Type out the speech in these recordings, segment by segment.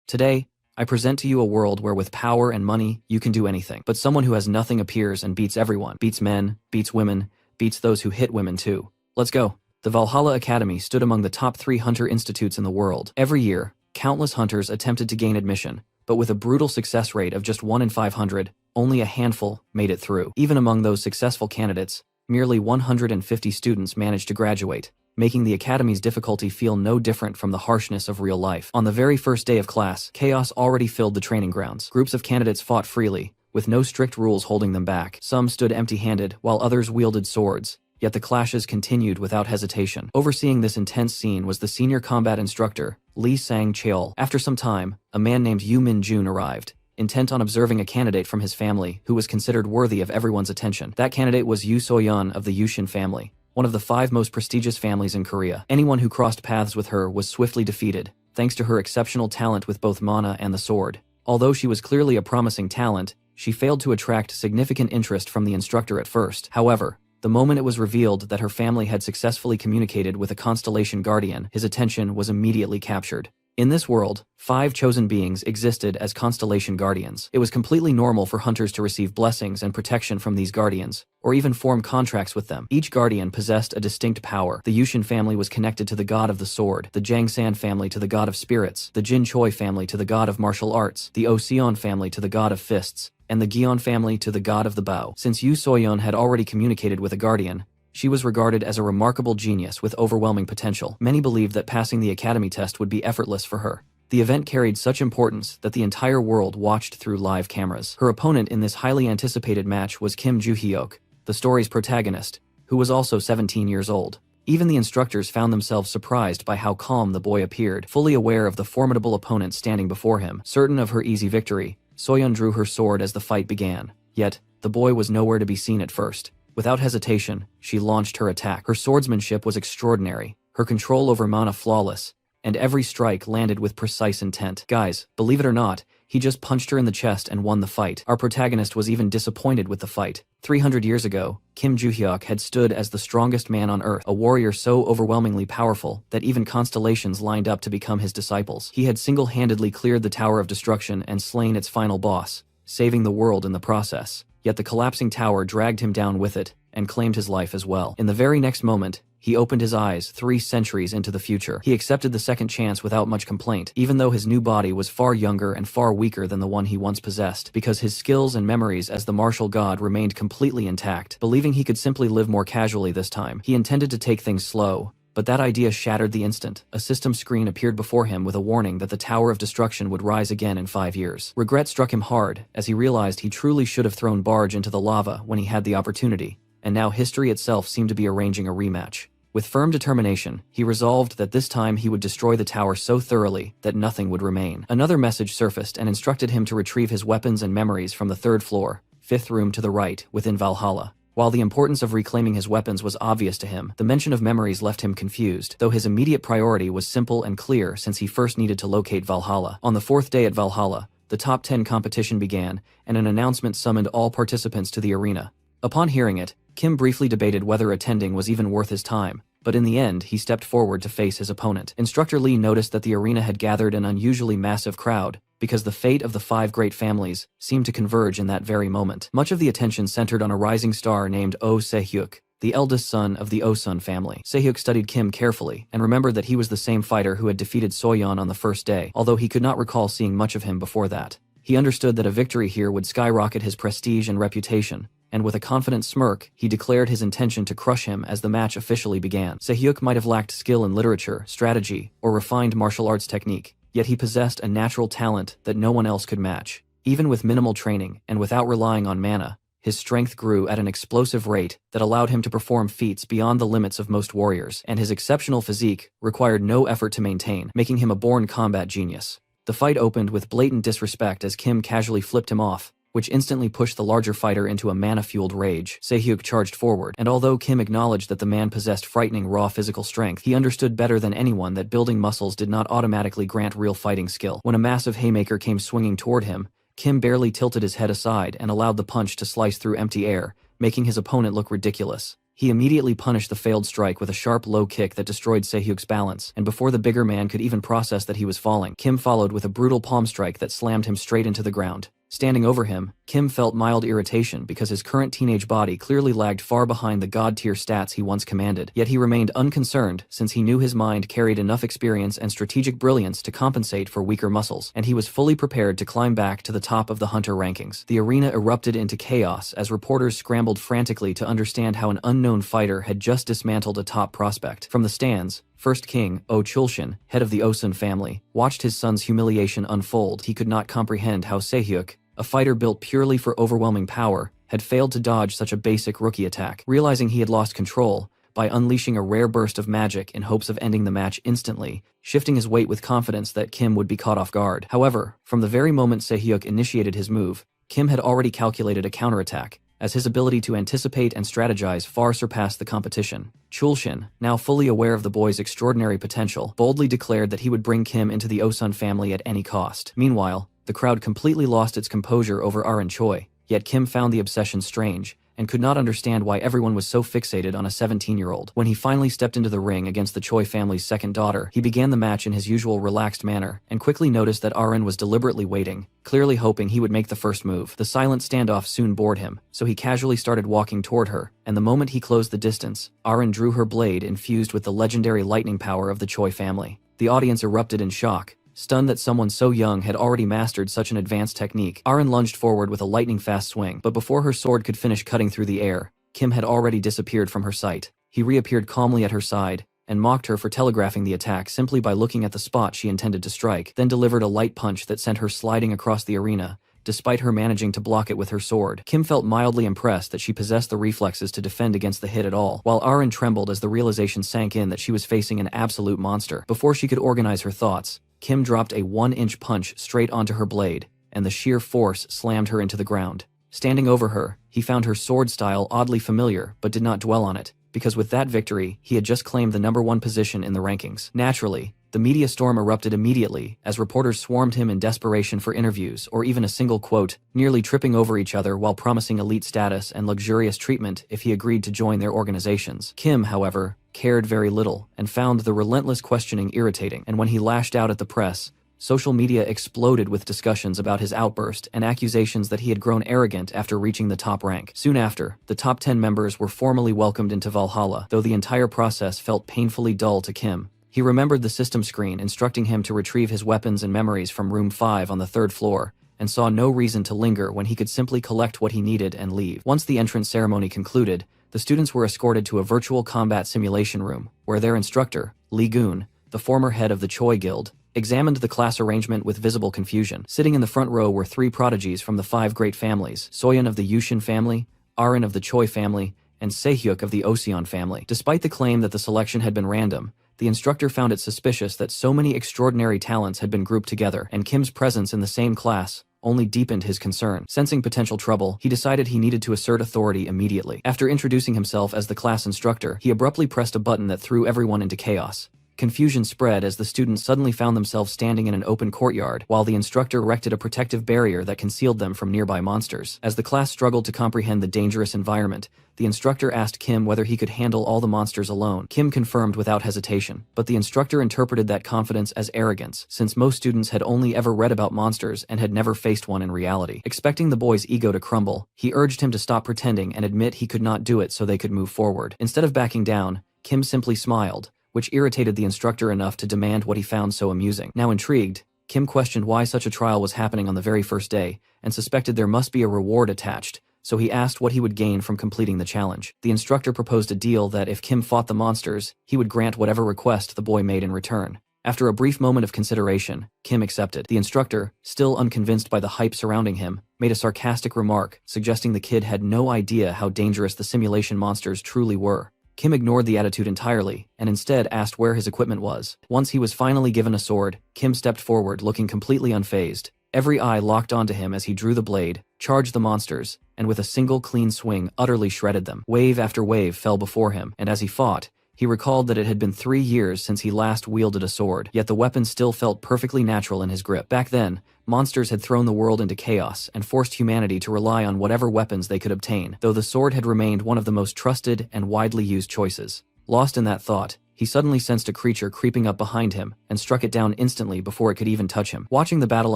Today, I present to you a world where with power and money, you can do anything. But someone who has nothing appears and beats everyone. Beats men, beats women, beats those who hit women too. Let's go. The Valhalla Academy stood among the top 3 hunter institutes in the world. Every year, countless hunters attempted to gain admission, but with a brutal success rate of just 1 in 500, only a handful made it through. Even among those successful candidates, merely 150 students managed to graduate, making the Academy's difficulty feel no different from the harshness of real life. On the very first day of class, chaos already filled the training grounds. Groups of candidates fought freely, with no strict rules holding them back. Some stood empty-handed, while others wielded swords, yet the clashes continued without hesitation. Overseeing this intense scene was the senior combat instructor, Lee Sang-cheol. After some time, a man named Yu Min-jun arrived, intent on observing a candidate from his family who was considered worthy of everyone's attention. That candidate was Yu So-yeon of the Yushin family, one of the 5 most prestigious families in Korea. Anyone who crossed paths with her was swiftly defeated, thanks to her exceptional talent with both mana and the sword. Although she was clearly a promising talent, she failed to attract significant interest from the instructor at first. However, the moment it was revealed that her family had successfully communicated with a constellation guardian, his attention was immediately captured. In this world, 5 chosen beings existed as constellation guardians. It was completely normal for hunters to receive blessings and protection from these guardians, or even form contracts with them. Each guardian possessed a distinct power. The Yushin family was connected to the god of the sword, the Jangsan family to the god of spirits, the Jin Choi family to the god of martial arts, the Oseon family to the god of fists, and the Gion family to the god of the bow. Since Yu So-yeon had already communicated with a guardian, she was regarded as a remarkable genius with overwhelming potential. Many believed that passing the academy test would be effortless for her. The event carried such importance that the entire world watched through live cameras. Her opponent in this highly anticipated match was Kim Joo-hyuk, the story's protagonist, who was also 17 years old. Even the instructors found themselves surprised by how calm the boy appeared, fully aware of the formidable opponent standing before him. Certain of her easy victory, So-yeon drew her sword as the fight began. Yet, the boy was nowhere to be seen at first. Without hesitation, she launched her attack. Her swordsmanship was extraordinary, her control over mana flawless, and every strike landed with precise intent. Guys, believe it or not, he just punched her in the chest and won the fight. Our protagonist was even disappointed with the fight. 300 years ago, Kim Joo-hyuk had stood as the strongest man on earth, a warrior so overwhelmingly powerful that even constellations lined up to become his disciples. He had single-handedly cleared the Tower of Destruction and slain its final boss, saving the world in the process. Yet the collapsing tower dragged him down with it, and claimed his life as well. In the very next moment, he opened his eyes 3 centuries into the future. He accepted the second chance without much complaint, even though his new body was far younger and far weaker than the one he once possessed, because his skills and memories as the martial god remained completely intact. Believing he could simply live more casually this time, he intended to take things slow. But that idea shattered the instant. A system screen appeared before him with a warning that the Tower of Destruction would rise again in 5 years. Regret struck him hard, as he realized he truly should have thrown Barge into the lava when he had the opportunity, and now history itself seemed to be arranging a rematch. With firm determination, he resolved that this time he would destroy the tower so thoroughly that nothing would remain. Another message surfaced and instructed him to retrieve his weapons and memories from the 3rd floor, 5th room to the right, within Valhalla. While the importance of reclaiming his weapons was obvious to him, the mention of memories left him confused, though his immediate priority was simple and clear since he first needed to locate Valhalla. On the 4th day at Valhalla, the top 10 competition began, and an announcement summoned all participants to the arena. Upon hearing it, Kim briefly debated whether attending was even worth his time, but in the end he stepped forward to face his opponent. Instructor Lee noticed that the arena had gathered an unusually massive crowd, because the fate of the 5 great families seemed to converge in that very moment. Much of the attention centered on a rising star named Oh Se-hyuk, the eldest son of the Oh-sun family. Se-hyuk studied Kim carefully, and remembered that he was the same fighter who had defeated So-yeon on the first day, although he could not recall seeing much of him before that. He understood that a victory here would skyrocket his prestige and reputation, and with a confident smirk, he declared his intention to crush him as the match officially began. Se-hyuk might have lacked skill in literature, strategy, or refined martial arts technique, yet he possessed a natural talent that no one else could match. Even with minimal training, and without relying on mana, his strength grew at an explosive rate that allowed him to perform feats beyond the limits of most warriors, and his exceptional physique required no effort to maintain, making him a born combat genius. The fight opened with blatant disrespect as Kim casually flipped him off, which instantly pushed the larger fighter into a mana-fueled rage. Se-hyuk charged forward, and although Kim acknowledged that the man possessed frightening raw physical strength, he understood better than anyone that building muscles did not automatically grant real fighting skill. When a massive haymaker came swinging toward him, Kim barely tilted his head aside and allowed the punch to slice through empty air, making his opponent look ridiculous. He immediately punished the failed strike with a sharp low kick that destroyed Sehyuk's balance, and before the bigger man could even process that he was falling, Kim followed with a brutal palm strike that slammed him straight into the ground. Standing over him, Kim felt mild irritation because his current teenage body clearly lagged far behind the god-tier stats he once commanded, yet he remained unconcerned since he knew his mind carried enough experience and strategic brilliance to compensate for weaker muscles, and he was fully prepared to climb back to the top of the hunter rankings. The arena erupted into chaos as reporters scrambled frantically to understand how an unknown fighter had just dismantled a top prospect. From the stands, First King, Oh Chulshin, head of the Osun family, watched his son's humiliation unfold. He could not comprehend how Sehyuk, a fighter built purely for overwhelming power, had failed to dodge such a basic rookie attack. Realizing he had lost control, by unleashing a rare burst of magic in hopes of ending the match instantly, shifting his weight with confidence that Kim would be caught off guard. However, from the very moment Sehyuk initiated his move, Kim had already calculated a counterattack, as his ability to anticipate and strategize far surpassed the competition. Chulshin, now fully aware of the boy's extraordinary potential, boldly declared that he would bring Kim into the Osun family at any cost. Meanwhile, the crowd completely lost its composure over Arin Choi, yet Kim found the obsession strange, and could not understand why everyone was so fixated on a 17-year-old. When he finally stepped into the ring against the Choi family's second daughter, he began the match in his usual relaxed manner, and quickly noticed that Arin was deliberately waiting, clearly hoping he would make the first move. The silent standoff soon bored him, so he casually started walking toward her, and the moment he closed the distance, Arin drew her blade infused with the legendary lightning power of the Choi family. The audience erupted in shock, stunned that someone so young had already mastered such an advanced technique. Arin lunged forward with a lightning-fast swing, but before her sword could finish cutting through the air, Kim had already disappeared from her sight. He reappeared calmly at her side, and mocked her for telegraphing the attack simply by looking at the spot she intended to strike, then delivered a light punch that sent her sliding across the arena, despite her managing to block it with her sword. Kim felt mildly impressed that she possessed the reflexes to defend against the hit at all, while Arin trembled as the realization sank in that she was facing an absolute monster. Before she could organize her thoughts, Kim dropped a 1-inch punch straight onto her blade, and the sheer force slammed her into the ground. Standing over her, he found her sword style oddly familiar but did not dwell on it, because with that victory, he had just claimed the #1 position in the rankings. Naturally, the media storm erupted immediately as reporters swarmed him in desperation for interviews or even a single quote, nearly tripping over each other while promising elite status and luxurious treatment if he agreed to join their organizations. Kim, however, cared very little and found the relentless questioning irritating, and when he lashed out at the press, social media exploded with discussions about his outburst and accusations that he had grown arrogant after reaching the top rank. Soon after, the top 10 members were formally welcomed into Valhalla, though the entire process felt painfully dull to Kim. He remembered the system screen instructing him to retrieve his weapons and memories from room 5 on the 3rd floor, and saw no reason to linger when he could simply collect what he needed and leave. Once the entrance ceremony concluded, the students were escorted to a virtual combat simulation room, where their instructor, Lee Goon, the former head of the Choi Guild, examined the class arrangement with visible confusion. Sitting in the front row were 3 prodigies from the 5 great families: Soyeon of the Yushin family, Arin of the Choi family, and Sehyuk of the Oseon family. Despite the claim that the selection had been random, the instructor found it suspicious that so many extraordinary talents had been grouped together, and Kim's presence in the same class only deepened his concern. Sensing potential trouble, he decided he needed to assert authority immediately. After introducing himself as the class instructor, he abruptly pressed a button that threw everyone into chaos. Confusion spread as the students suddenly found themselves standing in an open courtyard, while the instructor erected a protective barrier that concealed them from nearby monsters. As the class struggled to comprehend the dangerous environment, the instructor asked Kim whether he could handle all the monsters alone. Kim confirmed without hesitation, but the instructor interpreted that confidence as arrogance, since most students had only ever read about monsters and had never faced one in reality. Expecting the boy's ego to crumble, he urged him to stop pretending and admit he could not do it so they could move forward. Instead of backing down, Kim simply smiled, which irritated the instructor enough to demand what he found so amusing. Now intrigued, Kim questioned why such a trial was happening on the very first day, and suspected there must be a reward attached, so he asked what he would gain from completing the challenge. The instructor proposed a deal that if Kim fought the monsters, he would grant whatever request the boy made in return. After a brief moment of consideration, Kim accepted. The instructor, still unconvinced by the hype surrounding him, made a sarcastic remark, suggesting the kid had no idea how dangerous the simulation monsters truly were. Kim ignored the attitude entirely, and instead asked where his equipment was. Once he was finally given a sword, Kim stepped forward looking completely unfazed. Every eye locked onto him as he drew the blade, charged the monsters, and with a single clean swing utterly shredded them. Wave after wave fell before him, and as he fought, He recalled that it had been 3 years since he last wielded a sword, yet the weapon still felt perfectly natural in his grip. Back then, monsters had thrown the world into chaos and forced humanity to rely on whatever weapons they could obtain, though the sword had remained one of the most trusted and widely used choices. Lost in that thought, he suddenly sensed a creature creeping up behind him and struck it down instantly before it could even touch him. Watching the battle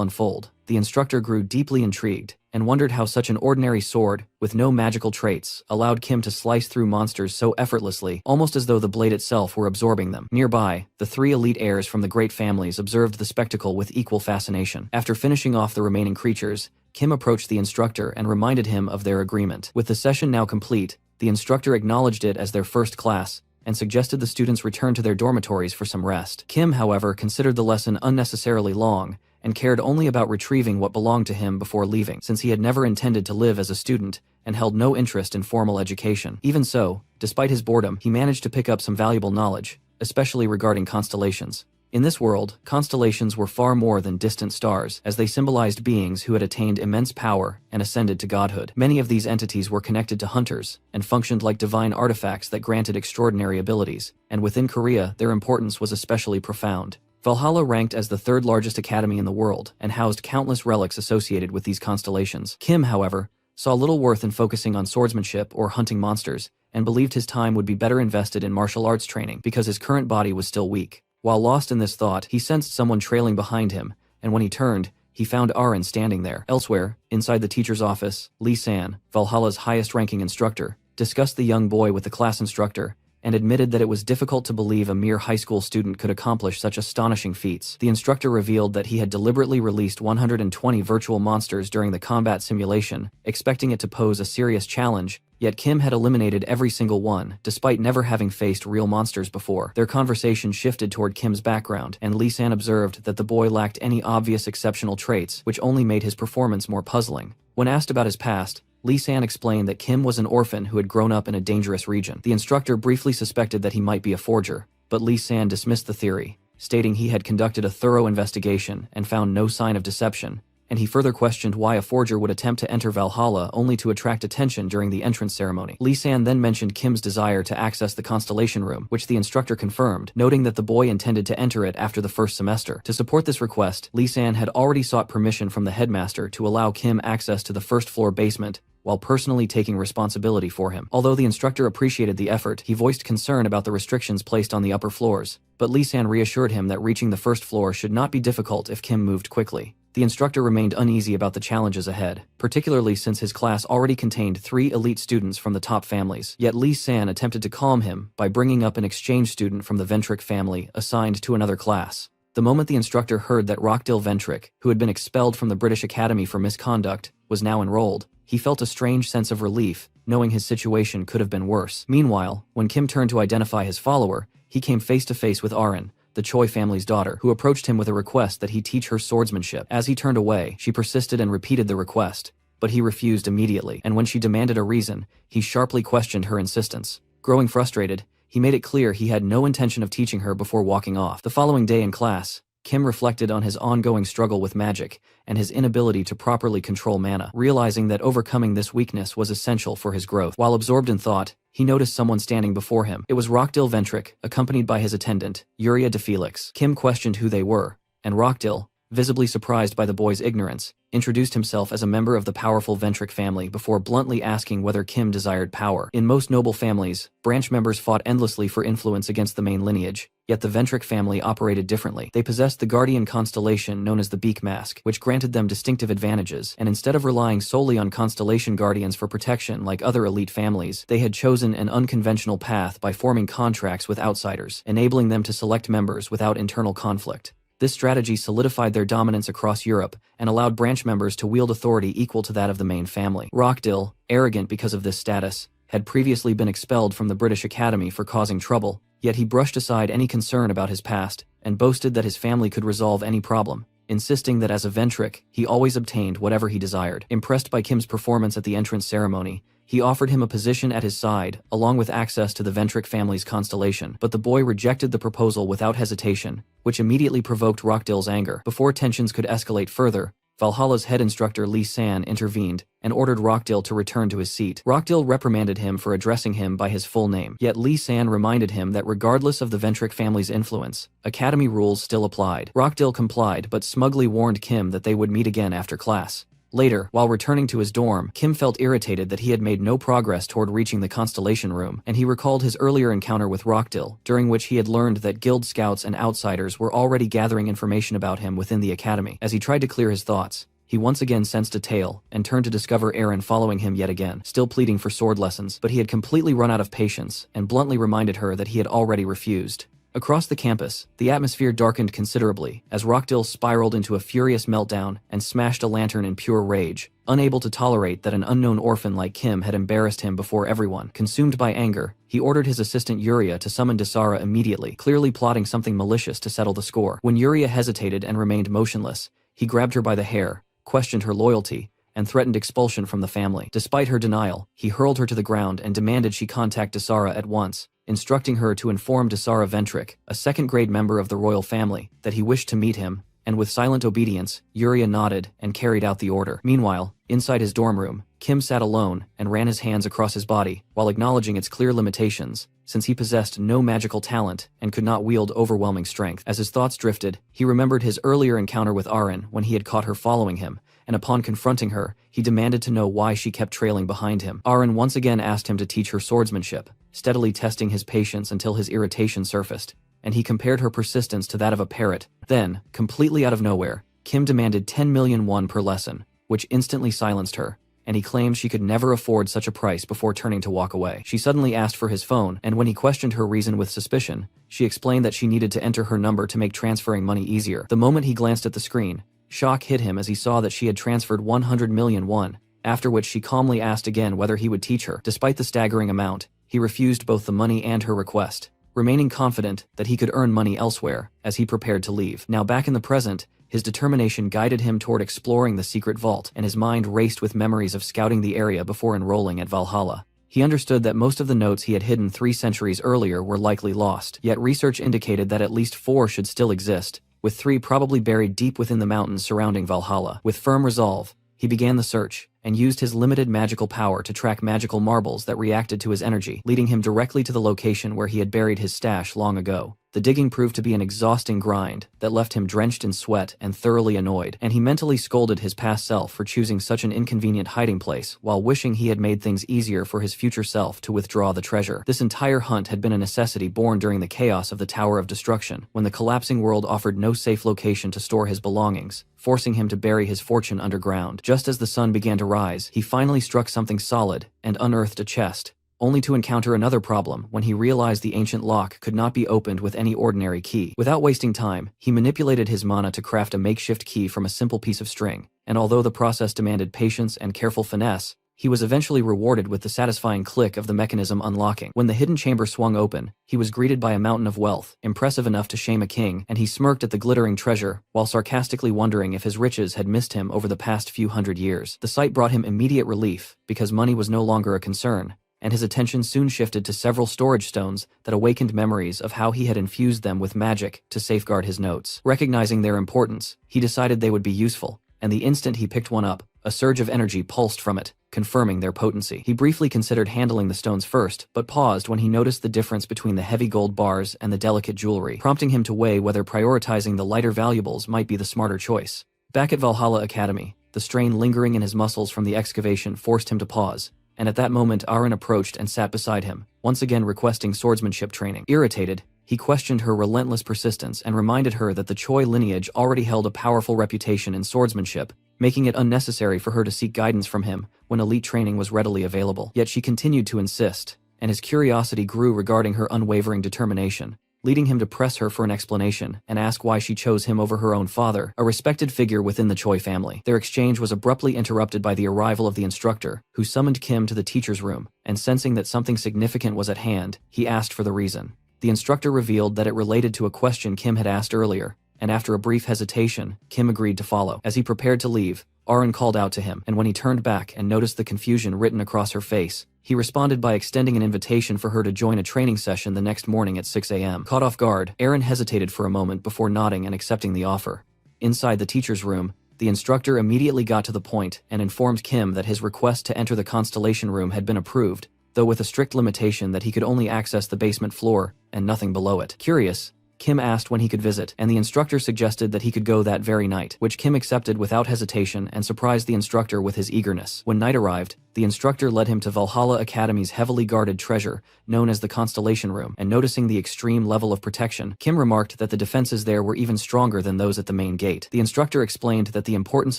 unfold, the instructor grew deeply intrigued and wondered how such an ordinary sword, with no magical traits, allowed Kim to slice through monsters so effortlessly, almost as though the blade itself were absorbing them. Nearby, the 3 elite heirs from the great families observed the spectacle with equal fascination. After finishing off the remaining creatures, Kim approached the instructor and reminded him of their agreement. With the session now complete, the instructor acknowledged it as their first class and suggested the students return to their dormitories for some rest. Kim, however, considered the lesson unnecessarily long and cared only about retrieving what belonged to him before leaving, since he had never intended to live as a student and held no interest in formal education. Even so, despite his boredom, he managed to pick up some valuable knowledge, especially regarding constellations. In this world, constellations were far more than distant stars, as they symbolized beings who had attained immense power and ascended to godhood. Many of these entities were connected to hunters and functioned like divine artifacts that granted extraordinary abilities, and within Korea, their importance was especially profound. Valhalla ranked as the 3rd largest academy in the world and housed countless relics associated with these constellations. Kim, however, saw little worth in focusing on swordsmanship or hunting monsters, and believed his time would be better invested in martial arts training because his current body was still weak. While lost in this thought, he sensed someone trailing behind him, and when he turned, he found Aaron standing there. Elsewhere, inside the teacher's office, Lee San, Valhalla's highest-ranking instructor, discussed the young boy with the class instructor, and admitted that it was difficult to believe a mere high school student could accomplish such astonishing feats. The instructor revealed that he had deliberately released 120 virtual monsters during the combat simulation, expecting it to pose a serious challenge, yet Kim had eliminated every single one, despite never having faced real monsters before. Their conversation shifted toward Kim's background, and Lee San observed that the boy lacked any obvious exceptional traits, which only made his performance more puzzling. When asked about his past, Lee San explained that Kim was an orphan who had grown up in a dangerous region. The instructor briefly suspected that he might be a forger, but Lee San dismissed the theory, stating he had conducted a thorough investigation and found no sign of deception, and he further questioned why a forger would attempt to enter Valhalla only to attract attention during the entrance ceremony. Lee San then mentioned Kim's desire to access the Constellation Room, which the instructor confirmed, noting that the boy intended to enter it after the first semester. To support this request, Lee San had already sought permission from the headmaster to allow Kim access to the first-floor basement, while personally taking responsibility for him. Although the instructor appreciated the effort, he voiced concern about the restrictions placed on the upper floors, but Lee San reassured him that reaching the first floor should not be difficult if Kim moved quickly. The instructor remained uneasy about the challenges ahead, particularly since his class already contained 3 elite students from the top families. Yet Lee San attempted to calm him by bringing up an exchange student from the Ventric family assigned to another class. The moment the instructor heard that Rockdil Ventric, who had been expelled from the British Academy for misconduct, was now enrolled, he felt a strange sense of relief, knowing his situation could have been worse. Meanwhile, when Kim turned to identify his follower, he came face to face with Aaron, the Choi family's daughter, who approached him with a request that he teach her swordsmanship. As he turned away, she persisted and repeated the request, but he refused immediately, and when she demanded a reason, he sharply questioned her insistence. Growing frustrated, he made it clear he had no intention of teaching her before walking off. The following day in class, Kim reflected on his ongoing struggle with magic and his inability to properly control mana, realizing that overcoming this weakness was essential for his growth. While absorbed in thought, he noticed someone standing before him. It was Rockdil Ventric, accompanied by his attendant, Yuria de Felix. Kim questioned who they were, and Rockdil, visibly surprised by the boy's ignorance, introduced himself as a member of the powerful Ventric family before bluntly asking whether Kim desired power. In most noble families, branch members fought endlessly for influence against the main lineage, yet the Ventric family operated differently. They possessed the guardian constellation known as the Beak Mask, which granted them distinctive advantages, and instead of relying solely on constellation guardians for protection like other elite families, they had chosen an unconventional path by forming contracts with outsiders, enabling them to select members without internal conflict. This strategy solidified their dominance across Europe and allowed branch members to wield authority equal to that of the main family. Rockdil, arrogant because of this status, had previously been expelled from the British Academy for causing trouble, yet he brushed aside any concern about his past and boasted that his family could resolve any problem, insisting that as a Ventric, he always obtained whatever he desired. Impressed by Kim's performance at the entrance ceremony, he offered him a position at his side, along with access to the Ventric family's constellation, but the boy rejected the proposal without hesitation, which immediately provoked Rockdil's anger. Before tensions could escalate further, Valhalla's head instructor Lee San intervened and ordered Rockdale to return to his seat. Rockdale reprimanded him for addressing him by his full name, yet Lee San reminded him that regardless of the Ventric family's influence, Academy rules still applied. Rockdale complied but smugly warned Kim that they would meet again after class. Later, while returning to his dorm, Kim felt irritated that he had made no progress toward reaching the Constellation Room, and he recalled his earlier encounter with Rockdale, during which he had learned that guild scouts and outsiders were already gathering information about him within the academy. As he tried to clear his thoughts, he once again sensed a tail, and turned to discover Aaron following him yet again, still pleading for sword lessons, but he had completely run out of patience, and bluntly reminded her that he had already refused. Across the campus, the atmosphere darkened considerably as Rockdale spiraled into a furious meltdown and smashed a lantern in pure rage, unable to tolerate that an unknown orphan like Kim had embarrassed him before everyone. Consumed by anger, he ordered his assistant Yuria to summon Dasara immediately, clearly plotting something malicious to settle the score. When Yuria hesitated and remained motionless, he grabbed her by the hair, questioned her loyalty, and threatened expulsion from the family. Despite her denial, he hurled her to the ground and demanded she contact Dasara at once, instructing her to inform Dasara Ventric, a second-grade member of the royal family, that he wished to meet him, and with silent obedience, Yuria nodded and carried out the order. Meanwhile, inside his dorm room, Kim sat alone and ran his hands across his body, while acknowledging its clear limitations, since he possessed no magical talent and could not wield overwhelming strength. As his thoughts drifted, he remembered his earlier encounter with Aaron when he had caught her following him, and upon confronting her, he demanded to know why she kept trailing behind him. Aaron once again asked him to teach her swordsmanship, steadily testing his patience until his irritation surfaced, and he compared her persistence to that of a parrot. Then, completely out of nowhere, Kim demanded 10 million won per lesson, which instantly silenced her, and he claimed she could never afford such a price before turning to walk away. She suddenly asked for his phone, and when he questioned her reason with suspicion, she explained that she needed to enter her number to make transferring money easier. The moment he glanced at the screen, shock hit him as he saw that she had transferred 100 million won, after which she calmly asked again whether he would teach her. Despite the staggering amount, he refused both the money and her request, remaining confident that he could earn money elsewhere as he prepared to leave. Now back in the present, his determination guided him toward exploring the secret vault, and his mind raced with memories of scouting the area before enrolling at Valhalla. He understood that most of the notes he had hidden 3 centuries earlier were likely lost, yet research indicated that at least 4 should still exist, with 3 probably buried deep within the mountains surrounding Valhalla. With firm resolve, he began the search, and used his limited magical power to track magical marbles that reacted to his energy, leading him directly to the location where he had buried his stash long ago. The digging proved to be an exhausting grind that left him drenched in sweat and thoroughly annoyed, and he mentally scolded his past self for choosing such an inconvenient hiding place while wishing he had made things easier for his future self to withdraw the treasure. This entire hunt had been a necessity born during the chaos of the Tower of Destruction, when the collapsing world offered no safe location to store his belongings, forcing him to bury his fortune underground. Just as the sun began to rise, he finally struck something solid and unearthed a chest, only to encounter another problem when he realized the ancient lock could not be opened with any ordinary key. Without wasting time, he manipulated his mana to craft a makeshift key from a simple piece of string, and although the process demanded patience and careful finesse, he was eventually rewarded with the satisfying click of the mechanism unlocking. When the hidden chamber swung open, he was greeted by a mountain of wealth, impressive enough to shame a king, and he smirked at the glittering treasure, while sarcastically wondering if his riches had missed him over the past few hundred years. The sight brought him immediate relief, because money was no longer a concern, and his attention soon shifted to several storage stones that awakened memories of how he had infused them with magic to safeguard his notes. Recognizing their importance, he decided they would be useful, and the instant he picked one up, a surge of energy pulsed from it, confirming their potency. He briefly considered handling the stones first, but paused when he noticed the difference between the heavy gold bars and the delicate jewelry, prompting him to weigh whether prioritizing the lighter valuables might be the smarter choice. Back at Valhalla Academy, the strain lingering in his muscles from the excavation forced him to pause, and at that moment Aaron approached and sat beside him, once again requesting swordsmanship training. Irritated, he questioned her relentless persistence and reminded her that the Choi lineage already held a powerful reputation in swordsmanship, making it unnecessary for her to seek guidance from him when elite training was readily available. Yet she continued to insist, and his curiosity grew regarding her unwavering determination, leading him to press her for an explanation and ask why she chose him over her own father, a respected figure within the Choi family. Their exchange was abruptly interrupted by the arrival of the instructor, who summoned Kim to the teacher's room, and sensing that something significant was at hand, he asked for the reason. The instructor revealed that it related to a question Kim had asked earlier, and after a brief hesitation, Kim agreed to follow. As he prepared to leave, Aaron called out to him, and when he turned back and noticed the confusion written across her face, he responded by extending an invitation for her to join a training session the next morning at 6 a.m. Caught off guard, Aaron hesitated for a moment before nodding and accepting the offer. Inside the teacher's room, The instructor immediately got to the point and informed Kim that his request to enter the Constellation Room had been approved, though with a strict limitation that he could only access the basement floor and nothing below it. Curious, Kim asked when he could visit, and the instructor suggested that he could go that very night, which Kim accepted without hesitation and surprised the instructor with his eagerness. When night arrived, the instructor led him to Valhalla Academy's heavily guarded treasure, known as the Constellation Room, and noticing the extreme level of protection, Kim remarked that the defenses there were even stronger than those at the main gate. The instructor explained that the importance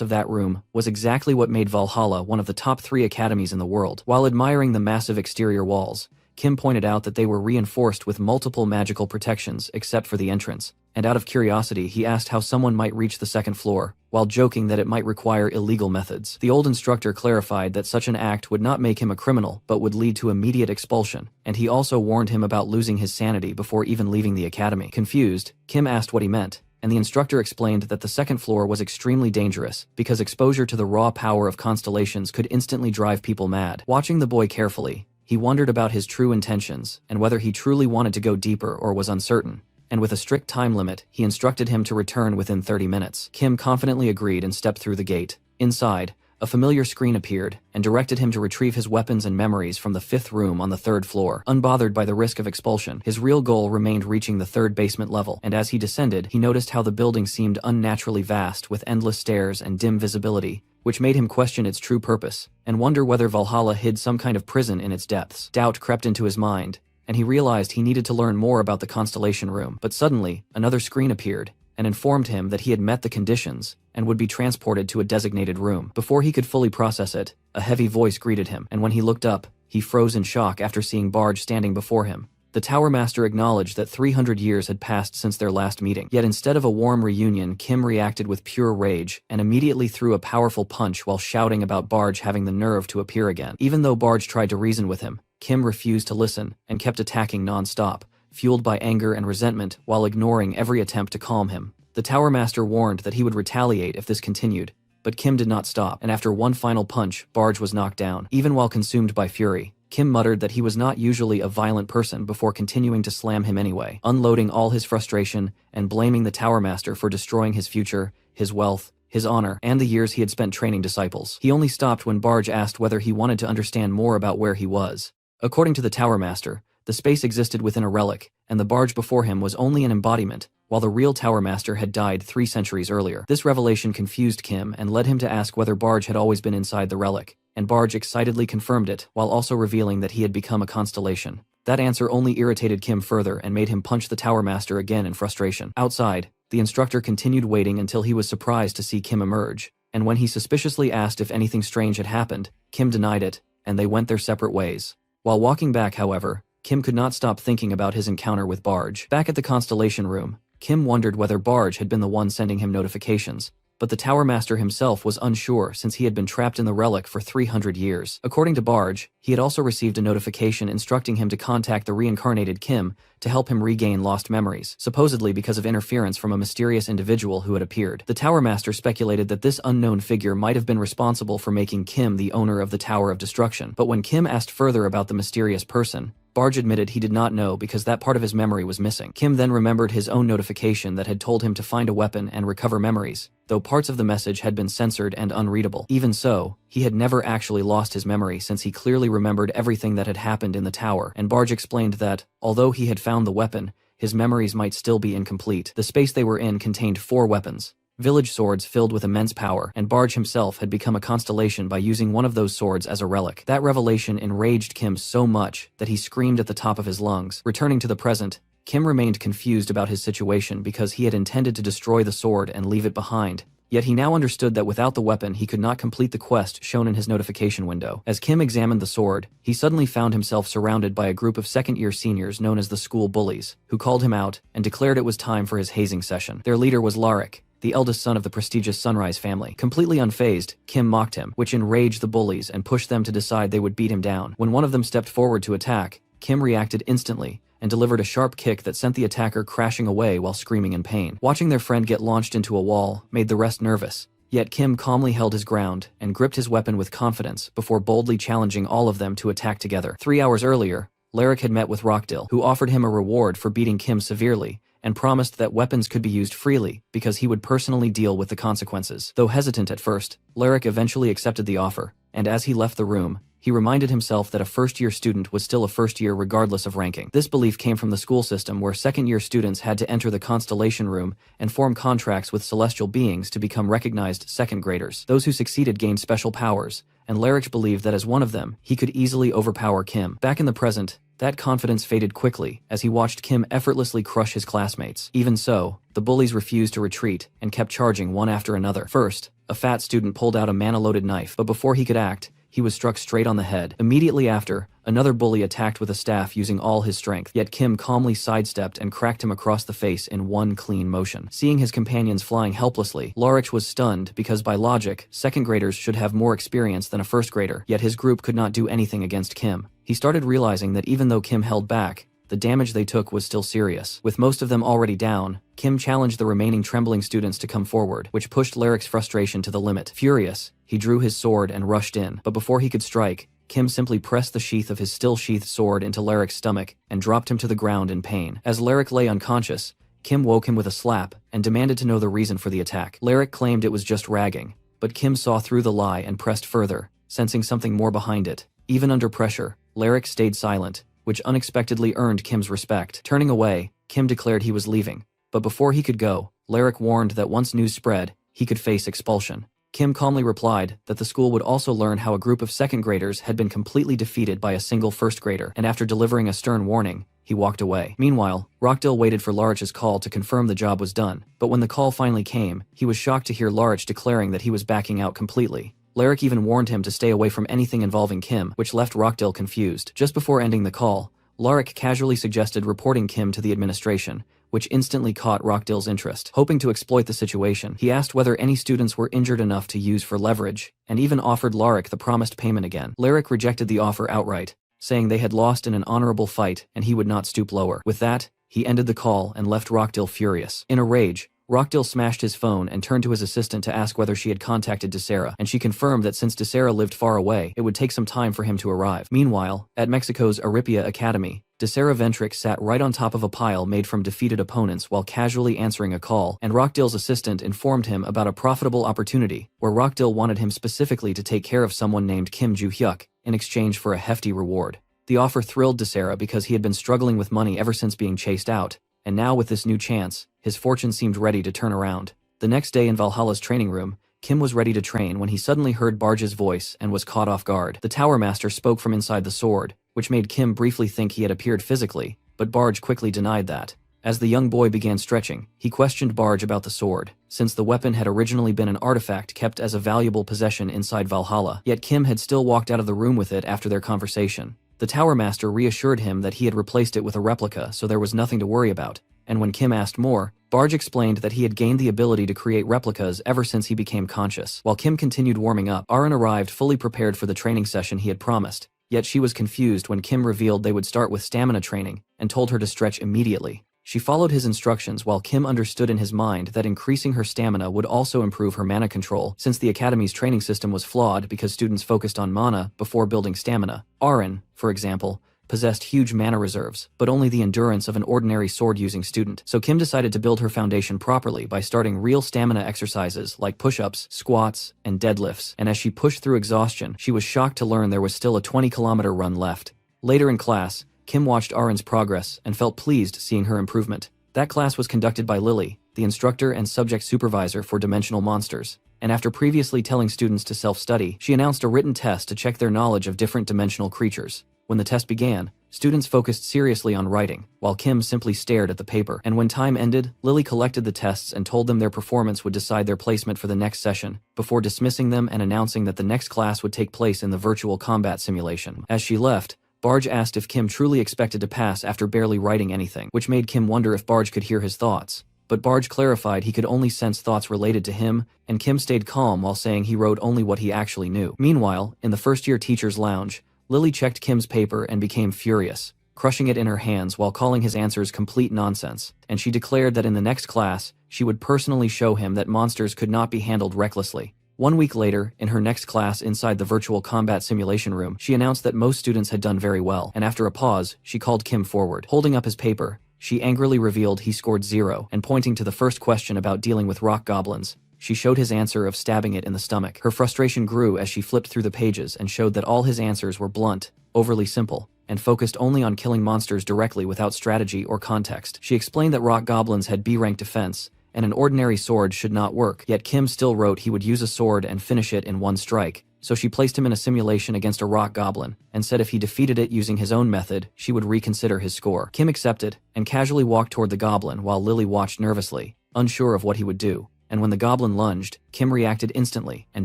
of that room was exactly what made Valhalla one of the top 3 academies in the world. While admiring the massive exterior walls, Kim pointed out that they were reinforced with multiple magical protections except for the entrance, and out of curiosity he asked how someone might reach the second floor, while joking that it might require illegal methods. The old instructor clarified that such an act would not make him a criminal but would lead to immediate expulsion, and he also warned him about losing his sanity before even leaving the academy. Confused, Kim asked what he meant, and the instructor explained that the second floor was extremely dangerous because exposure to the raw power of constellations could instantly drive people mad. Watching the boy carefully, he wondered about his true intentions and whether he truly wanted to go deeper or was uncertain, and with a strict time limit, he instructed him to return within 30 minutes. Kim confidently agreed and stepped through the gate. Inside, a familiar screen appeared and directed him to retrieve his weapons and memories from the 5th room on the 3rd floor. Unbothered by the risk of expulsion, his real goal remained reaching the 3rd basement level, and as he descended, he noticed how the building seemed unnaturally vast with endless stairs and dim visibility, which made him question its true purpose, and wonder whether Valhalla hid some kind of prison in its depths. Doubt crept into his mind, and he realized he needed to learn more about the Constellation Room. But suddenly, another screen appeared, and informed him that he had met the conditions, and would be transported to a designated room. Before he could fully process it, a heavy voice greeted him, and when he looked up, he froze in shock after seeing Barge standing before him. The Tower Master acknowledged that 300 years had passed since their last meeting. Yet instead of a warm reunion, Kim reacted with pure rage and immediately threw a powerful punch while shouting about Barge having the nerve to appear again. Even though Barge tried to reason with him, Kim refused to listen and kept attacking non-stop, fueled by anger and resentment while ignoring every attempt to calm him. The Tower Master warned that he would retaliate if this continued, but Kim did not stop, and after one final punch, Barge was knocked down. Even while consumed by fury, Kim muttered that he was not usually a violent person before continuing to slam him anyway, unloading all his frustration and blaming the Tower Master for destroying his future, his wealth, his honor, and the years he had spent training disciples. He only stopped when Barge asked whether he wanted to understand more about where he was. According to the Tower Master, the space existed within a relic, and the Barge before him was only an embodiment, while the real Tower Master had died 3 centuries earlier. This revelation confused Kim and led him to ask whether Barge had always been inside the relic, and Barge excitedly confirmed it, while also revealing that he had become a constellation. That answer only irritated Kim further and made him punch the Tower Master again in frustration. Outside, the instructor continued waiting until he was surprised to see Kim emerge, and when he suspiciously asked if anything strange had happened, Kim denied it, and they went their separate ways. While walking back, however, Kim could not stop thinking about his encounter with Barge. Back at the Constellation Room, Kim wondered whether Barge had been the one sending him notifications, but the Tower Master himself was unsure since he had been trapped in the relic for 300 years. According to Barge, he had also received a notification instructing him to contact the reincarnated Kim to help him regain lost memories, supposedly because of interference from a mysterious individual who had appeared. The Tower Master speculated that this unknown figure might have been responsible for making Kim the owner of the Tower of Destruction, but when Kim asked further about the mysterious person, Barge admitted he did not know because that part of his memory was missing. Kim then remembered his own notification that had told him to find a weapon and recover memories, though parts of the message had been censored and unreadable. Even so, he had never actually lost his memory since he clearly remembered everything that had happened in the tower, and Barge explained that, although he had found the weapon, his memories might still be incomplete. The space they were in contained 4 weapons, village swords filled with immense power, and Barge himself had become a constellation by using one of those swords as a relic. That revelation enraged Kim so much that he screamed at the top of his lungs. Returning to the present, Kim remained confused about his situation because he had intended to destroy the sword and leave it behind, yet he now understood that without the weapon he could not complete the quest shown in his notification window. As Kim examined the sword, he suddenly found himself surrounded by a group of second-year seniors known as the school bullies, who called him out and declared it was time for his hazing session. Their leader was Larik, the eldest son of the prestigious Sunrise family. Completely unfazed, Kim mocked him, which enraged the bullies and pushed them to decide they would beat him down. When one of them stepped forward to attack, Kim reacted instantly and delivered a sharp kick that sent the attacker crashing away while screaming in pain. Watching their friend get launched into a wall made the rest nervous, yet Kim calmly held his ground and gripped his weapon with confidence before boldly challenging all of them to attack together. 3 hours earlier, Larik had met with Rockdill, who offered him a reward for beating Kim severely, and promised that weapons could be used freely because he would personally deal with the consequences. Though hesitant at first, Lyric eventually accepted the offer, and as he left the room, he reminded himself that a first-year student was still a first year regardless of ranking. This belief came from the school system where second-year students had to enter the Constellation Room and form contracts with celestial beings to become recognized second graders. Those who succeeded gained special powers, and Lyric believed that as one of them, he could easily overpower Kim. Back in the present, that confidence faded quickly as he watched Kim effortlessly crush his classmates. Even so, the bullies refused to retreat and kept charging one after another. First, a fat student pulled out a mana-loaded knife, but before he could act, he was struck straight on the head. Immediately after, another bully attacked with a staff using all his strength, yet Kim calmly sidestepped and cracked him across the face in one clean motion. Seeing his companions flying helplessly, Lyric was stunned because by logic, second graders should have more experience than a first grader, yet his group could not do anything against Kim. He started realizing that even though Kim held back, the damage they took was still serious. With most of them already down, Kim challenged the remaining trembling students to come forward, which pushed Lyric's frustration to the limit. Furious, he drew his sword and rushed in, but before he could strike, Kim simply pressed the sheath of his still-sheathed sword into Lyric's stomach and dropped him to the ground in pain. As Lyric lay unconscious, Kim woke him with a slap and demanded to know the reason for the attack. Lyric claimed it was just ragging, but Kim saw through the lie and pressed further, sensing something more behind it. Even under pressure, Lyric stayed silent, which unexpectedly earned Kim's respect. Turning away, Kim declared he was leaving, but before he could go, Lyric warned that once news spread, he could face expulsion. Kim calmly replied that the school would also learn how a group of second graders had been completely defeated by a single first grader, and after delivering a stern warning, he walked away. Meanwhile, Rockdale waited for Lyric's call to confirm the job was done, but when the call finally came, he was shocked to hear Lyric declaring that he was backing out completely. Lyric even warned him to stay away from anything involving Kim, which left Rockdale confused. Just before ending the call, Lyric casually suggested reporting Kim to the administration, which instantly caught Rockdale's interest. Hoping to exploit the situation, he asked whether any students were injured enough to use for leverage, and even offered Lyric the promised payment again. Lyric rejected the offer outright, saying they had lost in an honorable fight and he would not stoop lower. With that, he ended the call and left Rockdale furious. In a rage, Rockdale smashed his phone and turned to his assistant to ask whether she had contacted Desera, and she confirmed that since Desera lived far away, it would take some time for him to arrive. Meanwhile, at Mexico's Aripia Academy, Desera Ventrix sat right on top of a pile made from defeated opponents while casually answering a call, and Rockdale's assistant informed him about a profitable opportunity, where Rockdale wanted him specifically to take care of someone named Kim Joo-hyuk in exchange for a hefty reward. The offer thrilled Desera because he had been struggling with money ever since being chased out, and now with this new chance, his fortune seemed ready to turn around. The next day in Valhalla's training room, Kim was ready to train when he suddenly heard Barge's voice and was caught off guard. The Tower Master spoke from inside the sword, which made Kim briefly think he had appeared physically, but Barge quickly denied that. As the young boy began stretching, he questioned Barge about the sword, since the weapon had originally been an artifact kept as a valuable possession inside Valhalla, yet Kim had still walked out of the room with it after their conversation. The Tower Master reassured him that he had replaced it with a replica, so there was nothing to worry about, and when Kim asked more, Barge explained that he had gained the ability to create replicas ever since he became conscious. While Kim continued warming up, Aaron arrived fully prepared for the training session he had promised, yet she was confused when Kim revealed they would start with stamina training and told her to stretch immediately. She followed his instructions while Kim understood in his mind that increasing her stamina would also improve her mana control, since the Academy's training system was flawed because students focused on mana before building stamina. Aaron, for example, possessed huge mana reserves, but only the endurance of an ordinary sword-using student. So Kim decided to build her foundation properly by starting real stamina exercises like push-ups, squats, and deadlifts, and as she pushed through exhaustion, she was shocked to learn there was still a 20-kilometer run left. Later in class, Kim watched Aaron's progress and felt pleased seeing her improvement. That class was conducted by Lily, the instructor and subject supervisor for dimensional monsters, and after previously telling students to self-study, she announced a written test to check their knowledge of different dimensional creatures. When the test began, students focused seriously on writing, while Kim simply stared at the paper. And when time ended, Lily collected the tests and told them their performance would decide their placement for the next session, before dismissing them and announcing that the next class would take place in the virtual combat simulation. As she left, Barge asked if Kim truly expected to pass after barely writing anything, which made Kim wonder if Barge could hear his thoughts. But Barge clarified he could only sense thoughts related to him, and Kim stayed calm while saying he wrote only what he actually knew. Meanwhile, in the first-year teacher's lounge, Lily checked Kim's paper and became furious, crushing it in her hands while calling his answers complete nonsense, and she declared that in the next class, she would personally show him that monsters could not be handled recklessly. 1 week later, in her next class inside the virtual combat simulation room, she announced that most students had done very well, and after a pause, she called Kim forward. Holding up his paper, She angrily revealed he scored 0, and pointing to the first question about dealing with rock goblins, she showed his answer of stabbing it in the stomach. Her frustration grew as she flipped through the pages and showed that all his answers were blunt, overly simple, and focused only on killing monsters directly without strategy or context. She explained that rock goblins had B-rank defense, and an ordinary sword should not work, yet Kim still wrote he would use a sword and finish it in one strike, so she placed him in a simulation against a rock goblin, and said if he defeated it using his own method, she would reconsider his score. Kim accepted, and casually walked toward the goblin while Lily watched nervously, unsure of what he would do, and when the goblin lunged, Kim reacted instantly and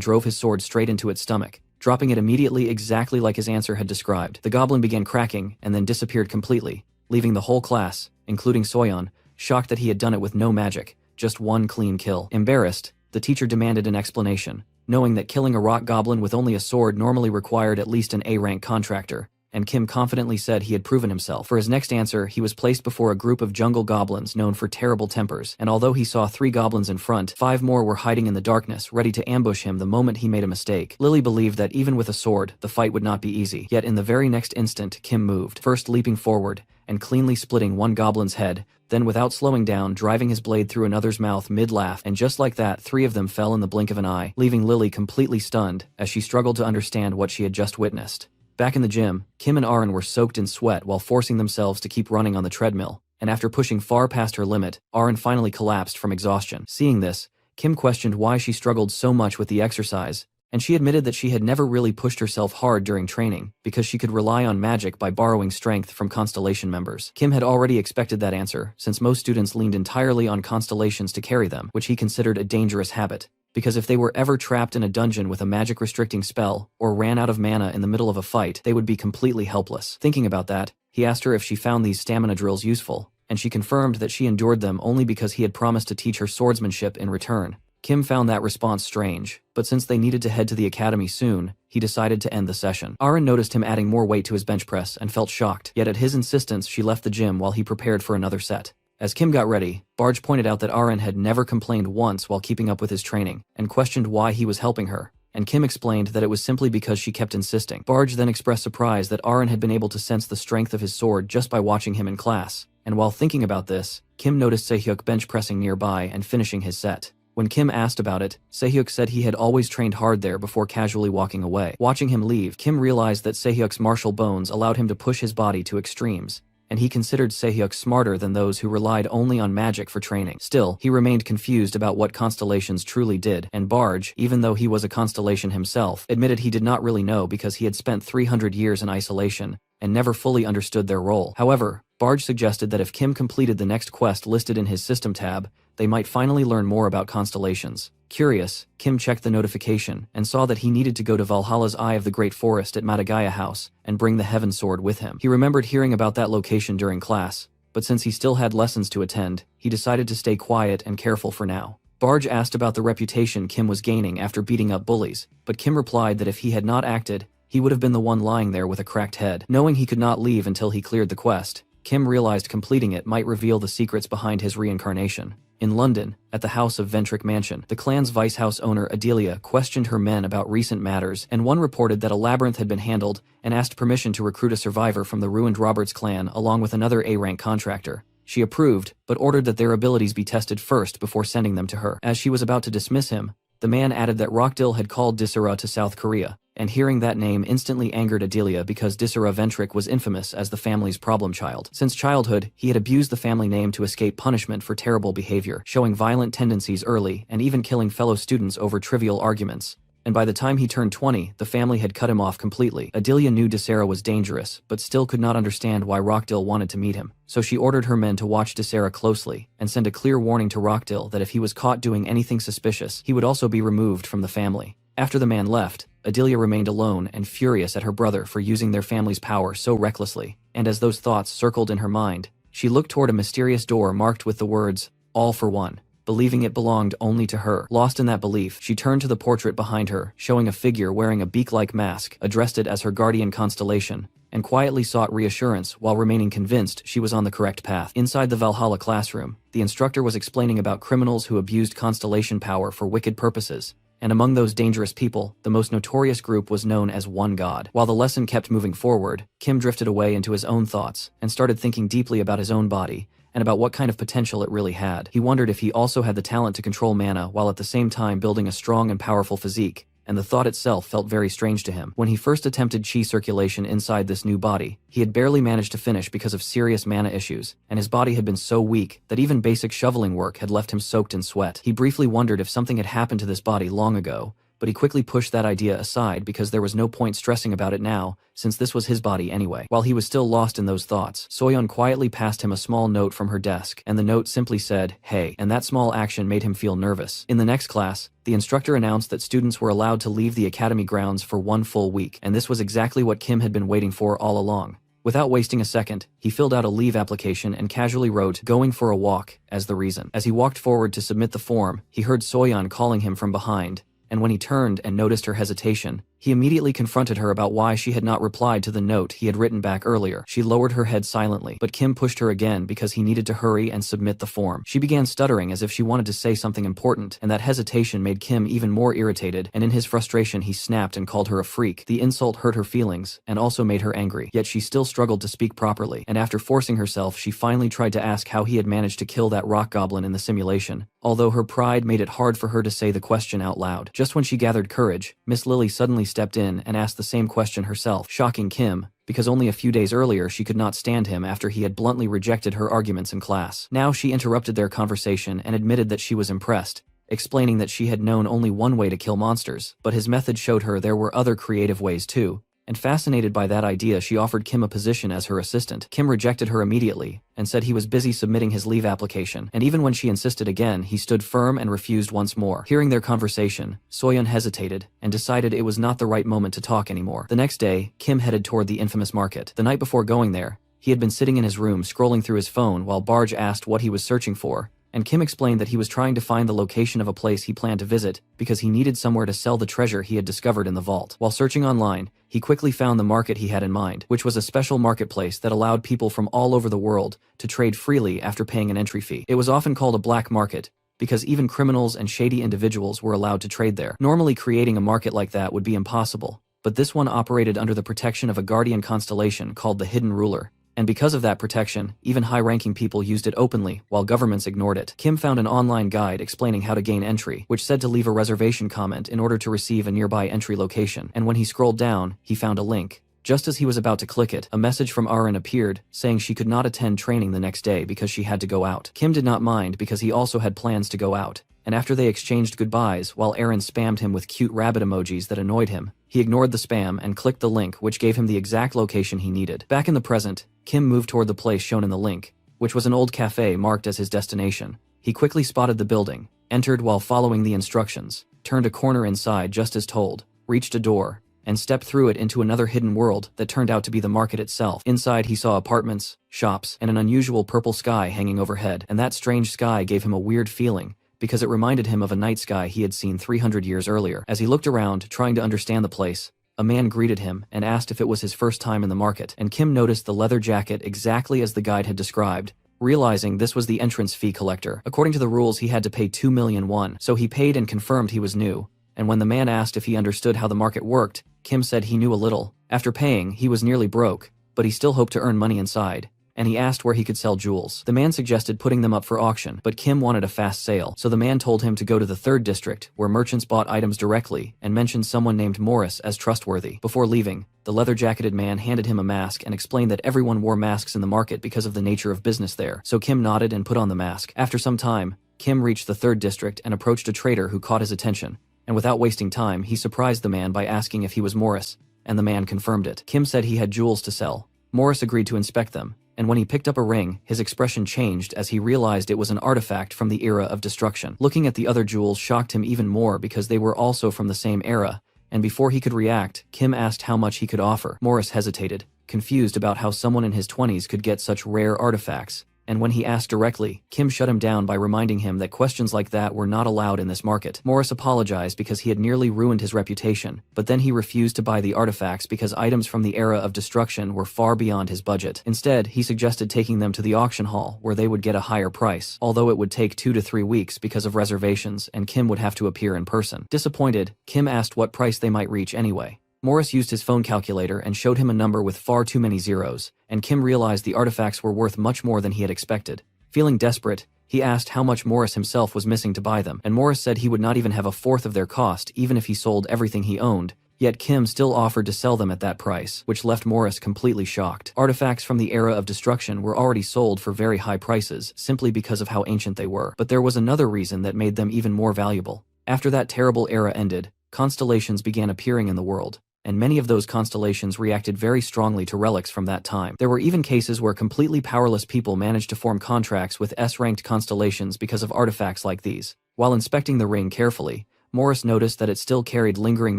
drove his sword straight into its stomach, dropping it immediately exactly like his answer had described. The goblin began cracking and then disappeared completely, leaving the whole class, including Soyeon, shocked that he had done it with no magic, just one clean kill. Embarrassed, the teacher demanded an explanation, knowing that killing a rock goblin with only a sword normally required at least an A-rank contractor, and Kim confidently said he had proven himself. For his next answer, he was placed before a group of jungle goblins known for terrible tempers, and although he saw 3 goblins in front, 5 more were hiding in the darkness, ready to ambush him the moment he made a mistake. Lily believed that even with a sword, the fight would not be easy, yet in the very next instant, Kim moved, first leaping forward, and cleanly splitting one goblin's head, then without slowing down, driving his blade through another's mouth mid-laugh, and just like that, 3 of them fell in the blink of an eye, leaving Lily completely stunned, as she struggled to understand what she had just witnessed. Back in the gym, Kim and Aaron were soaked in sweat while forcing themselves to keep running on the treadmill, and after pushing far past her limit, Aaron finally collapsed from exhaustion. Seeing this, Kim questioned why she struggled so much with the exercise, and she admitted that she had never really pushed herself hard during training, because she could rely on magic by borrowing strength from Constellation members. Kim had already expected that answer, since most students leaned entirely on constellations to carry them, which he considered a dangerous habit, because if they were ever trapped in a dungeon with a magic-restricting spell, or ran out of mana in the middle of a fight, they would be completely helpless. Thinking about that, he asked her if she found these stamina drills useful, and she confirmed that she endured them only because he had promised to teach her swordsmanship in return. Kim found that response strange, but since they needed to head to the academy soon, he decided to end the session. Aaron noticed him adding more weight to his bench press and felt shocked, yet at his insistence she left the gym while he prepared for another set. As Kim got ready, Barge pointed out that Aaron had never complained once while keeping up with his training, and questioned why he was helping her, and Kim explained that it was simply because she kept insisting. Barge then expressed surprise that Aaron had been able to sense the strength of his sword just by watching him in class, and while thinking about this, Kim noticed Sehyuk bench pressing nearby and finishing his set. When Kim asked about it, Sehyuk said he had always trained hard there before casually walking away. Watching him leave, Kim realized that Sehyuk's martial bones allowed him to push his body to extremes, and he considered Sehyuk smarter than those who relied only on magic for training. Still, he remained confused about what constellations truly did, and Barge, even though he was a constellation himself, admitted he did not really know because he had spent 300 years in isolation and never fully understood their role. However, Barge suggested that if Kim completed the next quest listed in his system tab, they might finally learn more about constellations. Curious, Kim checked the notification and saw that he needed to go to Valhalla's Eye of the Great Forest at Madagaya House and bring the Heaven Sword with him. He remembered hearing about that location during class, but since he still had lessons to attend, he decided to stay quiet and careful for now. Barge asked about the reputation Kim was gaining after beating up bullies, but Kim replied that if he had not acted, he would have been the one lying there with a cracked head. Knowing he could not leave until he cleared the quest, Kim realized completing it might reveal the secrets behind his reincarnation. In London, at the house of Ventric Mansion, the clan's vice house owner Adelia questioned her men about recent matters, and one reported that a labyrinth had been handled and asked permission to recruit a survivor from the ruined Roberts clan along with another A-rank contractor. She approved, but ordered that their abilities be tested first before sending them to her. As she was about to dismiss him, the man added that Rockdill had called Asura to South Korea, and hearing that name instantly angered Adelia because Asura Ventric was infamous as the family's problem child. Since childhood, he had abused the family name to escape punishment for terrible behavior, showing violent tendencies early and even killing fellow students over trivial arguments. And by the time he turned 20, the family had cut him off completely. Adelia knew Desera was dangerous, but still could not understand why Rockdill wanted to meet him. So she ordered her men to watch Desera closely, and send a clear warning to Rockdill that if he was caught doing anything suspicious, he would also be removed from the family. After the man left, Adelia remained alone and furious at her brother for using their family's power so recklessly, and as those thoughts circled in her mind, she looked toward a mysterious door marked with the words, "All for one," believing it belonged only to her. Lost in that belief, she turned to the portrait behind her, showing a figure wearing a beak-like mask, addressed it as her guardian constellation, and quietly sought reassurance while remaining convinced she was on the correct path. Inside the Valhalla classroom, the instructor was explaining about criminals who abused constellation power for wicked purposes, and among those dangerous people, the most notorious group was known as One God. While the lesson kept moving forward, Kim drifted away into his own thoughts and started thinking deeply about his own body, and about what kind of potential it really had. He wondered if he also had the talent to control mana while at the same time building a strong and powerful physique, and the thought itself felt very strange to him. When he first attempted chi circulation inside this new body, he had barely managed to finish because of serious mana issues, and his body had been so weak that even basic shoveling work had left him soaked in sweat. He briefly wondered if something had happened to this body long ago, but he quickly pushed that idea aside because there was no point stressing about it now, since this was his body anyway. While he was still lost in those thoughts, Soyeon quietly passed him a small note from her desk, and the note simply said, "Hey," and that small action made him feel nervous. In the next class, the instructor announced that students were allowed to leave the academy grounds for 1 full week, and this was exactly what Kim had been waiting for all along. Without wasting a second, he filled out a leave application and casually wrote, "Going for a walk," as the reason. As he walked forward to submit the form, he heard Soyeon calling him from behind, and when he turned and noticed her hesitation, he immediately confronted her about why she had not replied to the note he had written back earlier. She lowered her head silently, but Kim pushed her again because he needed to hurry and submit the form. She began stuttering as if she wanted to say something important, and that hesitation made Kim even more irritated, and in his frustration he snapped and called her a freak. The insult hurt her feelings, and also made her angry, yet she still struggled to speak properly, and after forcing herself she finally tried to ask how he had managed to kill that rock goblin in the simulation, although her pride made it hard for her to say the question out loud. Just when she gathered courage, Miss Lily suddenly stepped in and asked the same question herself, shocking Kim, because only a few days earlier she could not stand him after he had bluntly rejected her arguments in class. Now she interrupted their conversation and admitted that she was impressed, explaining that she had known only one way to kill monsters, but his method showed her there were other creative ways too. And fascinated by that idea, she offered Kim a position as her assistant. Kim rejected her immediately and said he was busy submitting his leave application, and even when she insisted again, he stood firm and refused once more. Hearing their conversation, Soyeon hesitated and decided it was not the right moment to talk anymore. The next day, Kim headed toward the infamous market. The night before going there, he had been sitting in his room scrolling through his phone while Barge asked what he was searching for, and Kim explained that he was trying to find the location of a place he planned to visit because he needed somewhere to sell the treasure he had discovered in the vault. While searching online, he quickly found the market he had in mind, which was a special marketplace that allowed people from all over the world to trade freely after paying an entry fee. It was often called a black market because even criminals and shady individuals were allowed to trade there. Normally creating a market like that would be impossible, but this one operated under the protection of a guardian constellation called the Hidden Ruler. And because of that protection, even high-ranking people used it openly, while governments ignored it. Kim found an online guide explaining how to gain entry, which said to leave a reservation comment in order to receive a nearby entry location, and when he scrolled down, he found a link. Just as he was about to click it, a message from Arin appeared, saying she could not attend training the next day because she had to go out. Kim did not mind because he also had plans to go out, and after they exchanged goodbyes while Arin spammed him with cute rabbit emojis that annoyed him, he ignored the spam and clicked the link, which gave him the exact location he needed. Back in the present, Kim moved toward the place shown in the link, which was an old cafe marked as his destination. He quickly spotted the building, entered while following the instructions, turned a corner inside just as told, reached a door, and stepped through it into another hidden world that turned out to be the market itself. Inside he saw apartments, shops, and an unusual purple sky hanging overhead, and that strange sky gave him a weird feeling, because it reminded him of a night sky he had seen 300 years earlier. As he looked around, trying to understand the place, a man greeted him and asked if it was his first time in the market, and Kim noticed the leather jacket exactly as the guide had described, realizing this was the entrance fee collector. According to the rules, he had to pay 2 million won, so he paid and confirmed he was new, and when the man asked if he understood how the market worked, Kim said he knew a little. After paying, he was nearly broke, but he still hoped to earn money inside, and he asked where he could sell jewels. The man suggested putting them up for auction, but Kim wanted a fast sale, so the man told him to go to the 3rd district, where merchants bought items directly, and mentioned someone named Morris as trustworthy. Before leaving, the leather-jacketed man handed him a mask and explained that everyone wore masks in the market because of the nature of business there, so Kim nodded and put on the mask. After some time, Kim reached the 3rd district and approached a trader who caught his attention, and without wasting time, he surprised the man by asking if he was Morris, and the man confirmed it. Kim said he had jewels to sell. Morris agreed to inspect them, and when he picked up a ring, his expression changed as he realized it was an artifact from the era of destruction. Looking at the other jewels shocked him even more because they were also from the same era, and before he could react, Kim asked how much he could offer. Morris hesitated, confused about how someone in his 20s could get such rare artifacts, and when he asked directly, Kim shut him down by reminding him that questions like that were not allowed in this market. Morris apologized because he had nearly ruined his reputation, but then he refused to buy the artifacts because items from the era of destruction were far beyond his budget. Instead, he suggested taking them to the auction hall where they would get a higher price, although it would take 2 to 3 weeks because of reservations and Kim would have to appear in person. Disappointed, Kim asked what price they might reach anyway. Morris used his phone calculator and showed him a number with far too many zeros, and Kim realized the artifacts were worth much more than he had expected. Feeling desperate, he asked how much Morris himself was missing to buy them, and Morris said he would not even have a fourth of their cost even if he sold everything he owned, yet Kim still offered to sell them at that price, which left Morris completely shocked. Artifacts from the era of destruction were already sold for very high prices simply because of how ancient they were, but there was another reason that made them even more valuable. After that terrible era ended, constellations began appearing in the world, and many of those constellations reacted very strongly to relics from that time. There were even cases where completely powerless people managed to form contracts with S-ranked constellations because of artifacts like these. While inspecting the ring carefully, Morris noticed that it still carried lingering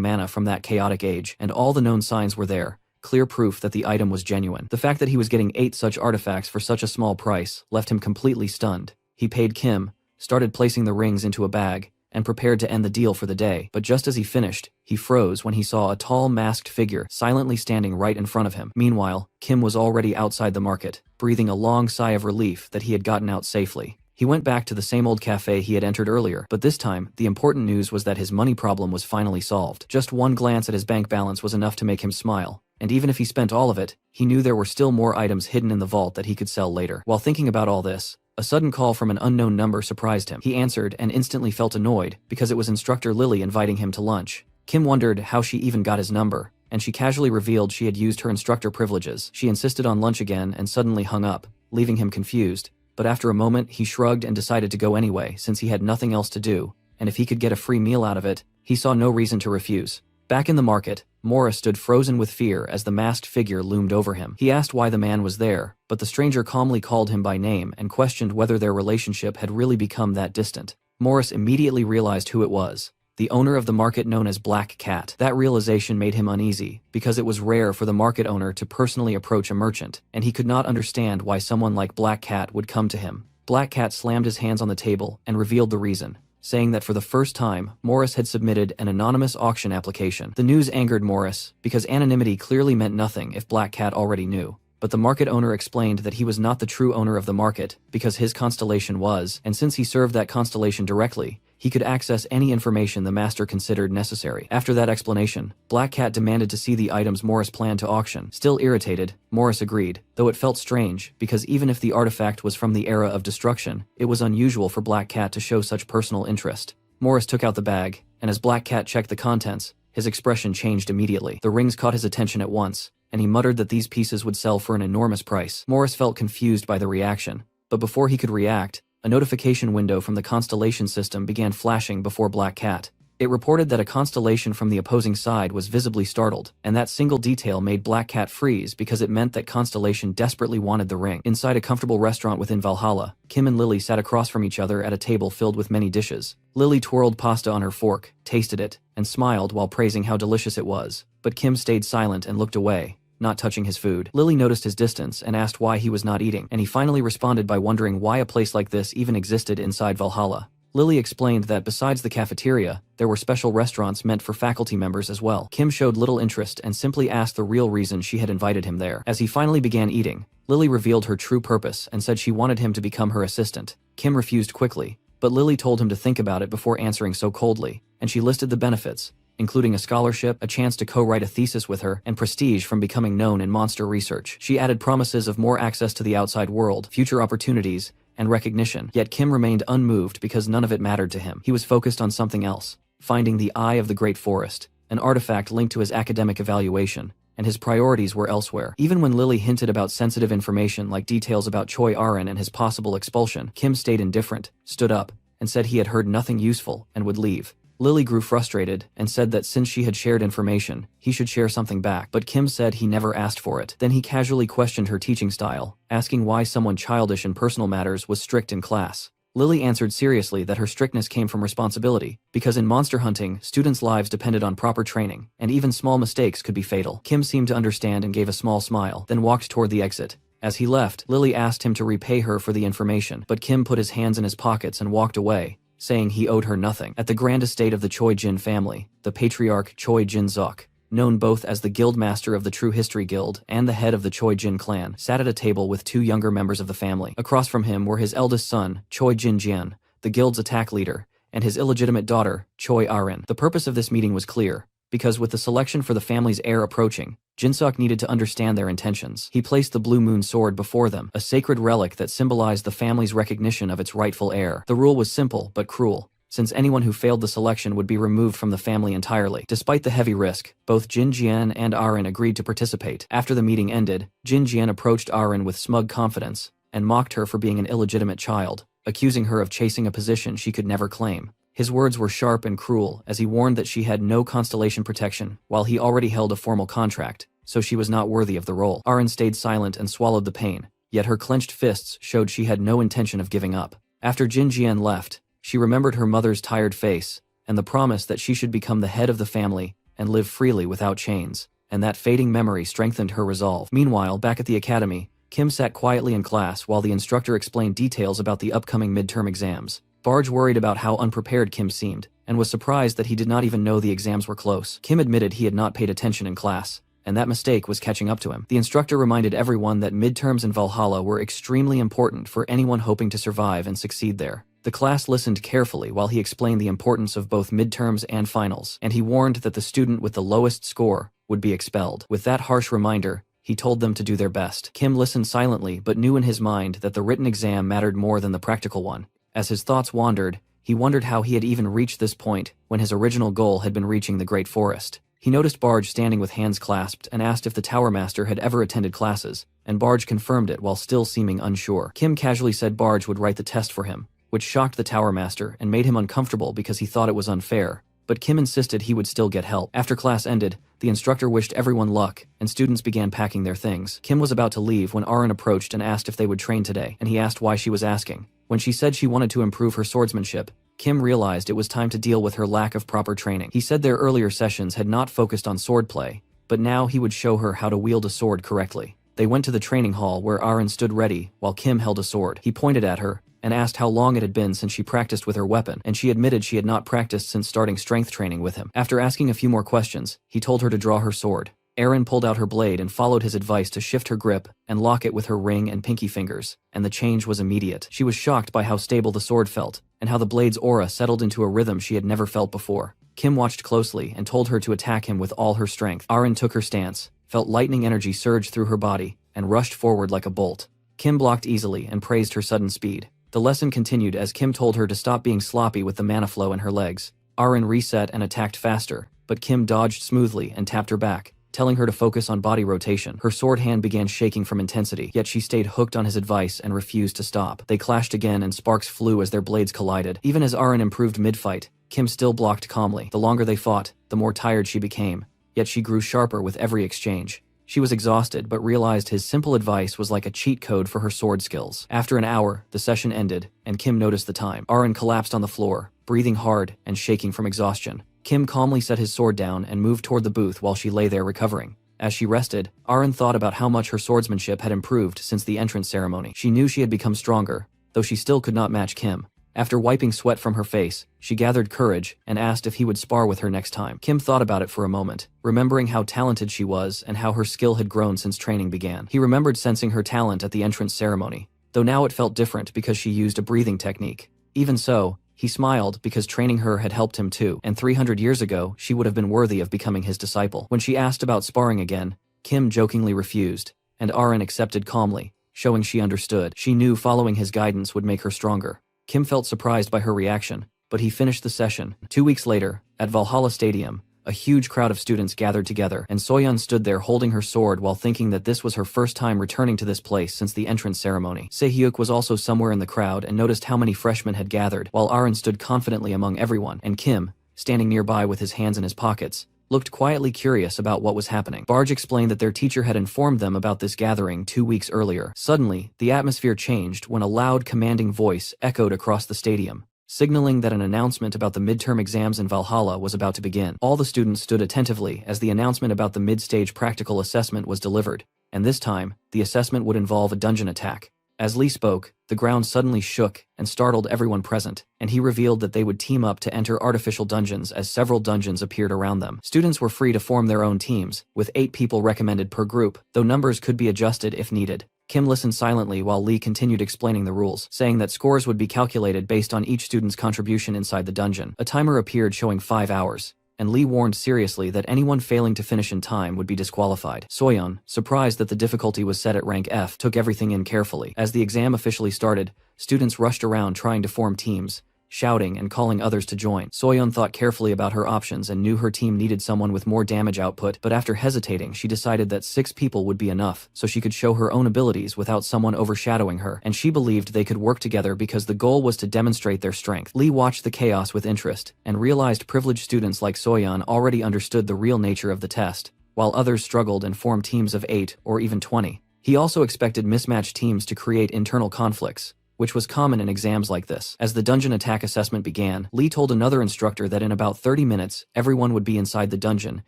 mana from that chaotic age, and all the known signs were there, clear proof that the item was genuine. The fact that he was getting 8 such artifacts for such a small price left him completely stunned. He paid Kim, started placing the rings into a bag, and prepared to end the deal for the day, but just as he finished, he froze when he saw a tall masked figure silently standing right in front of him. Meanwhile, Kim was already outside the market, breathing a long sigh of relief that he had gotten out safely. He went back to the same old cafe he had entered earlier, but this time, the important news was that his money problem was finally solved. Just one glance at his bank balance was enough to make him smile, and even if he spent all of it, he knew there were still more items hidden in the vault that he could sell later. While thinking about all this, a sudden call from an unknown number surprised him. He answered and instantly felt annoyed because it was instructor Lily inviting him to lunch. Kim wondered how she even got his number, and she casually revealed she had used her instructor privileges. She insisted on lunch again and suddenly hung up, leaving him confused. But after a moment, he shrugged and decided to go anyway since he had nothing else to do, and if he could get a free meal out of it, he saw no reason to refuse. Back in the market, Morris stood frozen with fear as the masked figure loomed over him. He asked why the man was there, but the stranger calmly called him by name and questioned whether their relationship had really become that distant. Morris immediately realized who it was, the owner of the market known as Black Cat. That realization made him uneasy, because it was rare for the market owner to personally approach a merchant, and he could not understand why someone like Black Cat would come to him. Black Cat slammed his hands on the table and revealed the reason, saying that for the first time, Morris had submitted an anonymous auction application. The news angered Morris, because anonymity clearly meant nothing if Black Cat already knew. But the market owner explained that he was not the true owner of the market, because his constellation was, and since he served that constellation directly, he could access any information the master considered necessary. After that explanation, Black Cat demanded to see the items Morris planned to auction. Still irritated, Morris agreed, though it felt strange, because even if the artifact was from the era of destruction, it was unusual for Black Cat to show such personal interest. Morris took out the bag, and as Black Cat checked the contents, his expression changed immediately. The rings caught his attention at once, and he muttered that these pieces would sell for an enormous price. Morris felt confused by the reaction, but before he could react, a notification window from the constellation system began flashing before Black Cat. It reported that a constellation from the opposing side was visibly startled, and that single detail made Black Cat freeze because it meant that constellation desperately wanted the ring. Inside a comfortable restaurant within Valhalla, Kim and Lily sat across from each other at a table filled with many dishes. Lily twirled pasta on her fork, tasted it, and smiled while praising how delicious it was, but Kim stayed silent and looked away, not touching his food. Lily noticed his distance and asked why he was not eating, and he finally responded by wondering why a place like this even existed inside Valhalla. Lily explained that besides the cafeteria, there were special restaurants meant for faculty members as well. Kim showed little interest and simply asked the real reason she had invited him there. As he finally began eating, Lily revealed her true purpose and said she wanted him to become her assistant. Kim refused quickly, but Lily told him to think about it before answering so coldly, and she listed the benefits, including a scholarship, a chance to co-write a thesis with her, and prestige from becoming known in monster research. She added promises of more access to the outside world, future opportunities, and recognition. Yet Kim remained unmoved because none of it mattered to him. He was focused on something else, finding the Eye of the Great Forest, an artifact linked to his academic evaluation, and his priorities were elsewhere. Even when Lily hinted about sensitive information like details about Choi Arin and his possible expulsion, Kim stayed indifferent, stood up, and said he had heard nothing useful and would leave. Lily grew frustrated and said that since she had shared information, he should share something back, but Kim said he never asked for it. Then he casually questioned her teaching style, asking why someone childish in personal matters was strict in class. Lily answered seriously that her strictness came from responsibility, because in monster hunting, students' lives depended on proper training, and even small mistakes could be fatal. Kim seemed to understand and gave a small smile, then walked toward the exit. As he left, Lily asked him to repay her for the information, but Kim put his hands in his pockets and walked away, saying he owed her nothing. At the grand estate of the Choi Jin family, the patriarch Choi Jin Zok, known both as the guildmaster of the True History Guild and the head of the Choi Jin clan, sat at a table with 2 younger members of the family. Across from him were his eldest son, Choi Jin Jian, the guild's attack leader, and his illegitimate daughter, Choi Arin. The purpose of this meeting was clear. because with the selection for the family's heir approaching, Jinsuk needed to understand their intentions. He placed the Blue Moon Sword before them, a sacred relic that symbolized the family's recognition of its rightful heir. The rule was simple but cruel, since anyone who failed the selection would be removed from the family entirely. Despite the heavy risk, both Jin Jian and Arin agreed to participate. After the meeting ended, Jin Jian approached Arin with smug confidence and mocked her for being an illegitimate child, accusing her of chasing a position she could never claim. His words were sharp and cruel as he warned that she had no constellation protection while he already held a formal contract, so she was not worthy of the role. Arin stayed silent and swallowed the pain, yet her clenched fists showed she had no intention of giving up. After Jin Jian left, she remembered her mother's tired face and the promise that she should become the head of the family and live freely without chains, and that fading memory strengthened her resolve. Meanwhile, back at the academy, Kim sat quietly in class while the instructor explained details about the upcoming midterm exams. Barge worried about how unprepared Kim seemed, and was surprised that he did not even know the exams were close. Kim admitted he had not paid attention in class, and that mistake was catching up to him. The instructor reminded everyone that midterms in Valhalla were extremely important for anyone hoping to survive and succeed there. The class listened carefully while he explained the importance of both midterms and finals, and he warned that the student with the lowest score would be expelled. With that harsh reminder, he told them to do their best. Kim listened silently but knew in his mind that the written exam mattered more than the practical one. As his thoughts wandered, he wondered how he had even reached this point when his original goal had been reaching the Great Forest. He noticed Barge standing with hands clasped and asked if the Tower Master had ever attended classes, and Barge confirmed it while still seeming unsure. Kim casually said Barge would write the test for him, which shocked the Tower Master and made him uncomfortable because he thought it was unfair, but Kim insisted he would still get help. After class ended, the instructor wished everyone luck, and students began packing their things. Kim was about to leave when Arin approached and asked if they would train today, and he asked why she was asking. When she said she wanted to improve her swordsmanship, Kim realized it was time to deal with her lack of proper training. He said their earlier sessions had not focused on swordplay, but now he would show her how to wield a sword correctly. They went to the training hall where Arin stood ready while Kim held a sword. He pointed at her and asked how long it had been since she practiced with her weapon, and she admitted she had not practiced since starting strength training with him. After asking a few more questions, he told her to draw her sword. Arin pulled out her blade and followed his advice to shift her grip and lock it with her ring and pinky fingers, and the change was immediate. She was shocked by how stable the sword felt, and how the blade's aura settled into a rhythm she had never felt before. Kim watched closely and told her to attack him with all her strength. Arin took her stance, felt lightning energy surge through her body, and rushed forward like a bolt. Kim blocked easily and praised her sudden speed. The lesson continued as Kim told her to stop being sloppy with the mana flow in her legs. Arin reset and attacked faster, but Kim dodged smoothly and tapped her back, telling her to focus on body rotation. Her sword hand began shaking from intensity, yet she stayed hooked on his advice and refused to stop. They clashed again and sparks flew as their blades collided. Even as Arin improved mid-fight, Kim still blocked calmly. The longer they fought, the more tired she became, yet she grew sharper with every exchange. She was exhausted but realized his simple advice was like a cheat code for her sword skills. After an hour, the session ended, and Kim noticed the time. Arin collapsed on the floor, breathing hard and shaking from exhaustion. Kim calmly set his sword down and moved toward the booth while she lay there recovering. As she rested, Arin thought about how much her swordsmanship had improved since the entrance ceremony. She knew she had become stronger, though she still could not match Kim. After wiping sweat from her face, she gathered courage and asked if he would spar with her next time. Kim thought about it for a moment, remembering how talented she was and how her skill had grown since training began. He remembered sensing her talent at the entrance ceremony, though now it felt different because she used a breathing technique. Even so, he smiled because training her had helped him too, and 300 years ago she would have been worthy of becoming his disciple. When she asked about sparring again, Kim jokingly refused, and Arin accepted calmly, showing she understood. She knew following his guidance would make her stronger. Kim felt surprised by her reaction, but he finished the session. 2 weeks later, at Valhalla Stadium, a huge crowd of students gathered together, and Soyeon stood there holding her sword while thinking that this was her first time returning to this place since the entrance ceremony. Sehiyuk was also somewhere in the crowd and noticed how many freshmen had gathered, while Arin stood confidently among everyone, and Kim, standing nearby with his hands in his pockets, looked quietly curious about what was happening. Barge explained that their teacher had informed them about this gathering 2 weeks earlier. Suddenly, the atmosphere changed when a loud, commanding voice echoed across the stadium, signaling that an announcement about the midterm exams in Valhalla was about to begin. All the students stood attentively as the announcement about the mid-stage practical assessment was delivered, and this time, the assessment would involve a dungeon attack. As Lee spoke, the ground suddenly shook and startled everyone present, and he revealed that they would team up to enter artificial dungeons as several dungeons appeared around them. Students were free to form their own teams, with 8 people recommended per group, though numbers could be adjusted if needed. Kim listened silently while Lee continued explaining the rules, saying that scores would be calculated based on each student's contribution inside the dungeon. A timer appeared showing 5 hours, and Lee warned seriously that anyone failing to finish in time would be disqualified. Soyeon, surprised that the difficulty was set at rank F, took everything in carefully. As the exam officially started, students rushed around trying to form teams, shouting and calling others to join. Soyeon thought carefully about her options and knew her team needed someone with more damage output, but after hesitating she decided that 6 people would be enough, so she could show her own abilities without someone overshadowing her, and she believed they could work together because the goal was to demonstrate their strength. Lee watched the chaos with interest, and realized privileged students like Soyeon already understood the real nature of the test, while others struggled and formed teams of 8 or even 20. He also expected mismatched teams to create internal conflicts, which was common in exams like this. As the dungeon attack assessment began, Lee told another instructor that in about 30 minutes, everyone would be inside the dungeon,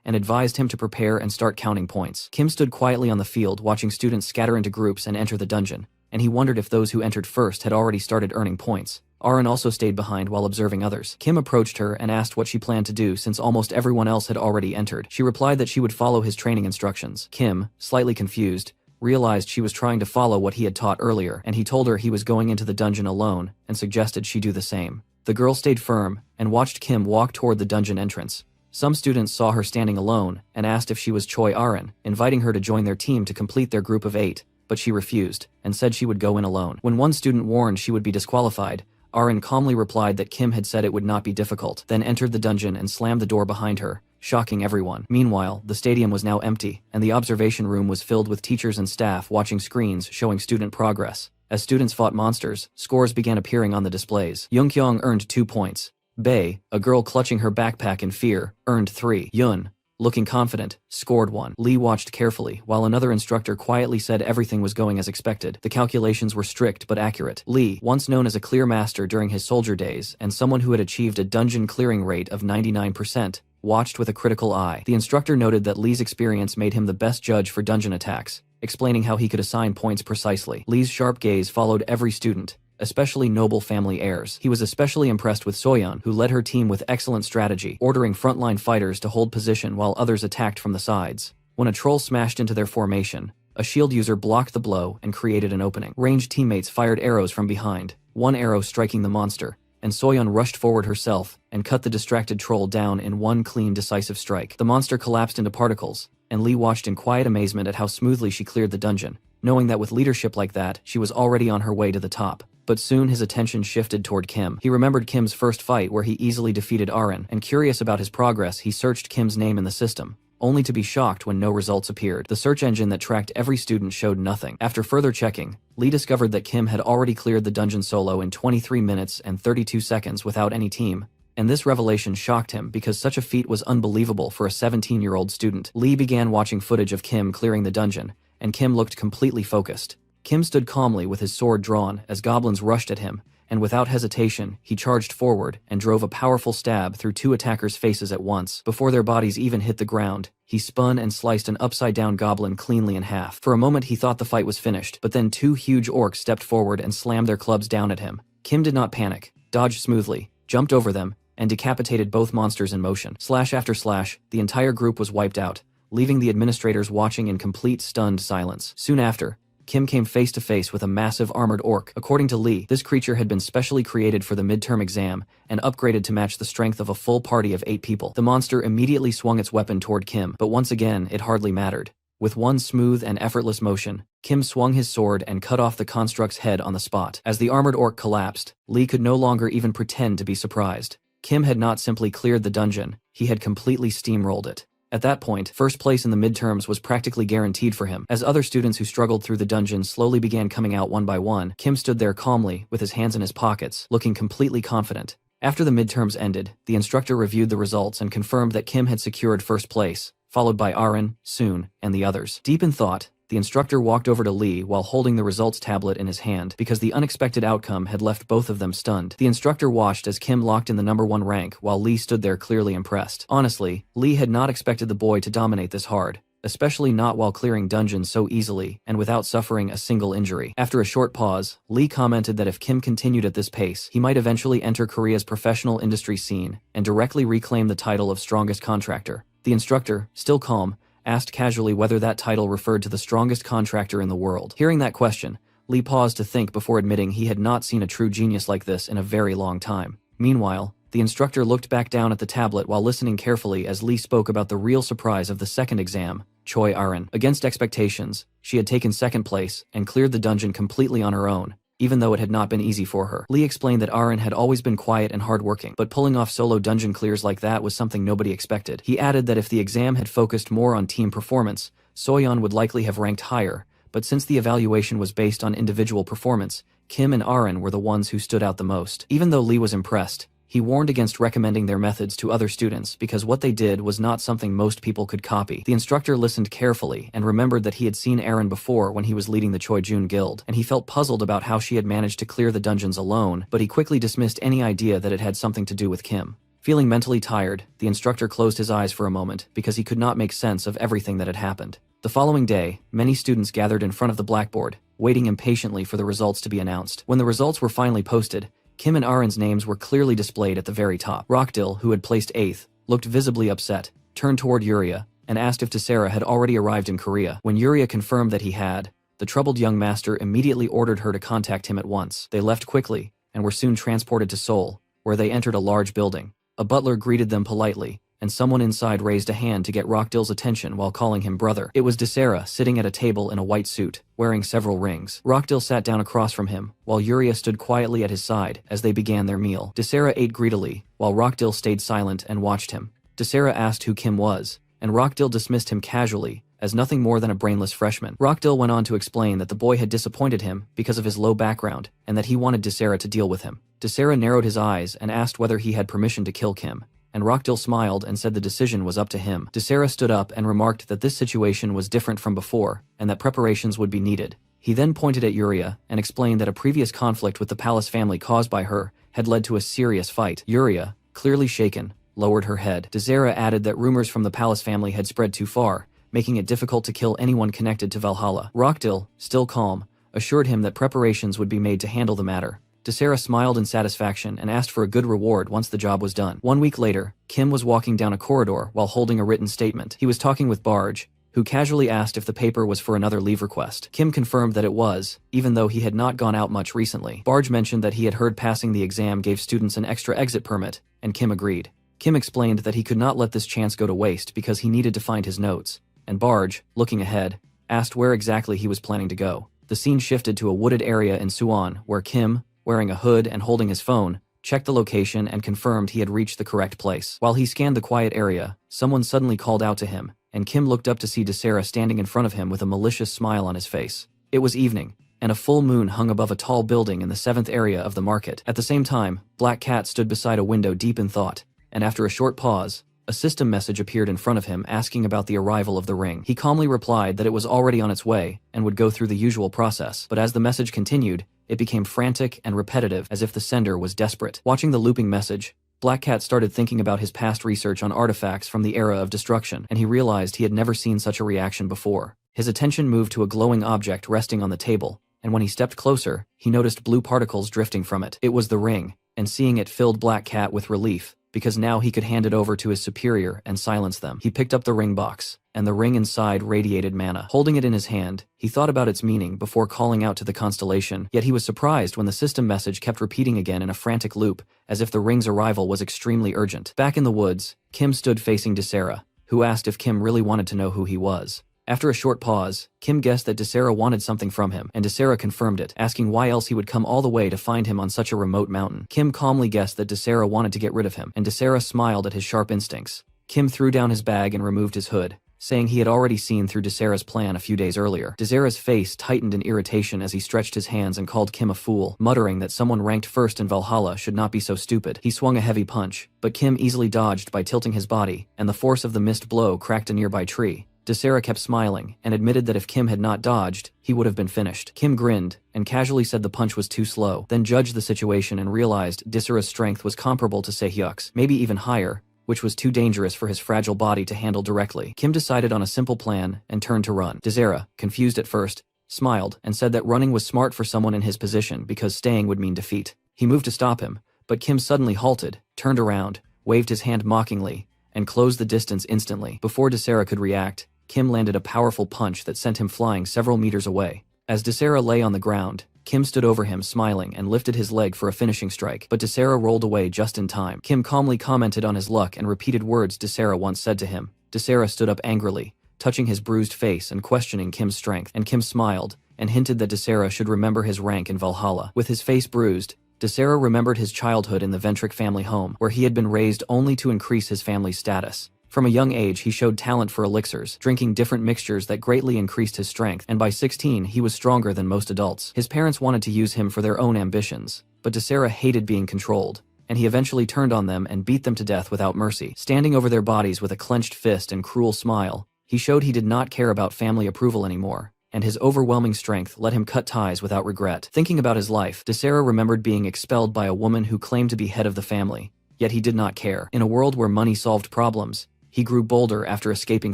and advised him to prepare and start counting points. Kim stood quietly on the field watching students scatter into groups and enter the dungeon, and he wondered if those who entered first had already started earning points. Arin also stayed behind while observing others. Kim approached her and asked what she planned to do since almost everyone else had already entered. She replied that she would follow his training instructions. Kim, slightly confused, realized she was trying to follow what he had taught earlier, and he told her he was going into the dungeon alone and suggested she do the same. The girl stayed firm and watched Kim walk toward the dungeon entrance. Some students saw her standing alone and asked if she was Choi Arin, inviting her to join their team to complete their group of 8, but she refused and said she would go in alone. When one student warned she would be disqualified, Arin calmly replied that Kim had said it would not be difficult, then entered the dungeon and slammed the door behind her, shocking everyone. Meanwhile, the stadium was now empty, and the observation room was filled with teachers and staff watching screens showing student progress. As students fought monsters, scores began appearing on the displays. Youngkyung earned 2 points. Bae, a girl clutching her backpack in fear, earned 3. Yun, looking confident, scored 1. Lee watched carefully, while another instructor quietly said everything was going as expected. The calculations were strict but accurate. Lee, once known as a clear master during his soldier days and someone who had achieved a dungeon clearing rate of 99%, watched with a critical eye. The instructor noted that Lee's experience made him the best judge for dungeon attacks, explaining how he could assign points precisely. Lee's sharp gaze followed every student, especially noble family heirs. He was especially impressed with Soyeon, who led her team with excellent strategy, ordering frontline fighters to hold position while others attacked from the sides. When a troll smashed into their formation, a shield user blocked the blow and created an opening. Ranged teammates fired arrows from behind, one arrow striking the monster, and Soyeon rushed forward herself and cut the distracted troll down in one clean, decisive strike. The monster collapsed into particles, and Lee watched in quiet amazement at how smoothly she cleared the dungeon, knowing that with leadership like that, she was already on her way to the top. But soon his attention shifted toward Kim. He remembered Kim's first fight where he easily defeated Arin, and curious about his progress, he searched Kim's name in the system, only to be shocked when no results appeared. The search engine that tracked every student showed nothing. After further checking, Lee discovered that Kim had already cleared the dungeon solo in 23 minutes and 32 seconds without any team, and this revelation shocked him because such a feat was unbelievable for a 17-year-old student. Lee began watching footage of Kim clearing the dungeon, and Kim looked completely focused. Kim stood calmly with his sword drawn as goblins rushed at him, and without hesitation, he charged forward and drove a powerful stab through 2 attackers' faces at once. Before their bodies even hit the ground, he spun and sliced an upside-down goblin cleanly in half. For a moment he thought the fight was finished, but then 2 huge orcs stepped forward and slammed their clubs down at him. Kim did not panic, dodged smoothly, jumped over them, and decapitated both monsters in motion. Slash after slash, the entire group was wiped out, leaving the administrators watching in complete stunned silence. Soon after, Kim came face to face with a massive armored orc. According to Lee, this creature had been specially created for the midterm exam and upgraded to match the strength of a full party of 8 people. The monster immediately swung its weapon toward Kim, but once again, it hardly mattered. With one smooth and effortless motion, Kim swung his sword and cut off the construct's head on the spot. As the armored orc collapsed, Lee could no longer even pretend to be surprised. Kim had not simply cleared the dungeon, he had completely steamrolled it. At that point, first place in the midterms was practically guaranteed for him. As other students who struggled through the dungeon slowly began coming out one by one, Kim stood there calmly, with his hands in his pockets, looking completely confident. After the midterms ended, the instructor reviewed the results and confirmed that Kim had secured first place, followed by Arin, Soon, and the others. Deep in thought, the instructor walked over to Lee while holding the results tablet in his hand because the unexpected outcome had left both of them stunned. The instructor watched as Kim locked in the #1 rank while Lee stood there clearly impressed. Honestly, Lee had not expected the boy to dominate this hard, especially not while clearing dungeons so easily and without suffering a single injury. After a short pause, Lee commented that if Kim continued at this pace, he might eventually enter Korea's professional industry scene and directly reclaim the title of strongest contractor. The instructor, still calm, asked casually whether that title referred to the strongest contractor in the world. Hearing that question, Lee paused to think before admitting he had not seen a true genius like this in a very long time. Meanwhile, The instructor looked back down at the tablet while listening carefully as Lee spoke about the real surprise of the second exam, Choi Arin. Against expectations, she had taken second place and cleared the dungeon completely on her own, even though it had not been easy for her. Lee explained that Arin had always been quiet and hardworking, but pulling off solo dungeon clears like that was something nobody expected. He added that if the exam had focused more on team performance, Soyeon would likely have ranked higher, but since the evaluation was based on individual performance, Kim and Arin were the ones who stood out the most. Even though Lee was impressed, he warned against recommending their methods to other students because what they did was not something most people could copy. The instructor listened carefully and remembered that he had seen Arin before when he was leading the Choijun Guild, and he felt puzzled about how she had managed to clear the dungeons alone, but he quickly dismissed any idea that it had something to do with Kim. Feeling mentally tired, the instructor closed his eyes for a moment because he could not make sense of everything that had happened. The following day, many students gathered in front of the blackboard, waiting impatiently for the results to be announced. When the results were finally posted, Kim and Arin's names were clearly displayed at the very top. Rockdill, who had placed 8th, looked visibly upset, turned toward Yuria, and asked if Tessera had already arrived in Korea. When Yuria confirmed that he had, the troubled young master immediately ordered her to contact him at once. They left quickly, and were soon transported to Seoul, where they entered a large building. A butler greeted them politely, and someone inside raised a hand to get Rockdill's attention while calling him brother. It was Tessera sitting at a table in a white suit, wearing several rings. Rockdill sat down across from him, while Yuria stood quietly at his side as they began their meal. Tessera ate greedily, while Rockdill stayed silent and watched him. Tessera asked who Kim was, and Rockdill dismissed him casually, as nothing more than a brainless freshman. Rockdill went on to explain that the boy had disappointed him because of his low background, and that he wanted Tessera to deal with him. Tessera narrowed his eyes and asked whether he had permission to kill Kim, and Rockdill smiled and said the decision was up to him. Tessera stood up and remarked that this situation was different from before, and that preparations would be needed. He then pointed at Yuria and explained that a previous conflict with the palace family caused by her had led to a serious fight. Yuria, clearly shaken, lowered her head. Tessera added that rumors from the palace family had spread too far, making it difficult to kill anyone connected to Valhalla. Rockdill, still calm, assured him that preparations would be made to handle the matter. Tessera smiled in satisfaction and asked for a good reward once the job was done. 1 week later, Kim was walking down a corridor while holding a written statement. He was talking with Barge, who casually asked if the paper was for another leave request. Kim confirmed that it was, even though he had not gone out much recently. Barge mentioned that he had heard passing the exam gave students an extra exit permit, and Kim agreed. Kim explained that he could not let this chance go to waste because he needed to find his notes, and Barge, looking ahead, asked where exactly he was planning to go. The scene shifted to a wooded area in Suwon, where Kim, wearing a hood and holding his phone, checked the location and confirmed he had reached the correct place. While he scanned the quiet area, someone suddenly called out to him, and Kim looked up to see Tessera standing in front of him with a malicious smile on his face. It was evening, and a full moon hung above a tall building in the 7th area of the market. At the same time, Black Cat stood beside a window deep in thought, and after a short pause, a system message appeared in front of him asking about the arrival of the ring. He calmly replied that it was already on its way and would go through the usual process, but as the message continued, it became frantic and repetitive as if the sender was desperate. Watching the looping message, Black Cat started thinking about his past research on artifacts from the era of destruction, and he realized he had never seen such a reaction before. His attention moved to a glowing object resting on the table, and when he stepped closer, he noticed blue particles drifting from it. It was the ring, and seeing it filled Black Cat with relief, because now he could hand it over to his superior and silence them. He picked up the ring box, and the ring inside radiated mana. Holding it in his hand, he thought about its meaning before calling out to the constellation, yet he was surprised when the system message kept repeating again in a frantic loop, as if the ring's arrival was extremely urgent. Back in the woods, Kim stood facing Tessera, who asked if Kim really wanted to know who he was. After a short pause, Kim guessed that Tessera wanted something from him, and Tessera confirmed it, asking why else he would come all the way to find him on such a remote mountain. Kim calmly guessed that Tessera wanted to get rid of him, and Tessera smiled at his sharp instincts. Kim threw down his bag and removed his hood, saying he had already seen through Tessera's plan a few days earlier. Tessera's face tightened in irritation as he stretched his hands and called Kim a fool, muttering that someone ranked first in Valhalla should not be so stupid. He swung a heavy punch, but Kim easily dodged by tilting his body, and the force of the missed blow cracked a nearby tree. Tessera kept smiling, and admitted that if Kim had not dodged, he would have been finished. Kim grinned, and casually said the punch was too slow, then judged the situation and realized Tessera's strength was comparable to Sehyuk's, maybe even higher, which was too dangerous for his fragile body to handle directly. Kim decided on a simple plan and turned to run. Tessera, confused at first, smiled and said that running was smart for someone in his position because staying would mean defeat. He moved to stop him, but Kim suddenly halted, turned around, waved his hand mockingly, and closed the distance instantly. Before Tessera could react, Kim landed a powerful punch that sent him flying several meters away. As Tessera lay on the ground, Kim stood over him smiling and lifted his leg for a finishing strike, but Desera rolled away just in time. Kim calmly commented on his luck and repeated words Desera once said to him. Desera stood up angrily, touching his bruised face and questioning Kim's strength, and Kim smiled and hinted that Desera should remember his rank in Valhalla. With his face bruised, Desera remembered his childhood in the Ventric family home, where he had been raised only to increase his family's status. From a young age he showed talent for elixirs, drinking different mixtures that greatly increased his strength, and by 16 he was stronger than most adults. His parents wanted to use him for their own ambitions, but Desera hated being controlled, and he eventually turned on them and beat them to death without mercy. Standing over their bodies with a clenched fist and cruel smile, he showed he did not care about family approval anymore, and his overwhelming strength let him cut ties without regret. Thinking about his life, Desera remembered being expelled by a woman who claimed to be head of the family, yet he did not care. In a world where money solved problems, he grew bolder after escaping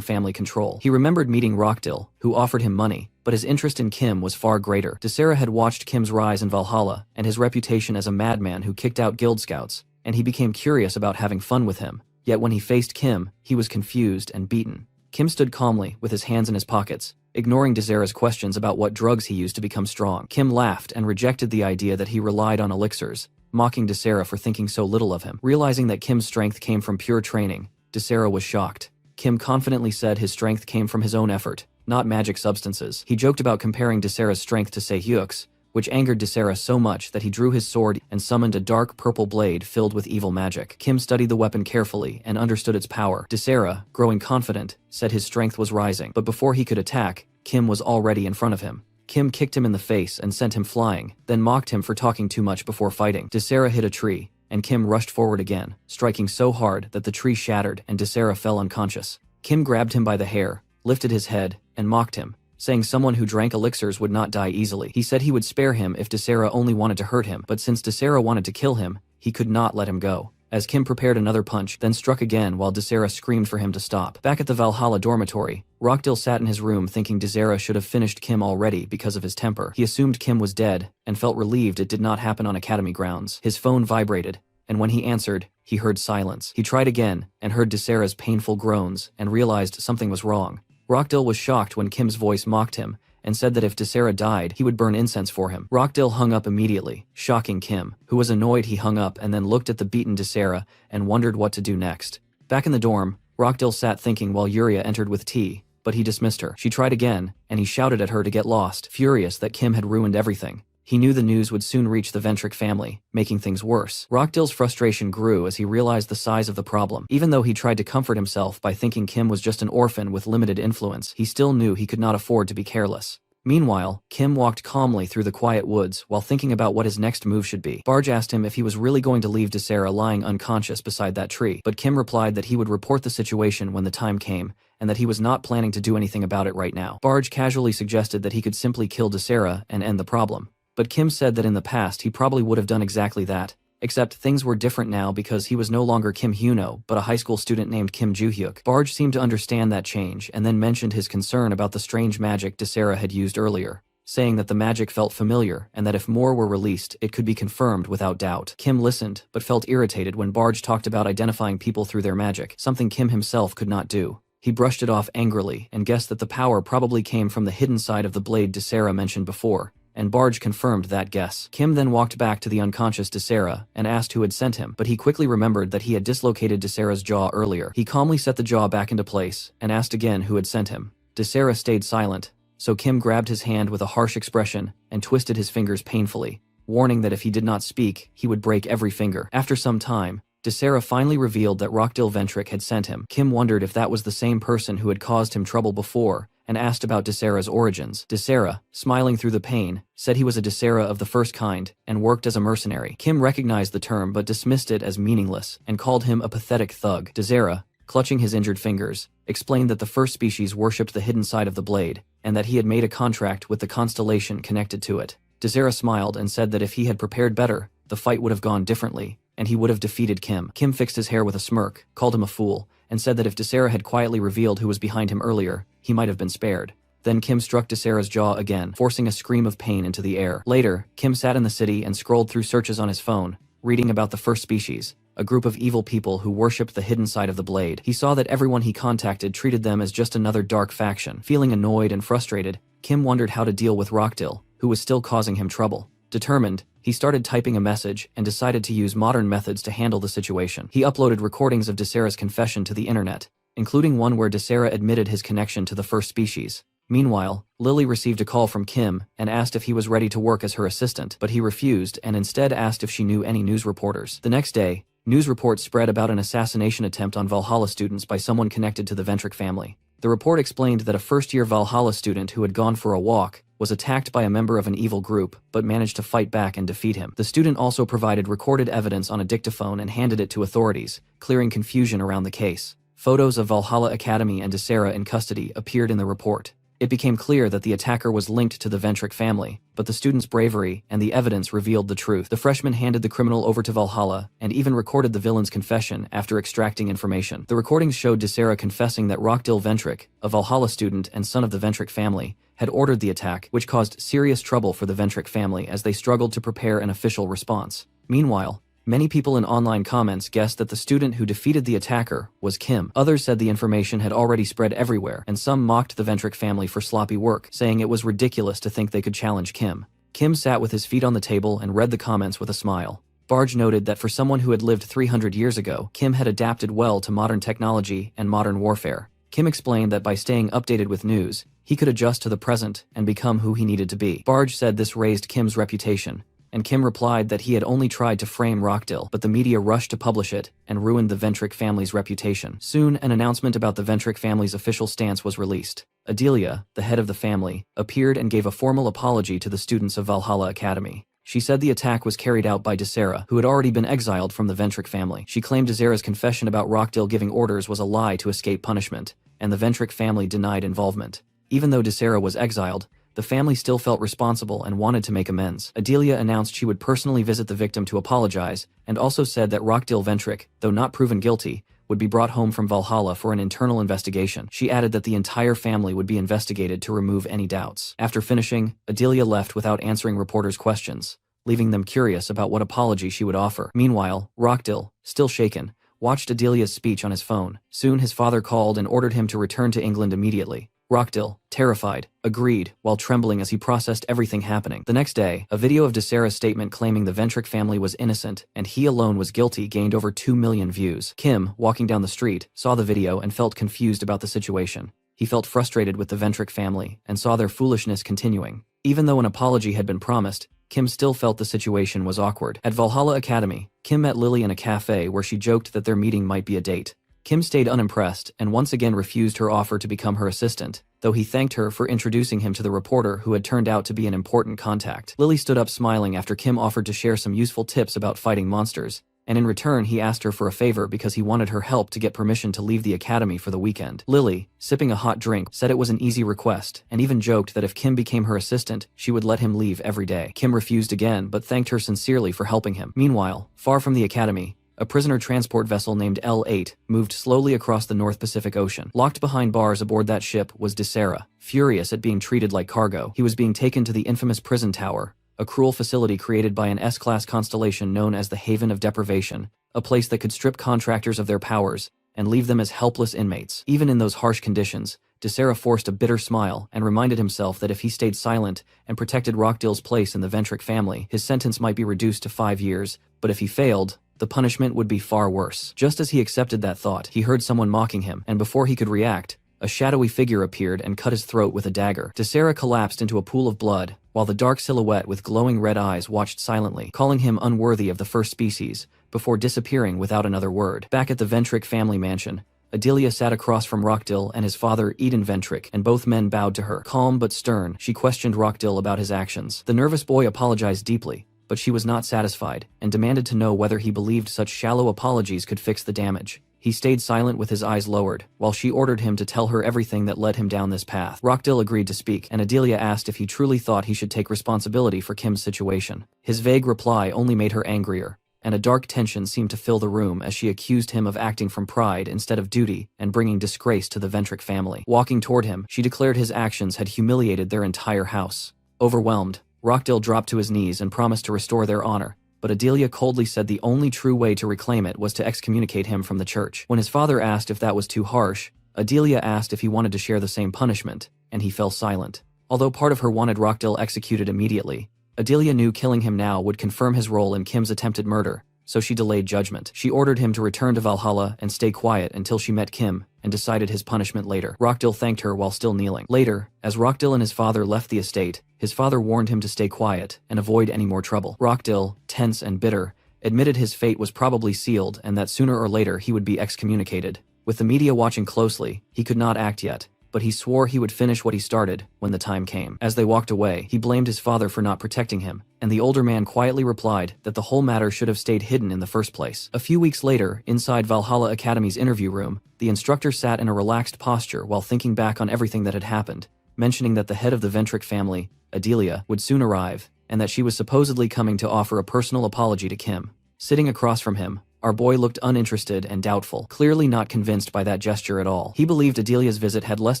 family control. He remembered meeting Rockdill, who offered him money, but his interest in Kim was far greater. Desera had watched Kim's rise in Valhalla and his reputation as a madman who kicked out guild scouts, and he became curious about having fun with him. Yet when he faced Kim, he was confused and beaten. Kim stood calmly, with his hands in his pockets, ignoring Desera's questions about what drugs he used to become strong. Kim laughed and rejected the idea that he relied on elixirs, mocking Desera for thinking so little of him. Realizing that Kim's strength came from pure training, Desera was shocked. Kim confidently said his strength came from his own effort, not magic substances. He joked about comparing Desera's strength to Sehyuk's, which angered Desera so much that he drew his sword and summoned a dark purple blade filled with evil magic. Kim studied the weapon carefully and understood its power. Desera, growing confident, said his strength was rising, but before he could attack, Kim was already in front of him. Kim kicked him in the face and sent him flying, then mocked him for talking too much before fighting. Desera hit a tree, and Kim rushed forward again, striking so hard that the tree shattered and Desera fell unconscious. Kim grabbed him by the hair, lifted his head, and mocked him, saying someone who drank elixirs would not die easily. He said he would spare him if Desera only wanted to hurt him, but since Desera wanted to kill him, he could not let him go. As Kim prepared another punch, then struck again while Desera screamed for him to stop. Back at the Valhalla dormitory, Rockdill sat in his room thinking Desera should have finished Kim already because of his temper. He assumed Kim was dead, and felt relieved it did not happen on academy grounds. His phone vibrated, and when he answered, he heard silence. He tried again, and heard Desera's painful groans, and realized something was wrong. Rockdill was shocked when Kim's voice mocked him, and said that if Desera died, he would burn incense for him. Rockdill hung up immediately, shocking Kim, who was annoyed. He hung up and then looked at the beaten Desera and wondered what to do next. Back in the dorm, Rockdill sat thinking while Yuria entered with tea, but he dismissed her. She tried again, and he shouted at her to get lost, furious that Kim had ruined everything. He knew the news would soon reach the Ventric family, making things worse. Rockdill's frustration grew as he realized the size of the problem. Even though he tried to comfort himself by thinking Kim was just an orphan with limited influence, he still knew he could not afford to be careless. Meanwhile, Kim walked calmly through the quiet woods while thinking about what his next move should be. Barge asked him if he was really going to leave Desera lying unconscious beside that tree, but Kim replied that he would report the situation when the time came, and that he was not planning to do anything about it right now. Barge casually suggested that he could simply kill Desera and end the problem. But Kim said that in the past he probably would have done exactly that, except things were different now because he was no longer Kim Hyuno but a high school student named Kim Joo-hyuk. Barge seemed to understand that change and then mentioned his concern about the strange magic Desera had used earlier, saying that the magic felt familiar and that if more were released it could be confirmed without doubt. Kim listened, but felt irritated when Barge talked about identifying people through their magic, something Kim himself could not do. He brushed it off angrily and guessed that the power probably came from the hidden side of the blade Desera mentioned before, and Barge confirmed that guess. Kim then walked back to the unconscious Desera and asked who had sent him, but he quickly remembered that he had dislocated Desera's jaw earlier. He calmly set the jaw back into place and asked again who had sent him. Desera stayed silent, so Kim grabbed his hand with a harsh expression and twisted his fingers painfully, warning that if he did not speak, he would break every finger. After some time, Desera finally revealed that Rockdill Ventric had sent him. Kim wondered if that was the same person who had caused him trouble before, and asked about Desera's origins. Desera, smiling through the pain, said he was a Desera of the first kind and worked as a mercenary. Kim recognized the term but dismissed it as meaningless and called him a pathetic thug. Desera, clutching his injured fingers, explained that the first species worshipped the hidden side of the blade, and that he had made a contract with the constellation connected to it. Desera smiled and said that if he had prepared better, the fight would have gone differently, and he would have defeated Kim. Kim fixed his hair with a smirk, called him a fool, and said that if Desera had quietly revealed who was behind him earlier, he might have been spared. Then Kim struck Desera's jaw again, forcing a scream of pain into the air. Later, Kim sat in the city and scrolled through searches on his phone, reading about the first species, a group of evil people who worshipped the hidden side of the blade. He saw that everyone he contacted treated them as just another dark faction. Feeling annoyed and frustrated, Kim wondered how to deal with Rockdill, who was still causing him trouble. Determined, he started typing a message and decided to use modern methods to handle the situation. He uploaded recordings of Desera's confession to the internet, including one where Desera admitted his connection to the first species. Meanwhile, Lily received a call from Kim and asked if he was ready to work as her assistant, but he refused and instead asked if she knew any news reporters. The next day, news reports spread about an assassination attempt on Valhalla students by someone connected to the Ventric family. The report explained that a first-year Valhalla student who had gone for a walk was attacked by a member of an evil group, but managed to fight back and defeat him. The student also provided recorded evidence on a dictaphone and handed it to authorities, clearing confusion around the case. Photos of Valhalla Academy and Desera in custody appeared in the report. It became clear that the attacker was linked to the Ventric family, but the student's bravery and the evidence revealed the truth. The freshman handed the criminal over to Valhalla and even recorded the villain's confession after extracting information. The recordings showed Desera confessing that Rockdill Ventric, a Valhalla student and son of the Ventric family, had ordered the attack, which caused serious trouble for the Ventric family as they struggled to prepare an official response. Meanwhile, many people in online comments guessed that the student who defeated the attacker was Kim. Others said the information had already spread everywhere, and some mocked the Ventric family for sloppy work, saying it was ridiculous to think they could challenge Kim. Kim sat with his feet on the table and read the comments with a smile. Barge noted that for someone who had lived 300 years ago, Kim had adapted well to modern technology and modern warfare. Kim explained that by staying updated with news, he could adjust to the present and become who he needed to be. Barge said this raised Kim's reputation, and Kim replied that he had only tried to frame Rockdill, but the media rushed to publish it and ruined the Ventric family's reputation. Soon, an announcement about the Ventric family's official stance was released. Adelia, the head of the family, appeared and gave a formal apology to the students of Valhalla Academy. She said the attack was carried out by Desera, who had already been exiled from the Ventric family. She claimed Desera's confession about Rockdill giving orders was a lie to escape punishment, and the Ventric family denied involvement. Even though Desera was exiled, the family still felt responsible and wanted to make amends. Adelia announced she would personally visit the victim to apologize, and also said that Rockdill Ventric, though not proven guilty, would be brought home from Valhalla for an internal investigation. She added that the entire family would be investigated to remove any doubts. After finishing, Adelia left without answering reporters' questions, leaving them curious about what apology she would offer. Meanwhile, Rockdill, still shaken, watched Adelia's speech on his phone. Soon his father called and ordered him to return to England immediately. Rockdill, terrified, agreed, while trembling as he processed everything happening. The next day, a video of Desera's statement claiming the Ventric family was innocent and he alone was guilty gained over 2 million views. Kim, walking down the street, saw the video and felt confused about the situation. He felt frustrated with the Ventric family and saw their foolishness continuing. Even though an apology had been promised, Kim still felt the situation was awkward. At Valhalla Academy, Kim met Lily in a cafe where she joked that their meeting might be a date. Kim stayed unimpressed and once again refused her offer to become her assistant, though he thanked her for introducing him to the reporter who had turned out to be an important contact. Lily stood up smiling after Kim offered to share some useful tips about fighting monsters, and in return he asked her for a favor because he wanted her help to get permission to leave the academy for the weekend. Lily, sipping a hot drink, said it was an easy request, and even joked that if Kim became her assistant, she would let him leave every day. Kim refused again, but thanked her sincerely for helping him. Meanwhile, far from the academy, a prisoner transport vessel named L8 moved slowly across the North Pacific Ocean. Locked behind bars aboard that ship was Desera. Furious at being treated like cargo, he was being taken to the infamous prison tower, a cruel facility created by an S-class constellation known as the Haven of Deprivation, a place that could strip contractors of their powers and leave them as helpless inmates. Even in those harsh conditions, Desera forced a bitter smile and reminded himself that if he stayed silent and protected Rockdill's place in the Ventric family, his sentence might be reduced to 5 years, but if he failed, the punishment would be far worse. Just as he accepted that thought, he heard someone mocking him, and before he could react, a shadowy figure appeared and cut his throat with a dagger. Desera collapsed into a pool of blood, while the dark silhouette with glowing red eyes watched silently, calling him unworthy of the first species, before disappearing without another word. Back at the Ventric family mansion, Adelia sat across from Rockdill and his father Eden Ventric, and both men bowed to her. Calm but stern, she questioned Rockdill about his actions. The nervous boy apologized deeply, but she was not satisfied, and demanded to know whether he believed such shallow apologies could fix the damage. He stayed silent with his eyes lowered, while she ordered him to tell her everything that led him down this path. Rockdill agreed to speak, and Adelia asked if he truly thought he should take responsibility for Kim's situation. His vague reply only made her angrier, and a dark tension seemed to fill the room as she accused him of acting from pride instead of duty and bringing disgrace to the Ventric family. Walking toward him, she declared his actions had humiliated their entire house. Overwhelmed, Rockdill dropped to his knees and promised to restore their honor, but Adelia coldly said the only true way to reclaim it was to excommunicate him from the church. When his father asked if that was too harsh, Adelia asked if he wanted to share the same punishment, and he fell silent. Although part of her wanted Rockdil executed immediately, Adelia knew killing him now would confirm his role in Kim's attempted murder, so she delayed judgment. She ordered him to return to Valhalla and stay quiet until she met Kim and decided his punishment later. Rockdil thanked her while still kneeling. Later, as Rockdil and his father left the estate, his father warned him to stay quiet and avoid any more trouble. Rockdil, tense and bitter, admitted his fate was probably sealed and that sooner or later he would be excommunicated. With the media watching closely, he could not act yet, but he swore he would finish what he started when the time came. As they walked away, he blamed his father for not protecting him, and the older man quietly replied that the whole matter should have stayed hidden in the first place. A few weeks later, inside Valhalla Academy's interview room, the instructor sat in a relaxed posture while thinking back on everything that had happened, mentioning that the head of the Ventric family, Adelia, would soon arrive, and that she was supposedly coming to offer a personal apology to Kim. Sitting across from him, our boy looked uninterested and doubtful, clearly not convinced by that gesture at all. He believed Adelia's visit had less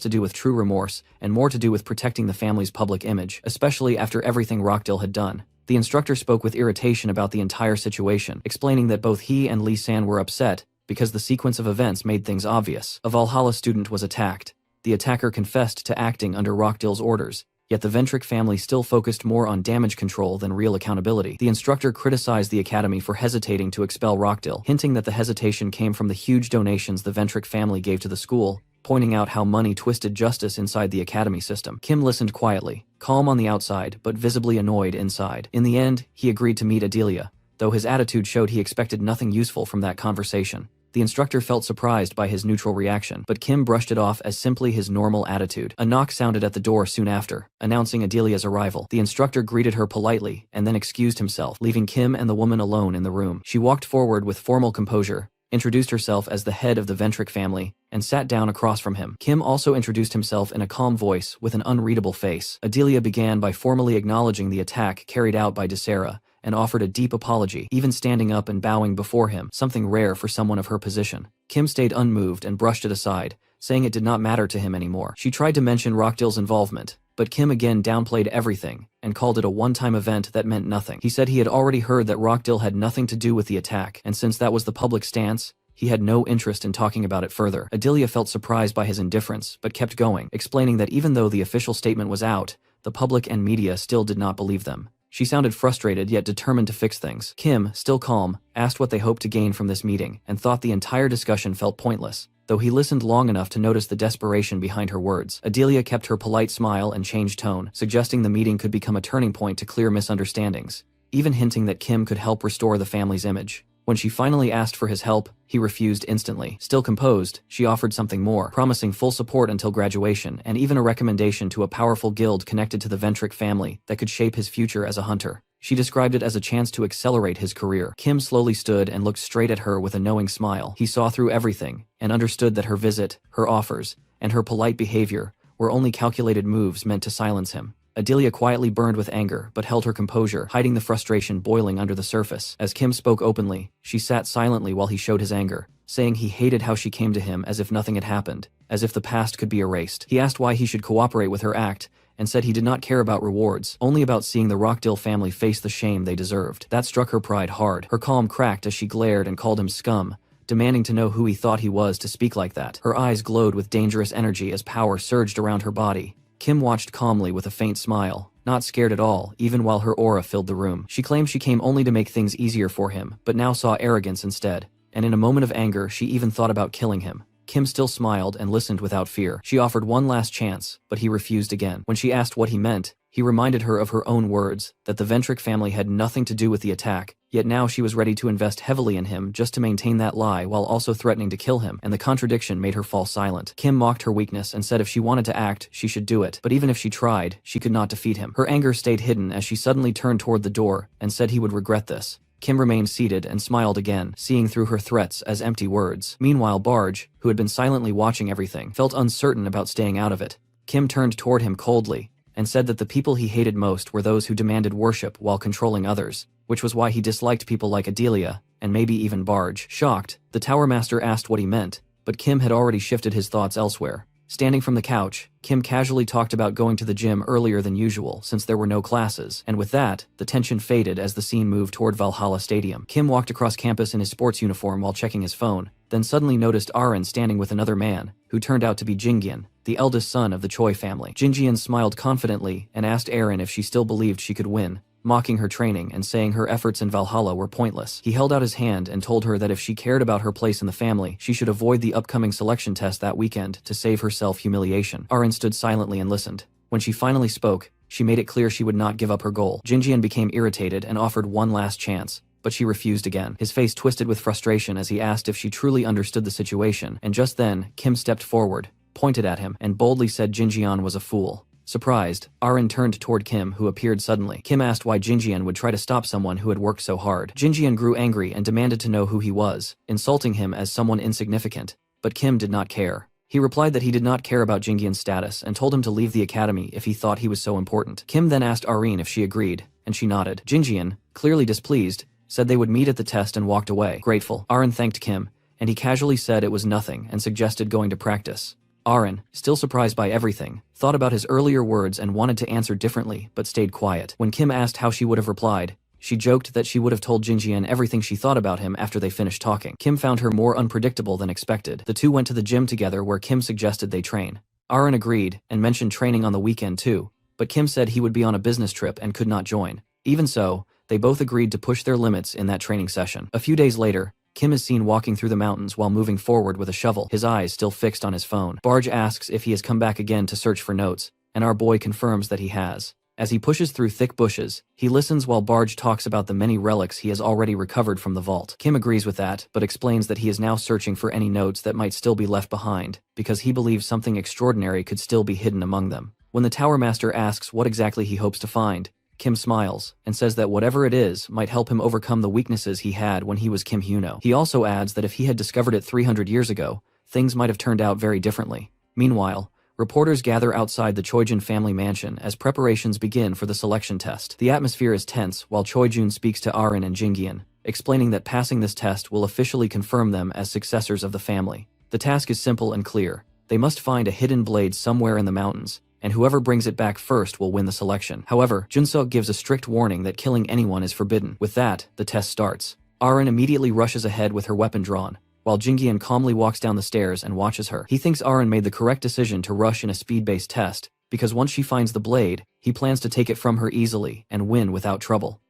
to do with true remorse and more to do with protecting the family's public image, especially after everything Rockdil had done. The instructor spoke with irritation about the entire situation, explaining that both he and Lee San were upset because the sequence of events made things obvious. A Valhalla student was attacked. The attacker confessed to acting under Rockdil's orders, yet the Ventric family still focused more on damage control than real accountability. The instructor criticized the academy for hesitating to expel Rockdil, hinting that the hesitation came from the huge donations the Ventric family gave to the school, pointing out how money twisted justice inside the academy system. Kim listened quietly, calm on the outside but visibly annoyed inside. In the end, he agreed to meet Adelia, though his attitude showed he expected nothing useful from that conversation. The instructor felt surprised by his neutral reaction, but Kim brushed it off as simply his normal attitude. A knock sounded at the door soon after, announcing Adelia's arrival. The instructor greeted her politely and then excused himself, leaving Kim and the woman alone in the room. She walked forward with formal composure, introduced herself as the head of the Ventric family, and sat down across from him. Kim also introduced himself in a calm voice with an unreadable face. Adelia began by formally acknowledging the attack carried out by Desera, and offered a deep apology, even standing up and bowing before him, something rare for someone of her position. Kim stayed unmoved and brushed it aside, saying it did not matter to him anymore. She tried to mention Rockdil's involvement, but Kim again downplayed everything and called it a one-time event that meant nothing. He said he had already heard that Rockdil had nothing to do with the attack, and since that was the public stance, he had no interest in talking about it further. Adelia felt surprised by his indifference, but kept going, explaining that even though the official statement was out, the public and media still did not believe them. She sounded frustrated yet determined to fix things. Kim, still calm, asked what they hoped to gain from this meeting and thought the entire discussion felt pointless, though he listened long enough to notice the desperation behind her words. Adelia kept her polite smile and changed tone, suggesting the meeting could become a turning point to clear misunderstandings, even hinting that Kim could help restore the family's image. When she finally asked for his help, he refused instantly. Still composed, she offered something more, promising full support until graduation and even a recommendation to a powerful guild connected to the Ventric family that could shape his future as a hunter. She described it as a chance to accelerate his career. Kim slowly stood and looked straight at her with a knowing smile. He saw through everything and understood that her visit, her offers, and her polite behavior were only calculated moves meant to silence him. Adelia quietly burned with anger but held her composure, hiding the frustration boiling under the surface. As Kim spoke openly, she sat silently while he showed his anger, saying he hated how she came to him as if nothing had happened, as if the past could be erased. He asked why he should cooperate with her act, and said he did not care about rewards, only about seeing the Rockdil family face the shame they deserved. That struck her pride hard. Her calm cracked as she glared and called him scum, demanding to know who he thought he was to speak like that. Her eyes glowed with dangerous energy as power surged around her body. Kim watched calmly with a faint smile, not scared at all, even while her aura filled the room. She claimed she came only to make things easier for him, but now saw arrogance instead, and in a moment of anger she even thought about killing him. Kim still smiled and listened without fear. She offered one last chance, but he refused again. When she asked what he meant, he reminded her of her own words, that the Ventric family had nothing to do with the attack, yet now she was ready to invest heavily in him just to maintain that lie while also threatening to kill him, and the contradiction made her fall silent. Kim mocked her weakness and said if she wanted to act, she should do it, but even if she tried, she could not defeat him. Her anger stayed hidden as she suddenly turned toward the door and said he would regret this. Kim remained seated and smiled again, seeing through her threats as empty words. Meanwhile, Barge, who had been silently watching everything, felt uncertain about staying out of it. Kim turned toward him coldly and said that the people he hated most were those who demanded worship while controlling others, which was why he disliked people like Adelia, and maybe even Barge. Shocked, the Tower Master asked what he meant, but Kim had already shifted his thoughts elsewhere. Standing from the couch, Kim casually talked about going to the gym earlier than usual since there were no classes, and with that, the tension faded as the scene moved toward Valhalla Stadium. Kim walked across campus in his sports uniform while checking his phone, then suddenly noticed Arin standing with another man, who turned out to be Jingyan, the eldest son of the Choi family. Jingyan smiled confidently and asked Arin if she still believed she could win, mocking her training and saying her efforts in Valhalla were pointless. He held out his hand and told her that if she cared about her place in the family, she should avoid the upcoming selection test that weekend to save herself humiliation. Arin stood silently and listened. When she finally spoke, she made it clear she would not give up her goal. Jingyan became irritated and offered one last chance, but she refused again. His face twisted with frustration as he asked if she truly understood the situation, and just then, Kim stepped forward, pointed at him, and boldly said Jingyan was a fool. Surprised, Arin turned toward Kim, who appeared suddenly. Kim asked why Jingyan would try to stop someone who had worked so hard. Jingyan grew angry and demanded to know who he was, insulting him as someone insignificant, but Kim did not care. He replied that he did not care about Jingyan's status and told him to leave the academy if he thought he was so important. Kim then asked Arin if she agreed, and she nodded. Jingyan, clearly displeased, said they would meet at the test and walked away. Grateful, Arin thanked Kim, and he casually said it was nothing and suggested going to practice. Arin, still surprised by everything, thought about his earlier words and wanted to answer differently but stayed quiet. When Kim asked how she would have replied, she joked that she would have told Jingyan everything she thought about him after they finished talking. Kim found her more unpredictable than expected. The two went to the gym together where Kim suggested they train. Arin agreed and mentioned training on the weekend too, but Kim said he would be on a business trip and could not join. Even so, they both agreed to push their limits in that training session. A few days later, Kim is seen walking through the mountains while moving forward with a shovel, his eyes still fixed on his phone. Barge asks if he has come back again to search for notes, and our boy confirms that he has. As he pushes through thick bushes, he listens while Barge talks about the many relics he has already recovered from the vault. Kim agrees with that, but explains that he is now searching for any notes that might still be left behind, because he believes something extraordinary could still be hidden among them. When the Tower Master asks what exactly he hopes to find, Kim smiles, and says that whatever it is might help him overcome the weaknesses he had when he was Kim Hyuno. He also adds that if he had discovered it 300 years ago, things might have turned out very differently. Meanwhile, reporters gather outside the Choijun family mansion as preparations begin for the selection test. The atmosphere is tense while Choijun speaks to Arin and Jingyan, explaining that passing this test will officially confirm them as successors of the family. The task is simple and clear. They must find a hidden blade somewhere in the mountains, and whoever brings it back first will win the selection. However, Junseok gives a strict warning that killing anyone is forbidden. With that, the test starts. Arin immediately rushes ahead with her weapon drawn, while Jingyan calmly walks down the stairs and watches her. He thinks Arin made the correct decision to rush in a speed-based test, because once she finds the blade, he plans to take it from her easily and win without trouble.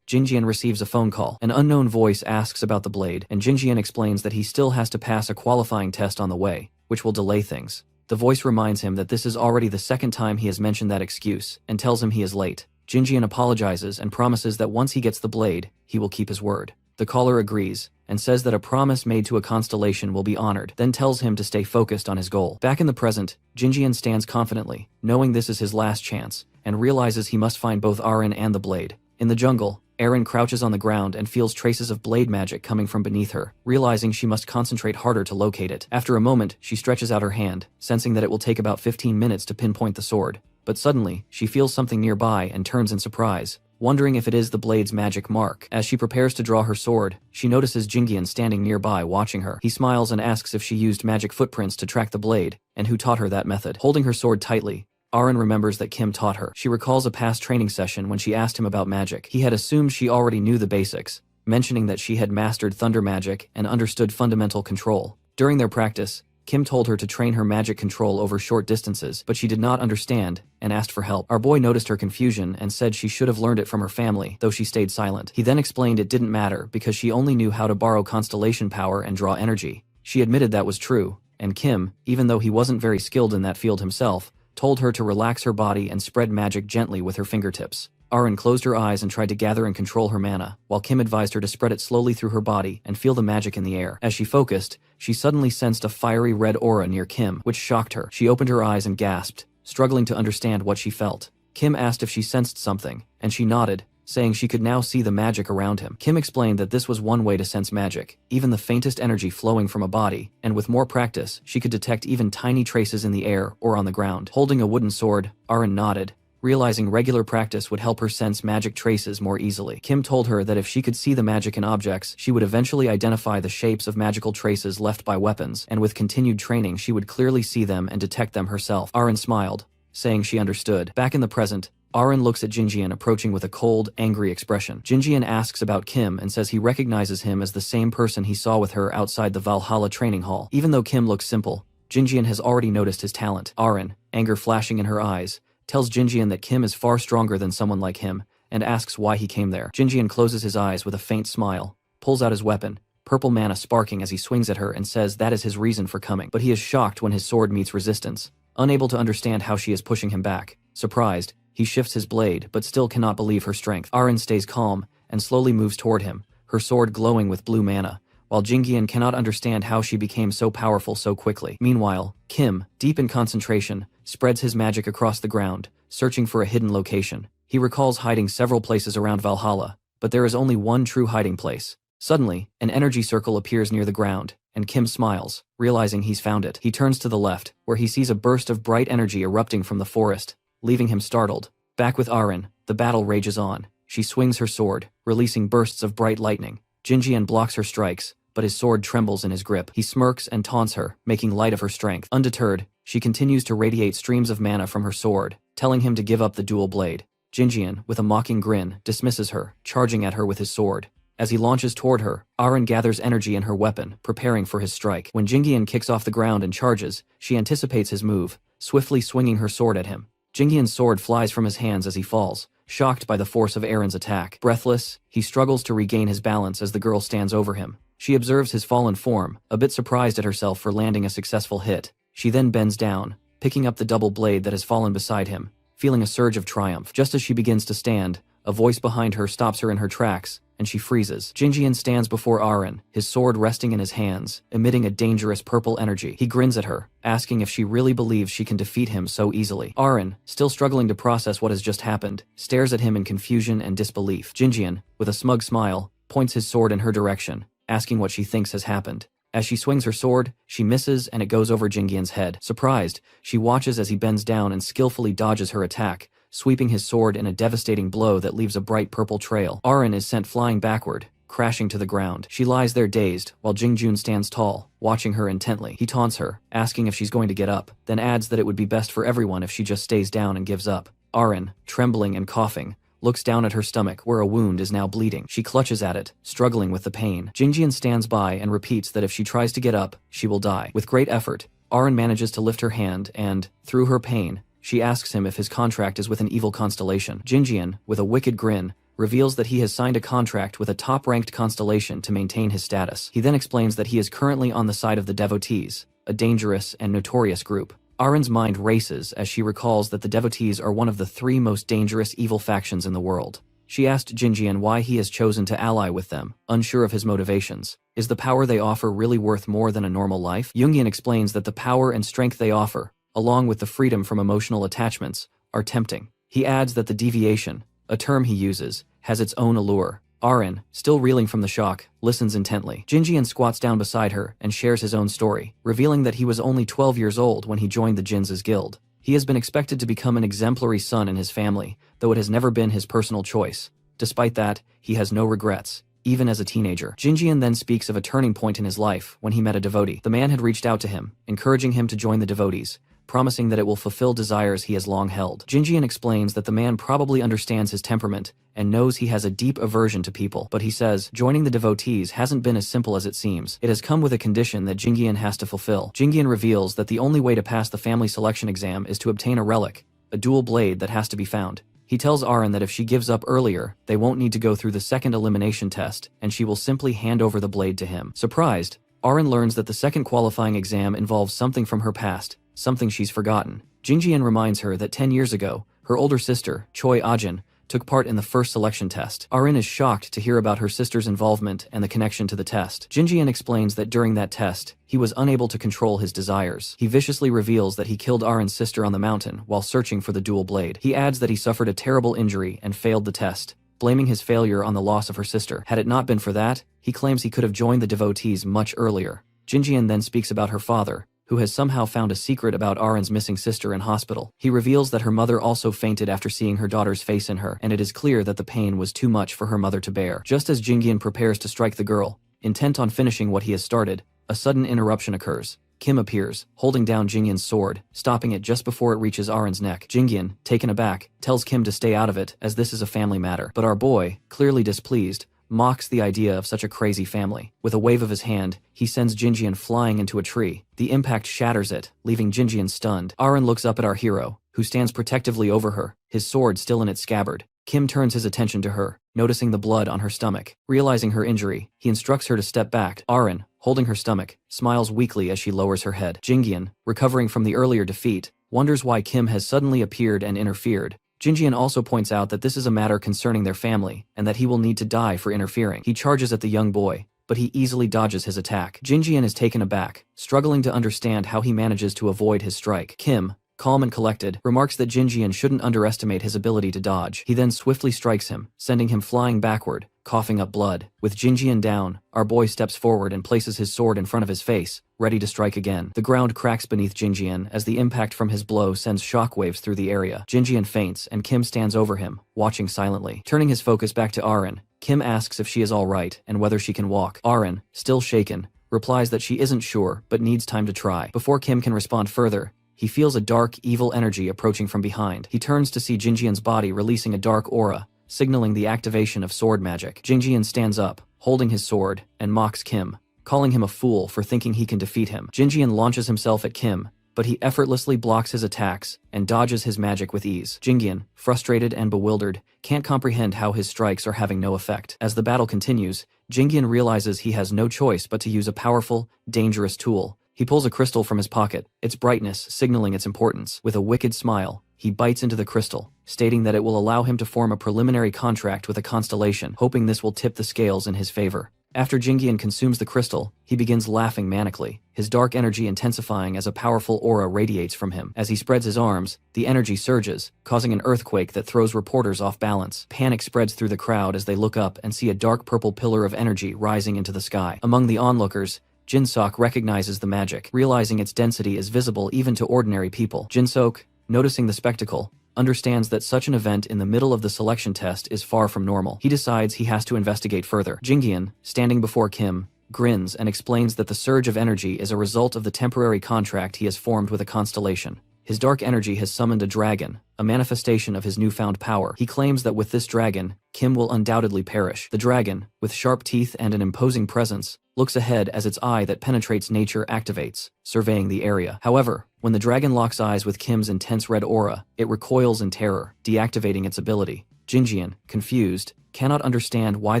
Jingyan receives a phone call. An unknown voice asks about the blade, and Jingyan explains that he still has to pass a qualifying test on the way, which will delay things. The voice reminds him that this is already the second time he has mentioned that excuse, and tells him he is late. Jingyan apologizes and promises that once he gets the blade, he will keep his word. The caller agrees, and says that a promise made to a constellation will be honored, then tells him to stay focused on his goal. Back in the present, Jingyan stands confidently, knowing this is his last chance, and realizes he must find both Arin and the blade. In the jungle, Arin crouches on the ground and feels traces of blade magic coming from beneath her, realizing she must concentrate harder to locate it. After a moment, she stretches out her hand, sensing that it will take about 15 minutes to pinpoint the sword. But suddenly, she feels something nearby and turns in surprise, wondering if it is the blade's magic mark. As she prepares to draw her sword, she notices Jingyan standing nearby watching her. He smiles and asks if she used magic footprints to track the blade, and who taught her that method. Holding her sword tightly, Arin remembers that Kim taught her. She recalls a past training session when she asked him about magic. He had assumed she already knew the basics, mentioning that she had mastered thunder magic and understood fundamental control. During their practice, Kim told her to train her magic control over short distances, but she did not understand and asked for help. Our boy noticed her confusion and said she should have learned it from her family, though she stayed silent. He then explained it didn't matter because she only knew how to borrow constellation power and draw energy. She admitted that was true, and Kim, even though he wasn't very skilled in that field himself, told her to relax her body and spread magic gently with her fingertips. Arin closed her eyes and tried to gather and control her mana, while Kim advised her to spread it slowly through her body and feel the magic in the air. As she focused, she suddenly sensed a fiery red aura near Kim, which shocked her. She opened her eyes and gasped, struggling to understand what she felt. Kim asked if she sensed something, and she nodded, saying she could now see the magic around him. Kim explained that this was one way to sense magic, even the faintest energy flowing from a body, and with more practice, she could detect even tiny traces in the air or on the ground. Holding a wooden sword, Arin nodded, realizing regular practice would help her sense magic traces more easily. Kim told her that if she could see the magic in objects, she would eventually identify the shapes of magical traces left by weapons, and with continued training she would clearly see them and detect them herself. Arin smiled, saying she understood. Back in the present, Arin looks at Jinjian approaching with a cold, angry expression. Jinjian asks about Kim and says he recognizes him as the same person he saw with her outside the Valhalla training hall. Even though Kim looks simple, Jinjian has already noticed his talent. Arin, anger flashing in her eyes, tells Jinjian that Kim is far stronger than someone like him, and asks why he came there. Jinjian closes his eyes with a faint smile, pulls out his weapon, purple mana sparking as he swings at her, and says that is his reason for coming. But he is shocked when his sword meets resistance, unable to understand how she is pushing him back. Surprised, he shifts his blade, but still cannot believe her strength. Arin stays calm and slowly moves toward him, her sword glowing with blue mana, while Jinjian cannot understand how she became so powerful so quickly. Meanwhile, Kim, deep in concentration, spreads his magic across the ground, searching for a hidden location. He recalls hiding several places around Valhalla, but there is only one true hiding place. Suddenly, an energy circle appears near the ground, and Kim smiles, realizing he's found it. He turns to the left, where he sees a burst of bright energy erupting from the forest, leaving him startled. Back with Arin, the battle rages on. She swings her sword, releasing bursts of bright lightning. Jinjian blocks her strikes, but his sword trembles in his grip. He smirks and taunts her, making light of her strength. Undeterred, she continues to radiate streams of mana from her sword, telling him to give up the dual blade. Jinjian, with a mocking grin, dismisses her, charging at her with his sword. As he launches toward her, Arin gathers energy in her weapon, preparing for his strike. When Jinjian kicks off the ground and charges, she anticipates his move, swiftly swinging her sword at him. Jinjian's sword flies from his hands as he falls, shocked by the force of Arin's attack. Breathless, he struggles to regain his balance as the girl stands over him. She observes his fallen form, a bit surprised at herself for landing a successful hit. She then bends down, picking up the double blade that has fallen beside him, feeling a surge of triumph. Just as she begins to stand, a voice behind her stops her in her tracks, and she freezes. Jinjian stands before Arin, his sword resting in his hands, emitting a dangerous purple energy. He grins at her, asking if she really believes she can defeat him so easily. Arin, still struggling to process what has just happened, stares at him in confusion and disbelief. Jinjian, with a smug smile, points his sword in her direction, asking what she thinks has happened. As she swings her sword, she misses and it goes over Jinjian's head. Surprised, she watches as he bends down and skillfully dodges her attack, sweeping his sword in a devastating blow that leaves a bright purple trail. Arin is sent flying backward, crashing to the ground. She lies there dazed, while Jingjun stands tall, watching her intently. He taunts her, asking if she's going to get up, then adds that it would be best for everyone if she just stays down and gives up. Arin, trembling and coughing, looks down at her stomach where a wound is now bleeding. She clutches at it, struggling with the pain. Jinjian stands by and repeats that if she tries to get up, she will die. With great effort, Arin manages to lift her hand and, through her pain, she asks him if his contract is with an evil constellation. Jinjian, with a wicked grin, reveals that he has signed a contract with a top-ranked constellation to maintain his status. He then explains that he is currently on the side of the devotees, a dangerous and notorious group. Arin's mind races as she recalls that the devotees are one of the 3 most dangerous evil factions in the world. She asked Jinjian why he has chosen to ally with them, unsure of his motivations. Is the power they offer really worth more than a normal life? Jungian explains that the power and strength they offer, along with the freedom from emotional attachments, are tempting. He adds that the deviation, a term he uses, has its own allure. Arin, still reeling from the shock, listens intently. Jinjian squats down beside her and shares his own story, revealing that he was only 12 years old when he joined the Jin's guild. He has been expected to become an exemplary son in his family, though it has never been his personal choice. Despite that, he has no regrets, even as a teenager. Jinjian then speaks of a turning point in his life when he met a devotee. The man had reached out to him, encouraging him to join the devotees, promising that it will fulfill desires he has long held. Jinjian explains that the man probably understands his temperament and knows he has a deep aversion to people, but he says joining the devotees hasn't been as simple as it seems. It has come with a condition that Jinjian has to fulfill. Jinjian reveals that the only way to pass the family selection exam is to obtain a relic, a dual blade that has to be found. He tells Arin that if she gives up earlier, they won't need to go through the second elimination test, and she will simply hand over the blade to him. Surprised, Arin learns that the second qualifying exam involves something from her past, something she's forgotten. Jinjian reminds her that 10 years ago, her older sister, Choi Ajin, took part in the first selection test. Arin is shocked to hear about her sister's involvement and the connection to the test. Jinjian explains that during that test, he was unable to control his desires. He viciously reveals that he killed Arin's sister on the mountain while searching for the dual blade. He adds that he suffered a terrible injury and failed the test, blaming his failure on the loss of her sister. Had it not been for that, he claims he could have joined the devotees much earlier. Jinjian then speaks about her father, who has somehow found a secret about Arin's missing sister in hospital. He reveals that her mother also fainted after seeing her daughter's face in her, and it is clear that the pain was too much for her mother to bear. Just as Jingyan prepares to strike the girl, intent on finishing what he has started, a sudden interruption occurs. Kim appears, holding down Jingyan's sword, stopping it just before it reaches Arin's neck. Jingyan, taken aback, tells Kim to stay out of it, as this is a family matter. But our boy, clearly displeased, mocks the idea of such a crazy family. With a wave of his hand, he sends Jingyan flying into a tree. The impact shatters it, leaving Jingyan stunned. Arin looks up at our hero, who stands protectively over her, his sword still in its scabbard. Kim turns his attention to her, noticing the blood on her stomach. Realizing her injury, he instructs her to step back. Arin, holding her stomach, smiles weakly as she lowers her head. Jingyan, recovering from the earlier defeat, wonders why Kim has suddenly appeared and interfered. Jingyan also points out that this is a matter concerning their family, and that he will need to die for interfering. He charges at the young boy, but he easily dodges his attack. Jingyan is taken aback, struggling to understand how he manages to avoid his strike. Kim, calm and collected, remarks that Jingyan shouldn't underestimate his ability to dodge. He then swiftly strikes him, sending him flying backward, coughing up blood. With Jingyan down, our boy steps forward and places his sword in front of his face, ready to strike again. The ground cracks beneath Jingyan as the impact from his blow sends shockwaves through the area. Jingyan faints and Kim stands over him, watching silently. Turning his focus back to Arin, Kim asks if she is alright and whether she can walk. Arin, still shaken, replies that she isn't sure but needs time to try. Before Kim can respond further, he feels a dark, evil energy approaching from behind. He turns to see Jingyan's body releasing a dark aura, signaling the activation of sword magic. Jingyan stands up, holding his sword, and mocks Kim, calling him a fool for thinking he can defeat him. Jingyan launches himself at Kim, but he effortlessly blocks his attacks and dodges his magic with ease. Jingyan, frustrated and bewildered, can't comprehend how his strikes are having no effect. As the battle continues, Jingyan realizes he has no choice but to use a powerful, dangerous tool. He pulls a crystal from his pocket, its brightness signaling its importance. With a wicked smile, he bites into the crystal, stating that it will allow him to form a preliminary contract with a constellation, hoping this will tip the scales in his favor. After Jingyan consumes the crystal, he begins laughing manically, his dark energy intensifying as a powerful aura radiates from him. As he spreads his arms, the energy surges, causing an earthquake that throws reporters off balance. Panic spreads through the crowd as they look up and see a dark purple pillar of energy rising into the sky. Among the onlookers, Jinsok recognizes the magic, realizing its density is visible even to ordinary people. Jinsok, noticing the spectacle, understands that such an event in the middle of the selection test is far from normal. He decides he has to investigate further. Jingyan, standing before Kim, grins and explains that the surge of energy is a result of the temporary contract he has formed with a constellation. His dark energy has summoned a dragon, a manifestation of his newfound power. He claims that with this dragon, Kim will undoubtedly perish. The dragon, with sharp teeth and an imposing presence, looks ahead as its eye that penetrates nature activates, surveying the area. However, when the dragon locks eyes with Kim's intense red aura, it recoils in terror, deactivating its ability. Jingyan, confused, cannot understand why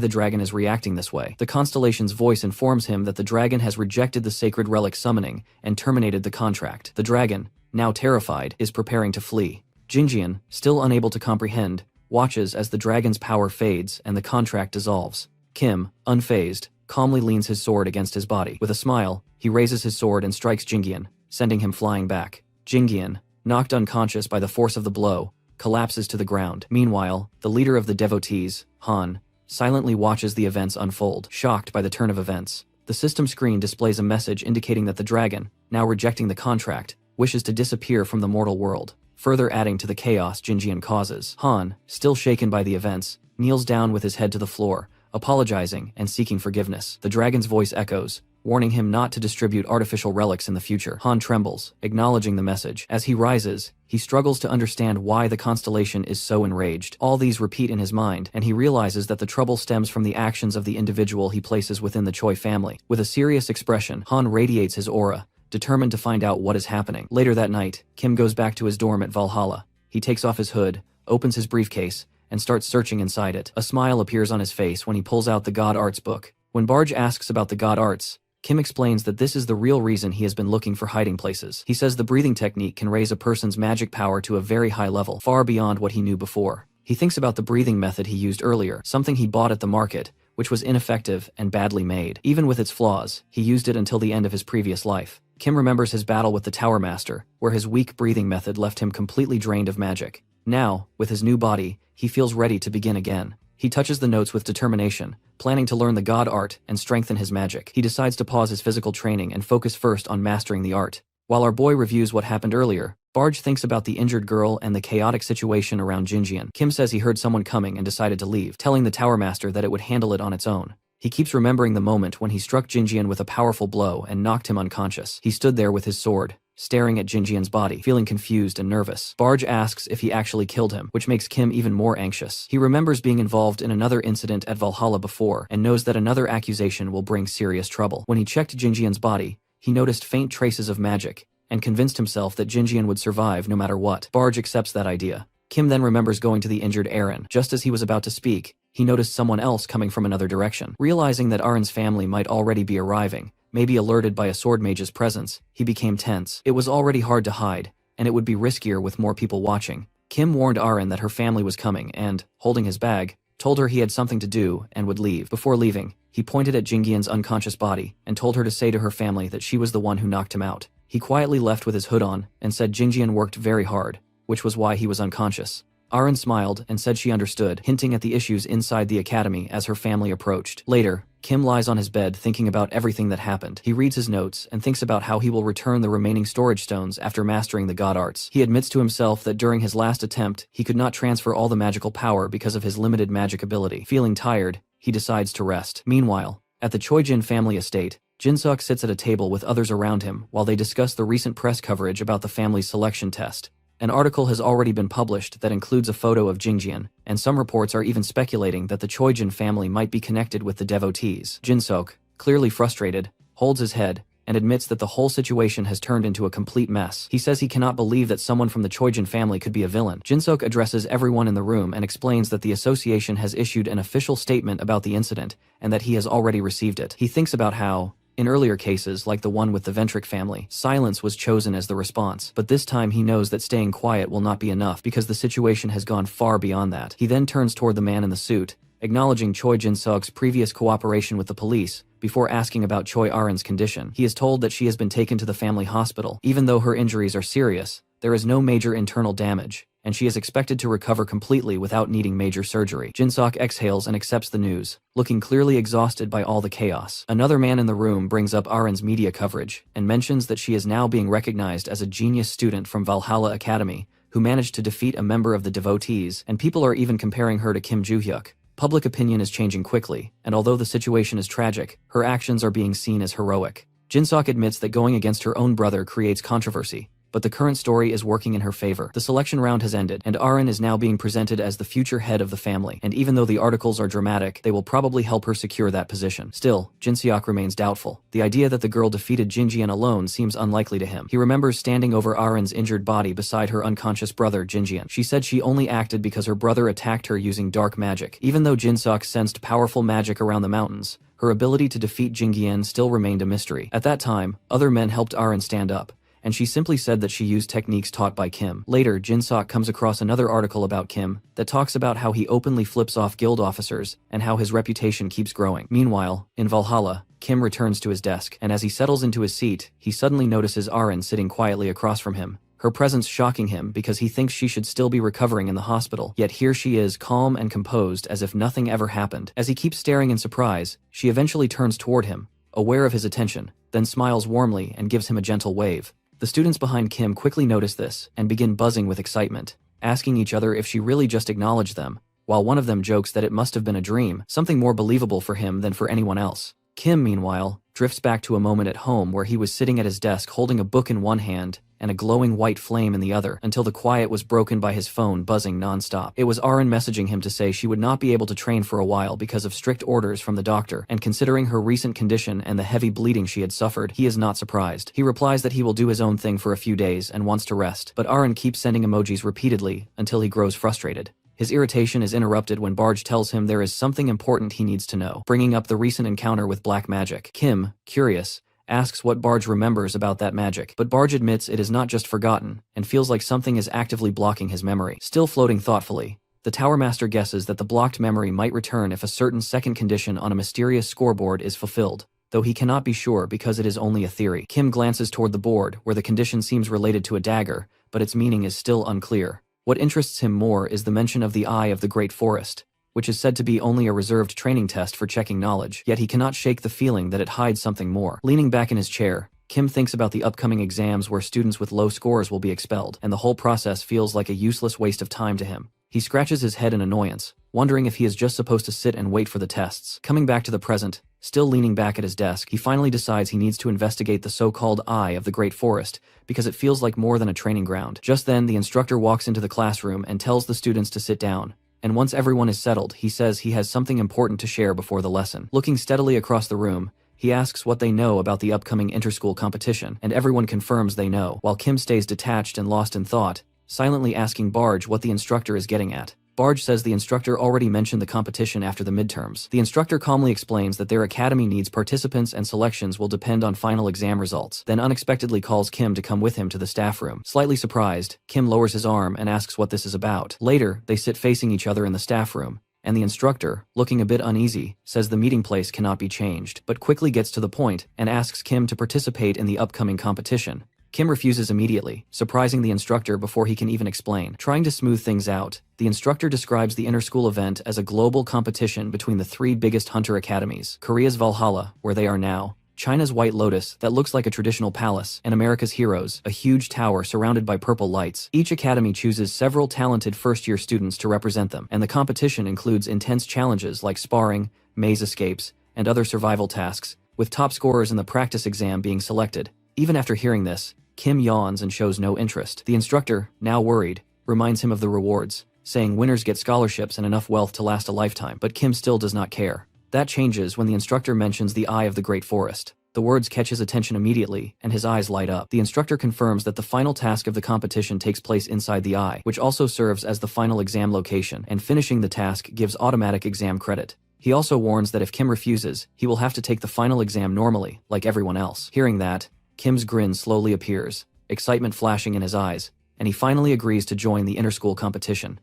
the dragon is reacting this way. The constellation's voice informs him that the dragon has rejected the sacred relic summoning and terminated the contract. The dragon, now terrified, is preparing to flee. Jingyan, still unable to comprehend, watches as the dragon's power fades and the contract dissolves. Kim, unfazed, calmly leans his sword against his body. With a smile, he raises his sword and strikes Jingyan, sending him flying back. Jingyan, knocked unconscious by the force of the blow, collapses to the ground. Meanwhile, the leader of the devotees, Han, silently watches the events unfold. Shocked by the turn of events, the system screen displays a message indicating that the dragon, now rejecting the contract, wishes to disappear from the mortal world, further adding to the chaos Jingyan causes. Han, still shaken by the events, kneels down with his head to the floor, apologizing and seeking forgiveness. The dragon's voice echoes, warning him not to distribute artificial relics in the future. Han trembles, acknowledging the message. As he rises, he struggles to understand why the constellation is so enraged. All these repeat in his mind, and he realizes that the trouble stems from the actions of the individual he places within the Choi family. With a serious expression, Han radiates his aura, determined to find out what is happening. Later that night, Kim goes back to his dorm at Valhalla. He takes off his hood, opens his briefcase, and starts searching inside it. A smile appears on his face when he pulls out the God Arts book. When Barge asks about the God Arts, Kim explains that this is the real reason he has been looking for hiding places. He says the breathing technique can raise a person's magic power to a very high level, far beyond what he knew before. He thinks about the breathing method he used earlier, something he bought at the market, which was ineffective and badly made. Even with its flaws, he used it until the end of his previous life. Kim remembers his battle with the Tower Master, where his weak breathing method left him completely drained of magic. Now, with his new body, he feels ready to begin again. He touches the notes with determination, planning to learn the God Art and strengthen his magic. He decides to pause his physical training and focus first on mastering the art. While our boy reviews what happened earlier, Barge thinks about the injured girl and the chaotic situation around Jinjian. Kim says he heard someone coming and decided to leave, telling the Tower Master that it would handle it on its own. He keeps remembering the moment when he struck Jinjian with a powerful blow and knocked him unconscious. He stood there with his sword, staring at Jinjian's body, feeling confused and nervous. Barge asks if he actually killed him, which makes Kim even more anxious. He remembers being involved in another incident at Valhalla before and knows that another accusation will bring serious trouble. When he checked Jinjian's body, he noticed faint traces of magic and convinced himself that Jinjian would survive no matter what. Barge accepts that idea. Kim then remembers going to the injured Aaron. Just as he was about to speak, he noticed someone else coming from another direction. Realizing that Aaron's family might already be arriving, maybe alerted by a sword mage's presence, he became tense. It was already hard to hide, and it would be riskier with more people watching. Kim warned Aaron that her family was coming and, holding his bag, told her he had something to do and would leave. Before leaving, he pointed at Jinjian's unconscious body and told her to say to her family that she was the one who knocked him out. He quietly left with his hood on and said Jinjian worked very hard, which was why he was unconscious. Aaron smiled and said she understood, hinting at the issues inside the academy as her family approached. Later, Kim lies on his bed thinking about everything that happened. He reads his notes and thinks about how he will return the remaining storage stones after mastering the god arts. He admits to himself that during his last attempt, he could not transfer all the magical power because of his limited magic ability. Feeling tired, he decides to rest. Meanwhile, at the Choijin family estate, Jinseok sits at a table with others around him while they discuss the recent press coverage about the family's selection test. An article has already been published that includes a photo of Jinjian, and some reports are even speculating that the Choijin family might be connected with the devotees. Jinseok, clearly frustrated, holds his head and admits that the whole situation has turned into a complete mess. He says he cannot believe that someone from the Choijin family could be a villain. Jinseok addresses everyone in the room and explains that the association has issued an official statement about the incident and that he has already received it. He thinks about how, in earlier cases, like the one with the Ventric family, silence was chosen as the response, but this time he knows that staying quiet will not be enough because the situation has gone far beyond that. He then turns toward the man in the suit, acknowledging Choi Jin-seok's previous cooperation with the police, before asking about Choi Aren's condition. He is told that she has been taken to the family hospital. Even though her injuries are serious, there is no major internal damage, and she is expected to recover completely without needing major surgery. Jinseok exhales and accepts the news, looking clearly exhausted by all the chaos. Another man in the room brings up Aren's media coverage, and mentions that she is now being recognized as a genius student from Valhalla Academy, who managed to defeat a member of the devotees, and people are even comparing her to Kim Joo-hyuk. Public opinion is changing quickly, and although the situation is tragic, her actions are being seen as heroic. Jinseok admits that going against her own brother creates controversy, but the current story is working in her favor. The selection round has ended, and Aren is now being presented as the future head of the family, and even though the articles are dramatic, they will probably help her secure that position. Still, Jinseok remains doubtful. The idea that the girl defeated Jinjian alone seems unlikely to him. He remembers standing over Aren's injured body beside her unconscious brother Jinjian. She said she only acted because her brother attacked her using dark magic. Even though Jinseok sensed powerful magic around the mountains, her ability to defeat Jinjian still remained a mystery. At that time, other men helped Aren stand up, and she simply said that she used techniques taught by Kim. Later, Jinseok comes across another article about Kim that talks about how he openly flips off guild officers and how his reputation keeps growing. Meanwhile, in Valhalla, Kim returns to his desk, and as he settles into his seat, he suddenly notices Aren sitting quietly across from him, her presence shocking him because he thinks she should still be recovering in the hospital. Yet here she is, calm and composed as if nothing ever happened. As he keeps staring in surprise, she eventually turns toward him, aware of his attention, then smiles warmly and gives him a gentle wave. The students behind Kim quickly notice this and begin buzzing with excitement, asking each other if she really just acknowledged them, while one of them jokes that it must have been a dream, something more believable for him than for anyone else. Kim, meanwhile, drifts back to a moment at home where he was sitting at his desk holding a book in one hand and a glowing white flame in the other, until the quiet was broken by his phone buzzing non-stop. It was Aren messaging him to say she would not be able to train for a while because of strict orders from the doctor, and considering her recent condition and the heavy bleeding she had suffered, he is not surprised. He replies that he will do his own thing for a few days and wants to rest, but Aren keeps sending emojis repeatedly until he grows frustrated. His irritation is interrupted when Barge tells him there is something important he needs to know, bringing up the recent encounter with black magic. Kim, curious, asks what Barge remembers about that magic, but Barge admits it is not just forgotten, and feels like something is actively blocking his memory. Still floating thoughtfully, the Tower Master guesses that the blocked memory might return if a certain second condition on a mysterious scoreboard is fulfilled, though he cannot be sure because it is only a theory. Kim glances toward the board, where the condition seems related to a dagger, but its meaning is still unclear. What interests him more is the mention of the Eye of the Great Forest, which is said to be only a reserved training test for checking knowledge, yet he cannot shake the feeling that it hides something more. Leaning back in his chair, Kim thinks about the upcoming exams where students with low scores will be expelled, and the whole process feels like a useless waste of time to him. He scratches his head in annoyance, wondering if he is just supposed to sit and wait for the tests. Coming back to the present, still leaning back at his desk, he finally decides he needs to investigate the so-called Eye of the Great Forest, because it feels like more than a training ground. Just then, the instructor walks into the classroom and tells the students to sit down. And once everyone is settled, he says he has something important to share before the lesson. Looking steadily across the room, he asks what they know about the upcoming inter-school competition, and everyone confirms they know, while Kim stays detached and lost in thought, silently asking Barge what the instructor is getting at. Barge says the instructor already mentioned the competition after the midterms. The instructor calmly explains that their academy needs participants and selections will depend on final exam results, then unexpectedly calls Kim to come with him to the staff room. Slightly surprised, Kim lowers his arm and asks what this is about. Later, they sit facing each other in the staff room, and the instructor, looking a bit uneasy, says the meeting place cannot be changed, but quickly gets to the point and asks Kim to participate in the upcoming competition. Kim refuses immediately, surprising the instructor before he can even explain. Trying to smooth things out, the instructor describes the inter-school event as a global competition between the three biggest hunter academies: Korea's Valhalla, where they are now, China's White Lotus, that looks like a traditional palace, and America's Heroes, a huge tower surrounded by purple lights. Each academy chooses several talented first-year students to represent them, and the competition includes intense challenges like sparring, maze escapes, and other survival tasks, with top scorers in the practice exam being selected. Even after hearing this, Kim yawns and shows no interest. The instructor, now worried, reminds him of the rewards, saying winners get scholarships and enough wealth to last a lifetime, but Kim still does not care. That changes when the instructor mentions the Eye of the Great Forest. The words catch his attention immediately, and his eyes light up. The instructor confirms that the final task of the competition takes place inside the eye, which also serves as the final exam location, and finishing the task gives automatic exam credit. He also warns that if Kim refuses, he will have to take the final exam normally, like everyone else. Hearing that, Kim's grin slowly appears, excitement flashing in his eyes, and he finally agrees to join the inter-school competition.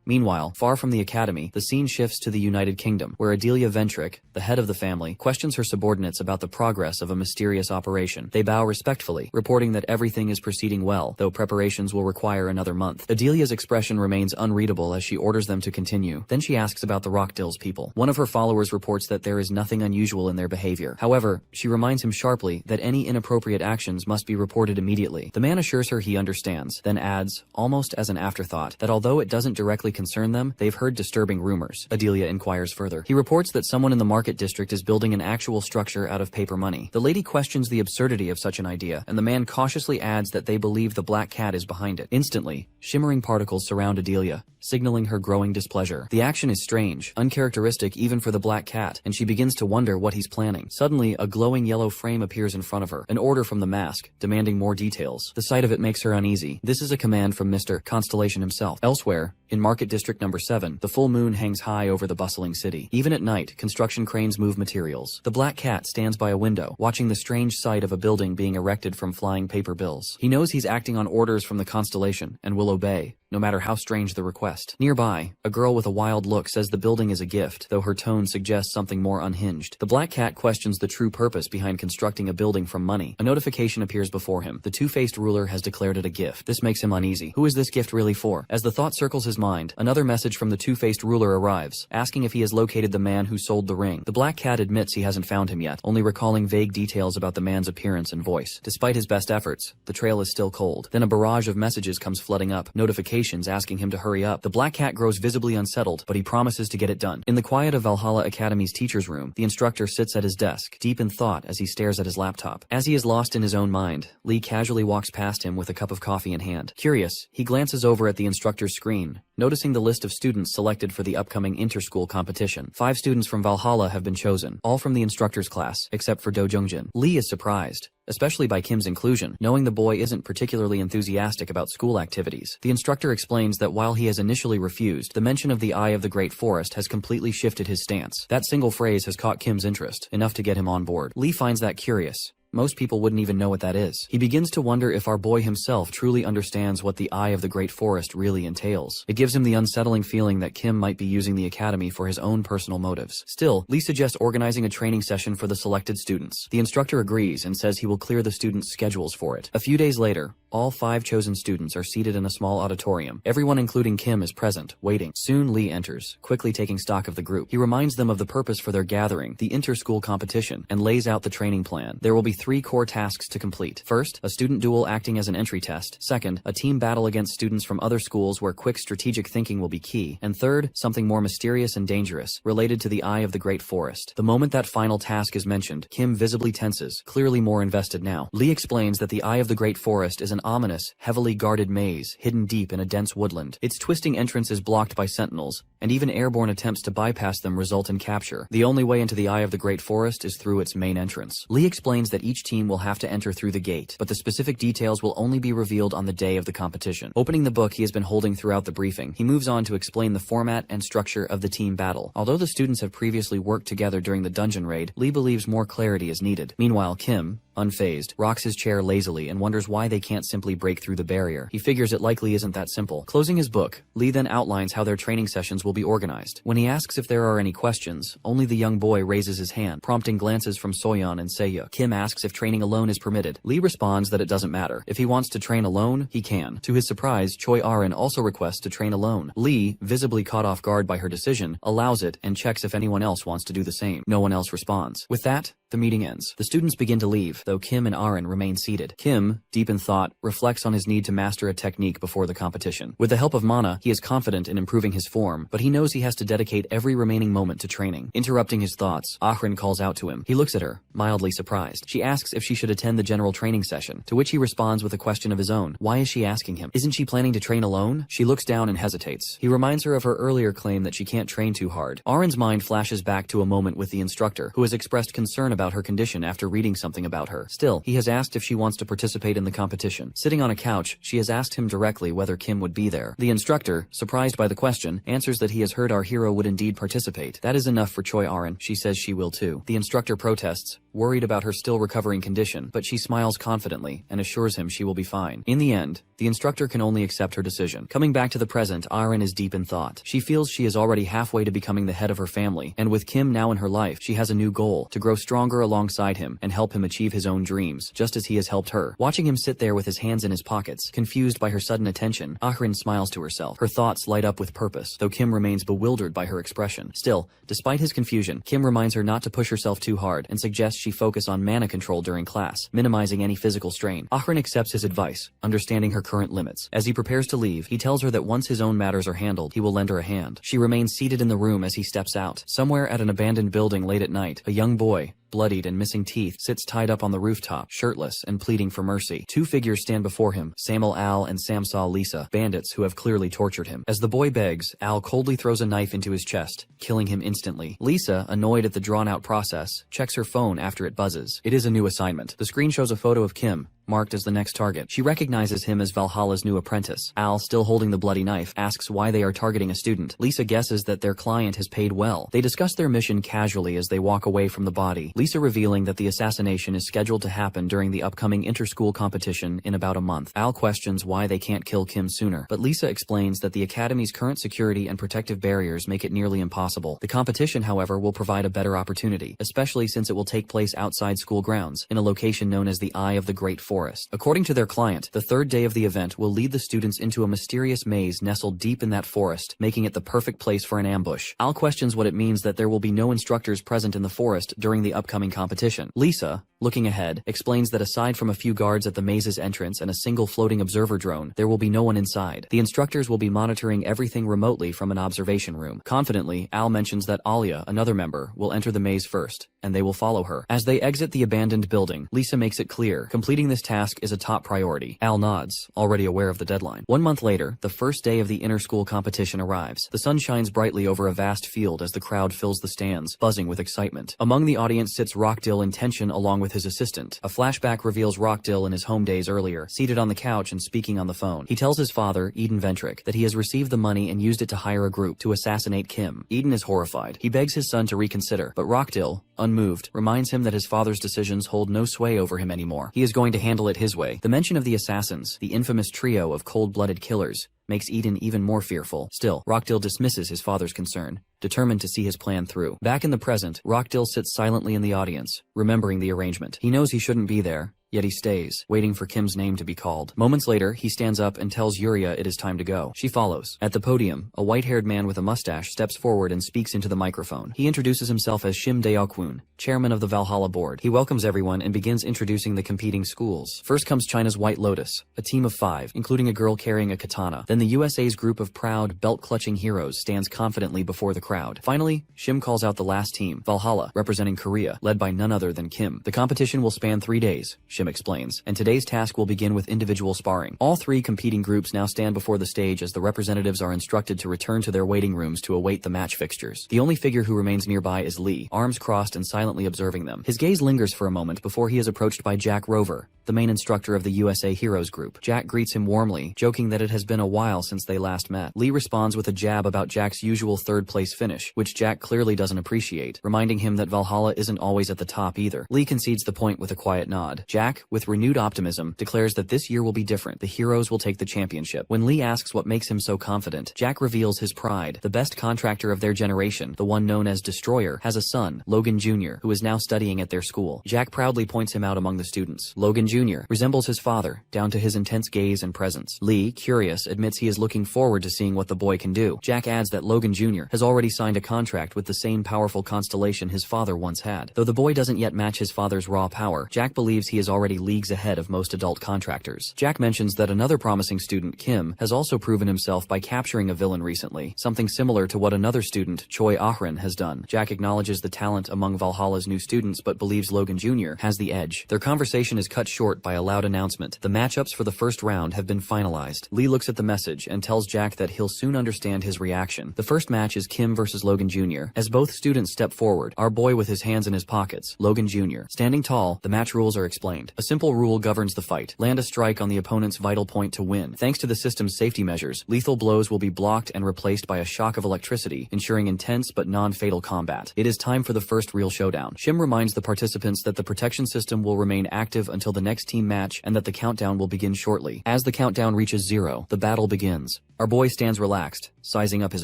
Meanwhile, far from the academy, the scene shifts to the United Kingdom, where Adelia Ventrick, the head of the family, questions her subordinates about the progress of a mysterious operation. They bow respectfully, reporting that everything is proceeding well, though preparations will require another month. Adelia's expression remains unreadable as she orders them to continue. Then she asks about the Rockdills people. One of her followers reports that there is nothing unusual in their behavior. However, she reminds him sharply that any inappropriate actions must be reported immediately. The man assures her he understands, then adds, almost as an afterthought, that although it doesn't directly concern them, they've heard disturbing rumors. Adelia inquires further. He reports that someone in the market district is building an actual structure out of paper money. The lady questions the absurdity of such an idea, and the man cautiously adds that they believe the black cat is behind it. Instantly, shimmering particles surround Adelia, signaling her growing displeasure. The action is strange, uncharacteristic even for the black cat, and she begins to wonder what he's planning. Suddenly, a glowing yellow frame appears in front of her, an order from the mask, demanding more details. The sight of it makes her uneasy. This is a command from Mr. Constellation himself. Elsewhere, in Market District Number 7, the full moon hangs high over the bustling city. Even at night, construction cranes move materials. The black cat stands by a window, watching the strange sight of a building being erected from flying paper bills. He knows he's acting on orders from the Constellation, and will obey, no matter how strange the request. Nearby, a girl with a wild look says the building is a gift, though her tone suggests something more unhinged. The black cat questions the true purpose behind constructing a building from money. A notification appears before him. The two-faced ruler has declared it a gift. This makes him uneasy. Who is this gift really for? As the thought circles his mind, another message from the two-faced ruler arrives, asking if he has located the man who sold the ring. The black cat admits he hasn't found him yet, only recalling vague details about the man's appearance and voice. Despite his best efforts, the trail is still cold. Then a barrage of messages comes flooding up, notifications asking him to hurry up. The black cat grows visibly unsettled, but he promises to get it done. In the quiet of Valhalla Academy's teacher's room, the instructor sits at his desk, deep in thought as he stares at his laptop. As he is lost in his own mind, Lee casually walks past him with a cup of coffee in hand. Curious, he glances over at the instructor's screen, noticing the list of students selected for the upcoming inter-school competition. 5 students from Valhalla have been chosen, all from the instructor's class, except for Do Jungjin. Lee is surprised, especially by Kim's inclusion, knowing the boy isn't particularly enthusiastic about school activities. The instructor explains that while he has initially refused, the mention of the Eye of the Great Forest has completely shifted his stance. That single phrase has caught Kim's interest, enough to get him on board. Lee finds that curious. Most people wouldn't even know what that is. He begins to wonder if our boy himself truly understands what the Eye of the Great Forest really entails. It gives him the unsettling feeling that Kim might be using the academy for his own personal motives. Still, Lee suggests organizing a training session for the selected students. The instructor agrees and says he will clear the students' schedules for it. A few days later, All 5 chosen students are seated in a small auditorium. Everyone including Kim is present, waiting. Soon Lee enters, quickly taking stock of the group. He reminds them of the purpose for their gathering, the inter-school competition, and lays out the training plan. There will be 3 core tasks to complete. First, a student duel acting as an entry test. Second, a team battle against students from other schools where quick strategic thinking will be key. And third, something more mysterious and dangerous, related to the Eye of the Great Forest. The moment that final task is mentioned, Kim visibly tenses, clearly more invested now. Lee explains that the Eye of the Great Forest is an ominous, heavily guarded maze, hidden deep in a dense woodland. Its twisting entrance is blocked by sentinels, and even airborne attempts to bypass them result in capture. The only way into the Eye of the Great Forest is through its main entrance. Lee explains that each team will have to enter through the gate, but the specific details will only be revealed on the day of the competition. Opening the book he has been holding throughout the briefing, he moves on to explain the format and structure of the team battle. Although the students have previously worked together during the dungeon raid, Lee believes more clarity is needed. Meanwhile, Kim, unfazed, rocks his chair lazily and wonders why they can't simply break through the barrier. He figures it likely isn't that simple. Closing his book, Lee then outlines how their training sessions will be organized. When he asks if there are any questions, only the young boy raises his hand, prompting glances from Soyeon and Seyuk. Kim asks if training alone is permitted. Lee responds that it doesn't matter. If he wants to train alone, he can. To his surprise, Choi Arin also requests to train alone. Lee, visibly caught off guard by her decision, allows it and checks if anyone else wants to do the same. No one else responds. With that, the meeting ends. The students begin to leave, though Kim and Arin remain seated. Kim, deep in thought, reflects on his need to master a technique before the competition. With the help of mana, he is confident in improving his form, but he knows he has to dedicate every remaining moment to training. Interrupting his thoughts, Arin calls out to him. He looks at her, mildly surprised. She asks if she should attend the general training session, to which he responds with a question of his own. Why is she asking him? Isn't she planning to train alone? She looks down and hesitates. He reminds her of her earlier claim that she can't train too hard. Arin's mind flashes back to a moment with the instructor, who has expressed concern about her condition after reading something about her. Still, he has asked if she wants to participate in the competition. Sitting on a couch, she has asked him directly whether Kim would be there. The instructor, surprised by the question, answers that he has heard our hero would indeed participate. That is enough for Choi Arin. She says she will too. The instructor protests, worried about her still recovering condition, but she smiles confidently and assures him she will be fine. In the end, the instructor can only accept her decision. Coming back to the present, Arin is deep in thought. She feels she is already halfway to becoming the head of her family, and with Kim now in her life, she has a new goal, to grow stronger alongside him and help him achieve his own dreams, just as he has helped her. Watching him sit there with his hands in his pockets, confused by her sudden attention, Arin smiles to herself. Her thoughts light up with purpose, though Kim remains bewildered by her expression. Still, despite his confusion, Kim reminds her not to push herself too hard and suggests she focus on mana control during class, minimizing any physical strain. Arin accepts his advice, understanding her current limits. As he prepares to leave, he tells her that once his own matters are handled, he will lend her a hand. She remains seated in the room as he steps out. Somewhere at an abandoned building late at night, a young boy, bloodied and missing teeth, sits tied up on the rooftop, shirtless and pleading for mercy. 2 figures stand before him, Samuel Al and Samsaw Lisa, bandits who have clearly tortured him. As the boy begs, Al coldly throws a knife into his chest, killing him instantly. Lisa, annoyed at the drawn-out process, checks her phone after it buzzes. It is a new assignment. The screen shows a photo of Kim, marked as the next target. She recognizes him as Valhalla's new apprentice. Al, still holding the bloody knife, asks why they are targeting a student. Lisa guesses that their client has paid well. They discuss their mission casually as they walk away from the body, Lisa revealing that the assassination is scheduled to happen during the upcoming inter-school competition in about a month. Al questions why they can't kill Kim sooner, but Lisa explains that the academy's current security and protective barriers make it nearly impossible. The competition, however, will provide a better opportunity, especially since it will take place outside school grounds, in a location known as the Eye of the Great Forest. According to their client, the 3rd day of the event will lead the students into a mysterious maze nestled deep in that forest, making it the perfect place for an ambush. Al questions what it means that there will be no instructors present in the forest during the upcoming competition. Lisa, looking ahead, explains that aside from a few guards at the maze's entrance and a single floating observer drone, there will be no one inside. The instructors will be monitoring everything remotely from an observation room. Confidently, Al mentions that Alia, another member, will enter the maze first, and they will follow her. As they exit the abandoned building, Lisa makes it clear, completing this task is a top priority. Al nods, already aware of the deadline. 1 month later, the first day of the inter-school competition arrives. The sun shines brightly over a vast field as the crowd fills the stands, buzzing with excitement. Among the audience sits Rockdill in tension along with his assistant. A flashback reveals Rockdill in his home days earlier, seated on the couch and speaking on the phone. He tells his father, Eden Ventrick, that he has received the money and used it to hire a group to assassinate Kim. Eden is horrified. He begs his son to reconsider, but Rockdill, unmoved, reminds him that his father's decisions hold no sway over him anymore. He is going to handle it his way. The mention of the assassins, the infamous trio of cold-blooded killers, makes Eden even more fearful. Still, Rockdill dismisses his father's concern, determined to see his plan through. Back in the present, Rockdill sits silently in the audience, remembering the arrangement. He knows he shouldn't be there, yet he stays, waiting for Kim's name to be called. Moments later, he stands up and tells Yuria it is time to go. She follows. At the podium, a white-haired man with a mustache steps forward and speaks into the microphone. He introduces himself as Shim Daeokwon, chairman of the Valhalla board. He welcomes everyone and begins introducing the competing schools. First comes China's White Lotus, a team of 5, including a girl carrying a katana. Then the USA's group of proud, belt-clutching heroes stands confidently before the crowd. Finally, Shim calls out the last team, Valhalla, representing Korea, led by none other than Kim. The competition will span 3 days, Shim explains, and today's task will begin with individual sparring. All 3 competing groups now stand before the stage as the representatives are instructed to return to their waiting rooms to await the match fixtures. The only figure who remains nearby is Lee, arms crossed and silently observing them. His gaze lingers for a moment before he is approached by Jack Rover, the main instructor of the USA Heroes group. Jack greets him warmly, joking that it has been a while since they last met. Lee responds with a jab about Jack's usual third-place finish, which Jack clearly doesn't appreciate, reminding him that Valhalla isn't always at the top either. Lee concedes the point with a quiet nod. Jack, with renewed optimism, declares that this year will be different. The heroes will take the championship. When Lee asks what makes him so confident, Jack reveals his pride. The best contractor of their generation, the one known as Destroyer, has a son, Logan Jr., who is now studying at their school. Jack proudly points him out among the students. Logan Jr. resembles his father, down to his intense gaze and presence. Lee, curious, admits he is looking forward to seeing what the boy can do. Jack adds that Logan Jr. has already signed a contract with the same powerful constellation his father once had. Though the boy doesn't yet match his father's raw power, Jack believes he is already leagues ahead of most adult contractors. Jack mentions that another promising student, Kim, has also proven himself by capturing a villain recently, something similar to what another student, Choi Ahrin, has done. Jack acknowledges the talent among Valhalla's new students but believes Logan Jr. has the edge. Their conversation is cut short by a loud announcement. The matchups for the first round have been finalized. Lee looks at the message and tells Jack that he'll soon understand his reaction. The first match is Kim versus Logan Jr. As both students step forward, our boy with his hands in his pockets, Logan Jr. Standing tall, the match rules are explained. A simple rule governs the fight. Land a strike on the opponent's vital point to win. Thanks to the system's safety measures, lethal blows will be blocked and replaced by a shock of electricity, ensuring intense but non-fatal combat. It is time for the first real showdown. Shim reminds the participants that the protection system will remain active until the next team match and that the countdown will begin shortly. As the countdown reaches 0, the battle begins. Our boy stands relaxed, sizing up his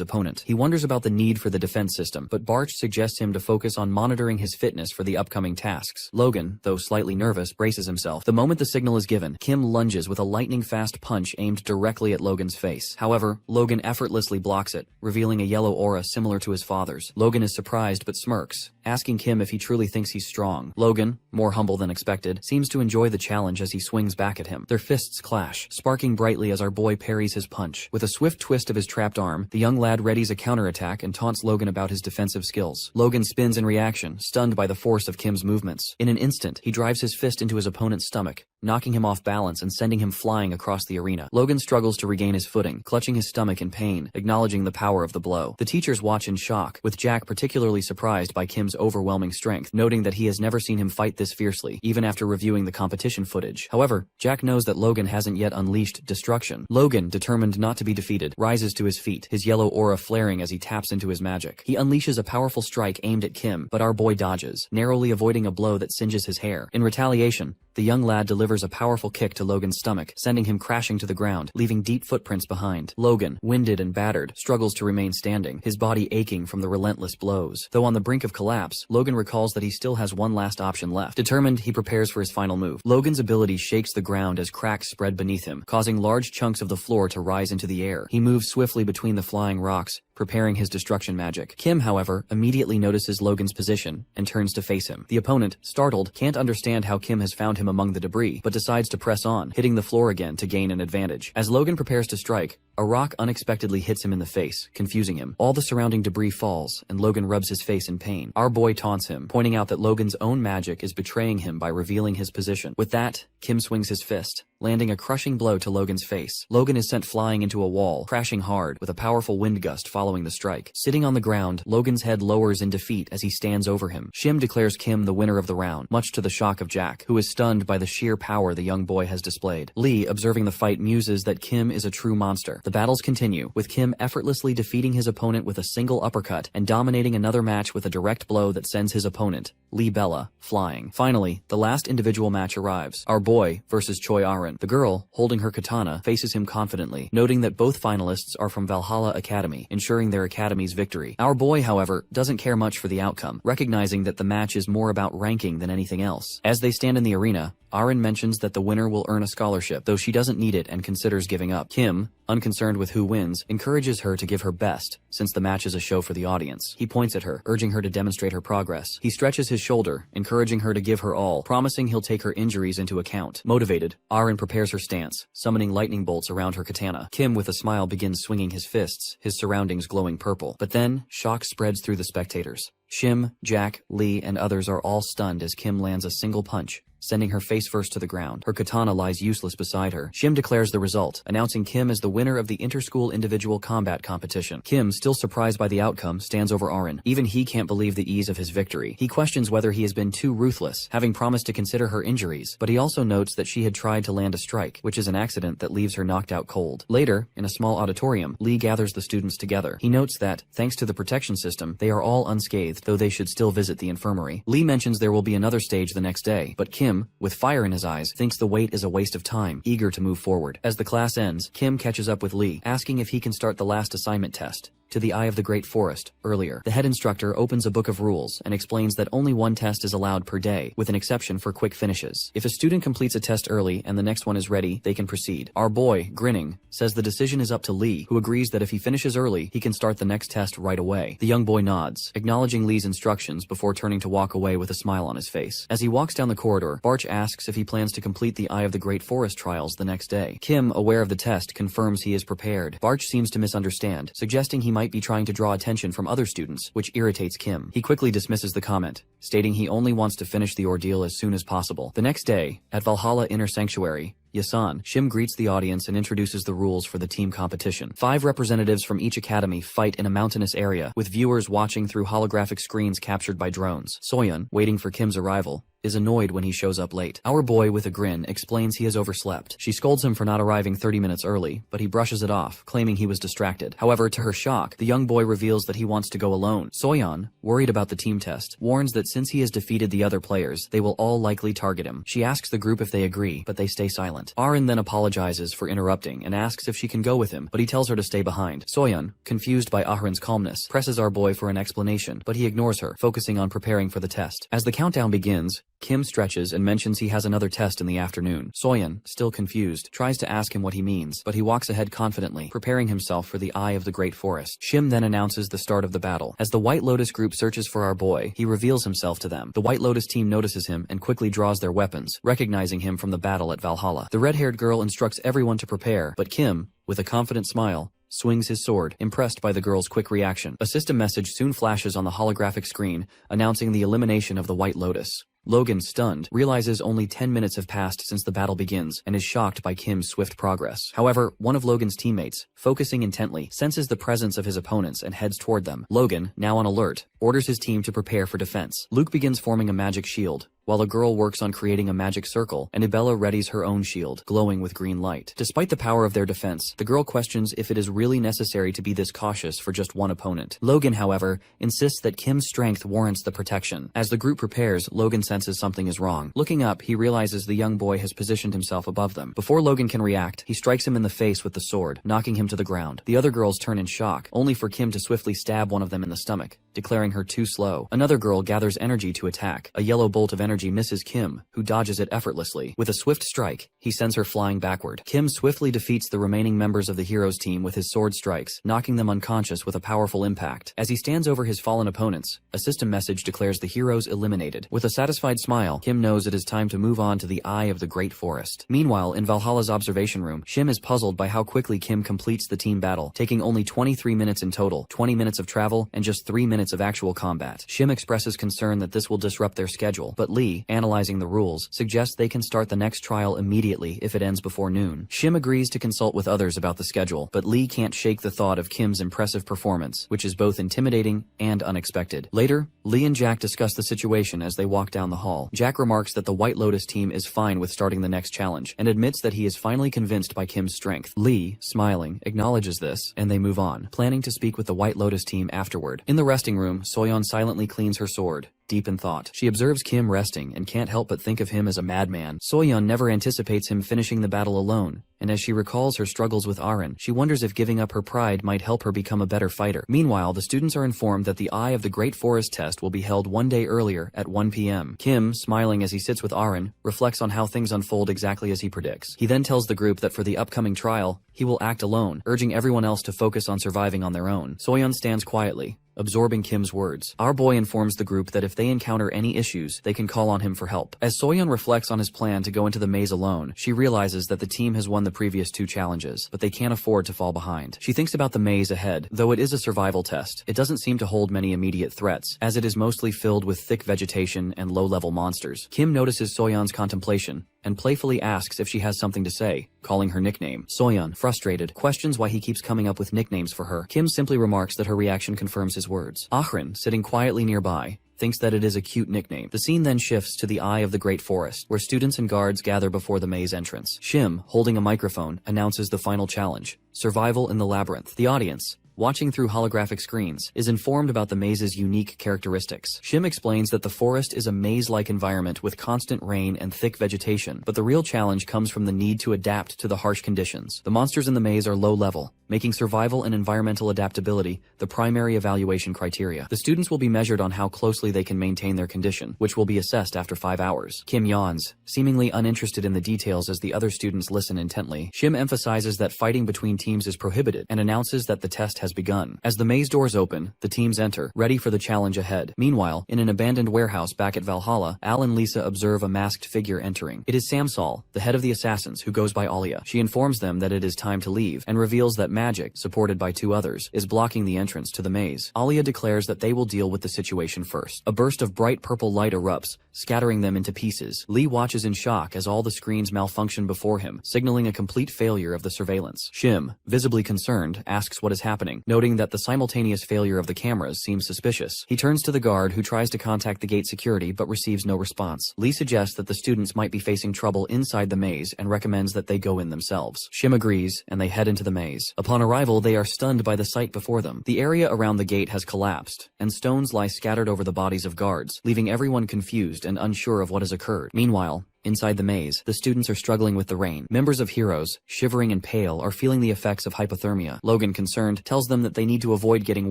opponent. He wonders about the need for the defense system, but Barch suggests him to focus on monitoring his fitness for the upcoming tasks. Logan, though slightly nervous, braces himself. The moment the signal is given, Kim lunges with a lightning-fast punch aimed directly at Logan's face. However, Logan effortlessly blocks it, revealing a yellow aura similar to his father's. Logan is surprised but smirks, asking Kim if he truly thinks he's strong. Logan, more humble than expected, seems to enjoy the challenge as he swings back at him. Their fists clash, sparking brightly as our boy parries his punch. With a swift twist of his trapped arm, the young lad readies a counterattack and taunts Logan about his defensive skills. Logan spins in reaction, stunned by the force of Kim's movements. In an instant, he drives his fist into his opponent's stomach, knocking him off balance and sending him flying across the arena. Logan struggles to regain his footing, clutching his stomach in pain, acknowledging the power of the blow. The teachers watch in shock, with Jack particularly surprised by Kim's overwhelming strength, noting that he has never seen him fight this fiercely, even after reviewing the competition footage. However, Jack knows that Logan hasn't yet unleashed destruction. Logan, determined not to be defeated, rises to his feet, his yellow aura flaring as he taps into his magic. He unleashes a powerful strike aimed at Kim, but our boy dodges, narrowly avoiding a blow that singes his hair. In retaliation, the young lad delivers a powerful kick to Logan's stomach, sending him crashing to the ground, leaving deep footprints behind. Logan, winded and battered, struggles to remain standing, his body aching from the relentless blows. Though on the brink of collapse, Logan recalls that he still has one last option left. Determined, he prepares for his final move. Logan's ability shakes the ground as cracks spread beneath him, causing large chunks of the floor to rise into the air. He moves swiftly between the flying rocks, preparing his destruction magic. Kim, however, immediately notices Logan's position and turns to face him. The opponent, startled, can't understand how Kim has found him among the debris, but decides to press on, hitting the floor again to gain an advantage. As Logan prepares to strike, a rock unexpectedly hits him in the face, confusing him. All the surrounding debris falls, and Logan rubs his face in pain. Our boy taunts him, pointing out that Logan's own magic is betraying him by revealing his position. With that, Kim swings his fist, landing a crushing blow to Logan's face. Logan is sent flying into a wall, crashing hard, with a powerful wind gust following the strike. Sitting on the ground, Logan's head lowers in defeat as he stands over him. Shim declares Kim the winner of the round, much to the shock of Jack, who is stunned by the sheer power the young boy has displayed. Lee, observing the fight, muses that Kim is a true monster. The battles continue, with Kim effortlessly defeating his opponent with a single uppercut and dominating another match with a direct blow that sends his opponent, Lee Bella, flying. Finally, the last individual match arrives. Our boy versus Choi Ahrin. The girl, holding her katana, faces him confidently, noting that both finalists are from Valhalla Academy, ensuring their academy's victory. Our boy, however, doesn't care much for the outcome, recognizing that the match is more about ranking than anything else. As they stand in the arena, Arin mentions that the winner will earn a scholarship, though she doesn't need it and considers giving up. Kim, unconcerned with who wins, encourages her to give her best, since the match is a show for the audience. He points at her, urging her to demonstrate her progress. He stretches his shoulder, encouraging her to give her all, promising he'll take her injuries into account. Motivated, Arin prepares her stance, summoning lightning bolts around her katana. Kim, with a smile, begins swinging his fists, his surroundings glowing purple. But then, shock spreads through the spectators. Shim, Jack, Lee, and others are all stunned as Kim lands a single punch, sending her face first to the ground. Her katana lies useless beside her. Shim declares the result, announcing Kim as the winner of the inter-school individual combat competition. Kim, still surprised by the outcome, stands over Arin. Even he can't believe the ease of his victory. He questions whether he has been too ruthless, having promised to consider her injuries, but he also notes that she had tried to land a strike, which is an accident that leaves her knocked out cold. Later, in a small auditorium, Lee gathers the students together. He notes that, thanks to the protection system, they are all unscathed, though they should still visit the infirmary. Lee mentions there will be another stage the next day, but Kim, with fire in his eyes, thinks the wait is a waste of time, eager to move forward. As the class ends, Kim catches up with Lee, asking if he can start the last assignment test. To the Eye of the Great Forest, earlier. The head instructor opens a book of rules and explains that only one test is allowed per day, with an exception for quick finishes. If a student completes a test early and the next one is ready, they can proceed. Our boy, grinning, says the decision is up to Lee, who agrees that if he finishes early, he can start the next test right away. The young boy nods, acknowledging Lee's instructions before turning to walk away with a smile on his face. As he walks down the corridor, Barch asks if he plans to complete the Eye of the Great Forest trials the next day. Kim, aware of the test, confirms he is prepared. Barch seems to misunderstand, suggesting he might be trying to draw attention from other students, which irritates Kim. He quickly dismisses the comment, stating he only wants to finish the ordeal as soon as possible. The next day, at Valhalla Inner Sanctuary, Yasan, Shim greets the audience and introduces the rules for the team competition. 5 representatives from each academy fight in a mountainous area, with viewers watching through holographic screens captured by drones. Soyeon, waiting for Kim's arrival, is annoyed when he shows up late. Our boy, with a grin, explains he has overslept. She scolds him for not arriving 30 minutes early, but he brushes it off, claiming he was distracted. However, to her shock, the young boy reveals that he wants to go alone. Soyeon, worried about the team test, warns that since he has defeated the other players, they will all likely target him. She asks the group if they agree, but they stay silent. Arin then apologizes for interrupting and asks if she can go with him, but he tells her to stay behind. Soyeon, confused by Arin's calmness, presses our boy for an explanation, but he ignores her, focusing on preparing for the test. As the countdown begins, Kim stretches and mentions he has another test in the afternoon. Soyeon, still confused, tries to ask him what he means, but he walks ahead confidently, preparing himself for the Eye of the Great Forest. Shim then announces the start of the battle. As the White Lotus group searches for our boy, he reveals himself to them. The White Lotus team notices him and quickly draws their weapons, recognizing him from the battle at Valhalla. The red-haired girl instructs everyone to prepare, but Kim, with a confident smile, swings his sword, impressed by the girl's quick reaction. A system message soon flashes on the holographic screen, announcing the elimination of the White Lotus. Logan, stunned, realizes only 10 minutes have passed since the battle begins and is shocked by Kim's swift progress. However, one of Logan's teammates, focusing intently, senses the presence of his opponents and heads toward them. Logan, now on alert, orders his team to prepare for defense. Luke begins forming a magic shield, while a girl works on creating a magic circle, and Ibella readies her own shield, glowing with green light. Despite the power of their defense, the girl questions if it is really necessary to be this cautious for just one opponent. Logan, however, insists that Kim's strength warrants the protection. As the group prepares, Logan senses something is wrong. Looking up, he realizes the young boy has positioned himself above them. Before Logan can react, he strikes him in the face with the sword, knocking him to the ground. The other girls turn in shock, only for Kim to swiftly stab one of them in the stomach, declaring her too slow. Another girl gathers energy to attack. A yellow bolt of energy misses Kim, who dodges it effortlessly. With a swift strike, he sends her flying backward. Kim swiftly defeats the remaining members of the hero's team with his sword strikes, knocking them unconscious with a powerful impact. As he stands over his fallen opponents, a system message declares the heroes eliminated. With a satisfied smile, Kim knows it is time to move on to the Eye of the Great Forest. Meanwhile, in Valhalla's observation room, Shim is puzzled by how quickly Kim completes the team battle, taking only 23 minutes in total, 20 minutes of travel, and just 3 minutes of actual combat. Shim expresses concern that this will disrupt their schedule, but Lee, analyzing the rules, suggests they can start the next trial immediately if it ends before noon. Shim agrees to consult with others about the schedule, but Lee can't shake the thought of Kim's impressive performance, which is both intimidating and unexpected. Later, Lee and Jack discuss the situation as they walk down the hall. Jack remarks that the White Lotus team is fine with starting the next challenge, and admits that he is finally convinced by Kim's strength. Lee, smiling, acknowledges this, and they move on, planning to speak with the White Lotus team afterward. In the resting room, Soyeon silently cleans her sword, deep in thought. She observes Kim resting and can't help but think of him as a madman. Soyeon never anticipates him finishing the battle alone, and as she recalls her struggles with Arin, she wonders if giving up her pride might help her become a better fighter. Meanwhile, the students are informed that the Eye of the Great Forest test will be held one day earlier at 1 p.m. Kim, smiling as he sits with Arin, reflects on how things unfold exactly as he predicts. He then tells the group that for the upcoming trial, he will act alone, urging everyone else to focus on surviving on their own. Soyeon stands quietly, absorbing Kim's words. Our boy informs the group that if they encounter any issues, they can call on him for help. As Soyeon reflects on his plan to go into the maze alone, she realizes that the team has won the previous 2 challenges, but they can't afford to fall behind. She thinks about the maze ahead. Though it is a survival test, it doesn't seem to hold many immediate threats, as it is mostly filled with thick vegetation and low-level monsters. Kim notices Soyeon's contemplation and playfully asks if she has something to say, calling her nickname. Soyeon, frustrated, questions why he keeps coming up with nicknames for her. Kim simply remarks that her reaction confirms his words. Ahrin, sitting quietly nearby, thinks that it is a cute nickname. The scene then shifts to the Eye of the Great Forest, where students and guards gather before the maze entrance. Shim, holding a microphone, announces the final challenge: survival in the labyrinth. The audience, watching through holographic screens, is informed about the maze's unique characteristics. Shim explains that the forest is a maze-like environment with constant rain and thick vegetation, but the real challenge comes from the need to adapt to the harsh conditions. The monsters in the maze are low-level, making survival and environmental adaptability the primary evaluation criteria. The students will be measured on how closely they can maintain their condition, which will be assessed after 5 hours. Kim yawns, seemingly uninterested in the details as the other students listen intently. Shim emphasizes that fighting between teams is prohibited and announces that the test has begun. As the maze doors open, the teams enter, ready for the challenge ahead. Meanwhile, in an abandoned warehouse back at Valhalla, Al and Lisa observe a masked figure entering. It is Samsol, the head of the assassins, who goes by Alia. She informs them that it is time to leave, and reveals that magic, supported by 2 others, is blocking the entrance to the maze. Alia declares that they will deal with the situation first. A burst of bright purple light erupts, scattering them into pieces. Lee watches in shock as all the screens malfunction before him, signaling a complete failure of the surveillance. Shim, visibly concerned, asks what is happening, noting that the simultaneous failure of the cameras seems suspicious. He turns to the guard, who tries to contact the gate security but receives no response. Lee suggests that the students might be facing trouble inside the maze and recommends that they go in themselves. Shim agrees, and they head into the maze. Upon arrival, they are stunned by the sight before them. The area around the gate has collapsed, and stones lie scattered over the bodies of guards, leaving everyone confused and unsure of what has occurred. Meanwhile, inside the maze, the students are struggling with the rain. Members of Heroes, shivering and pale, are feeling the effects of hypothermia. Logan, concerned, tells them that they need to avoid getting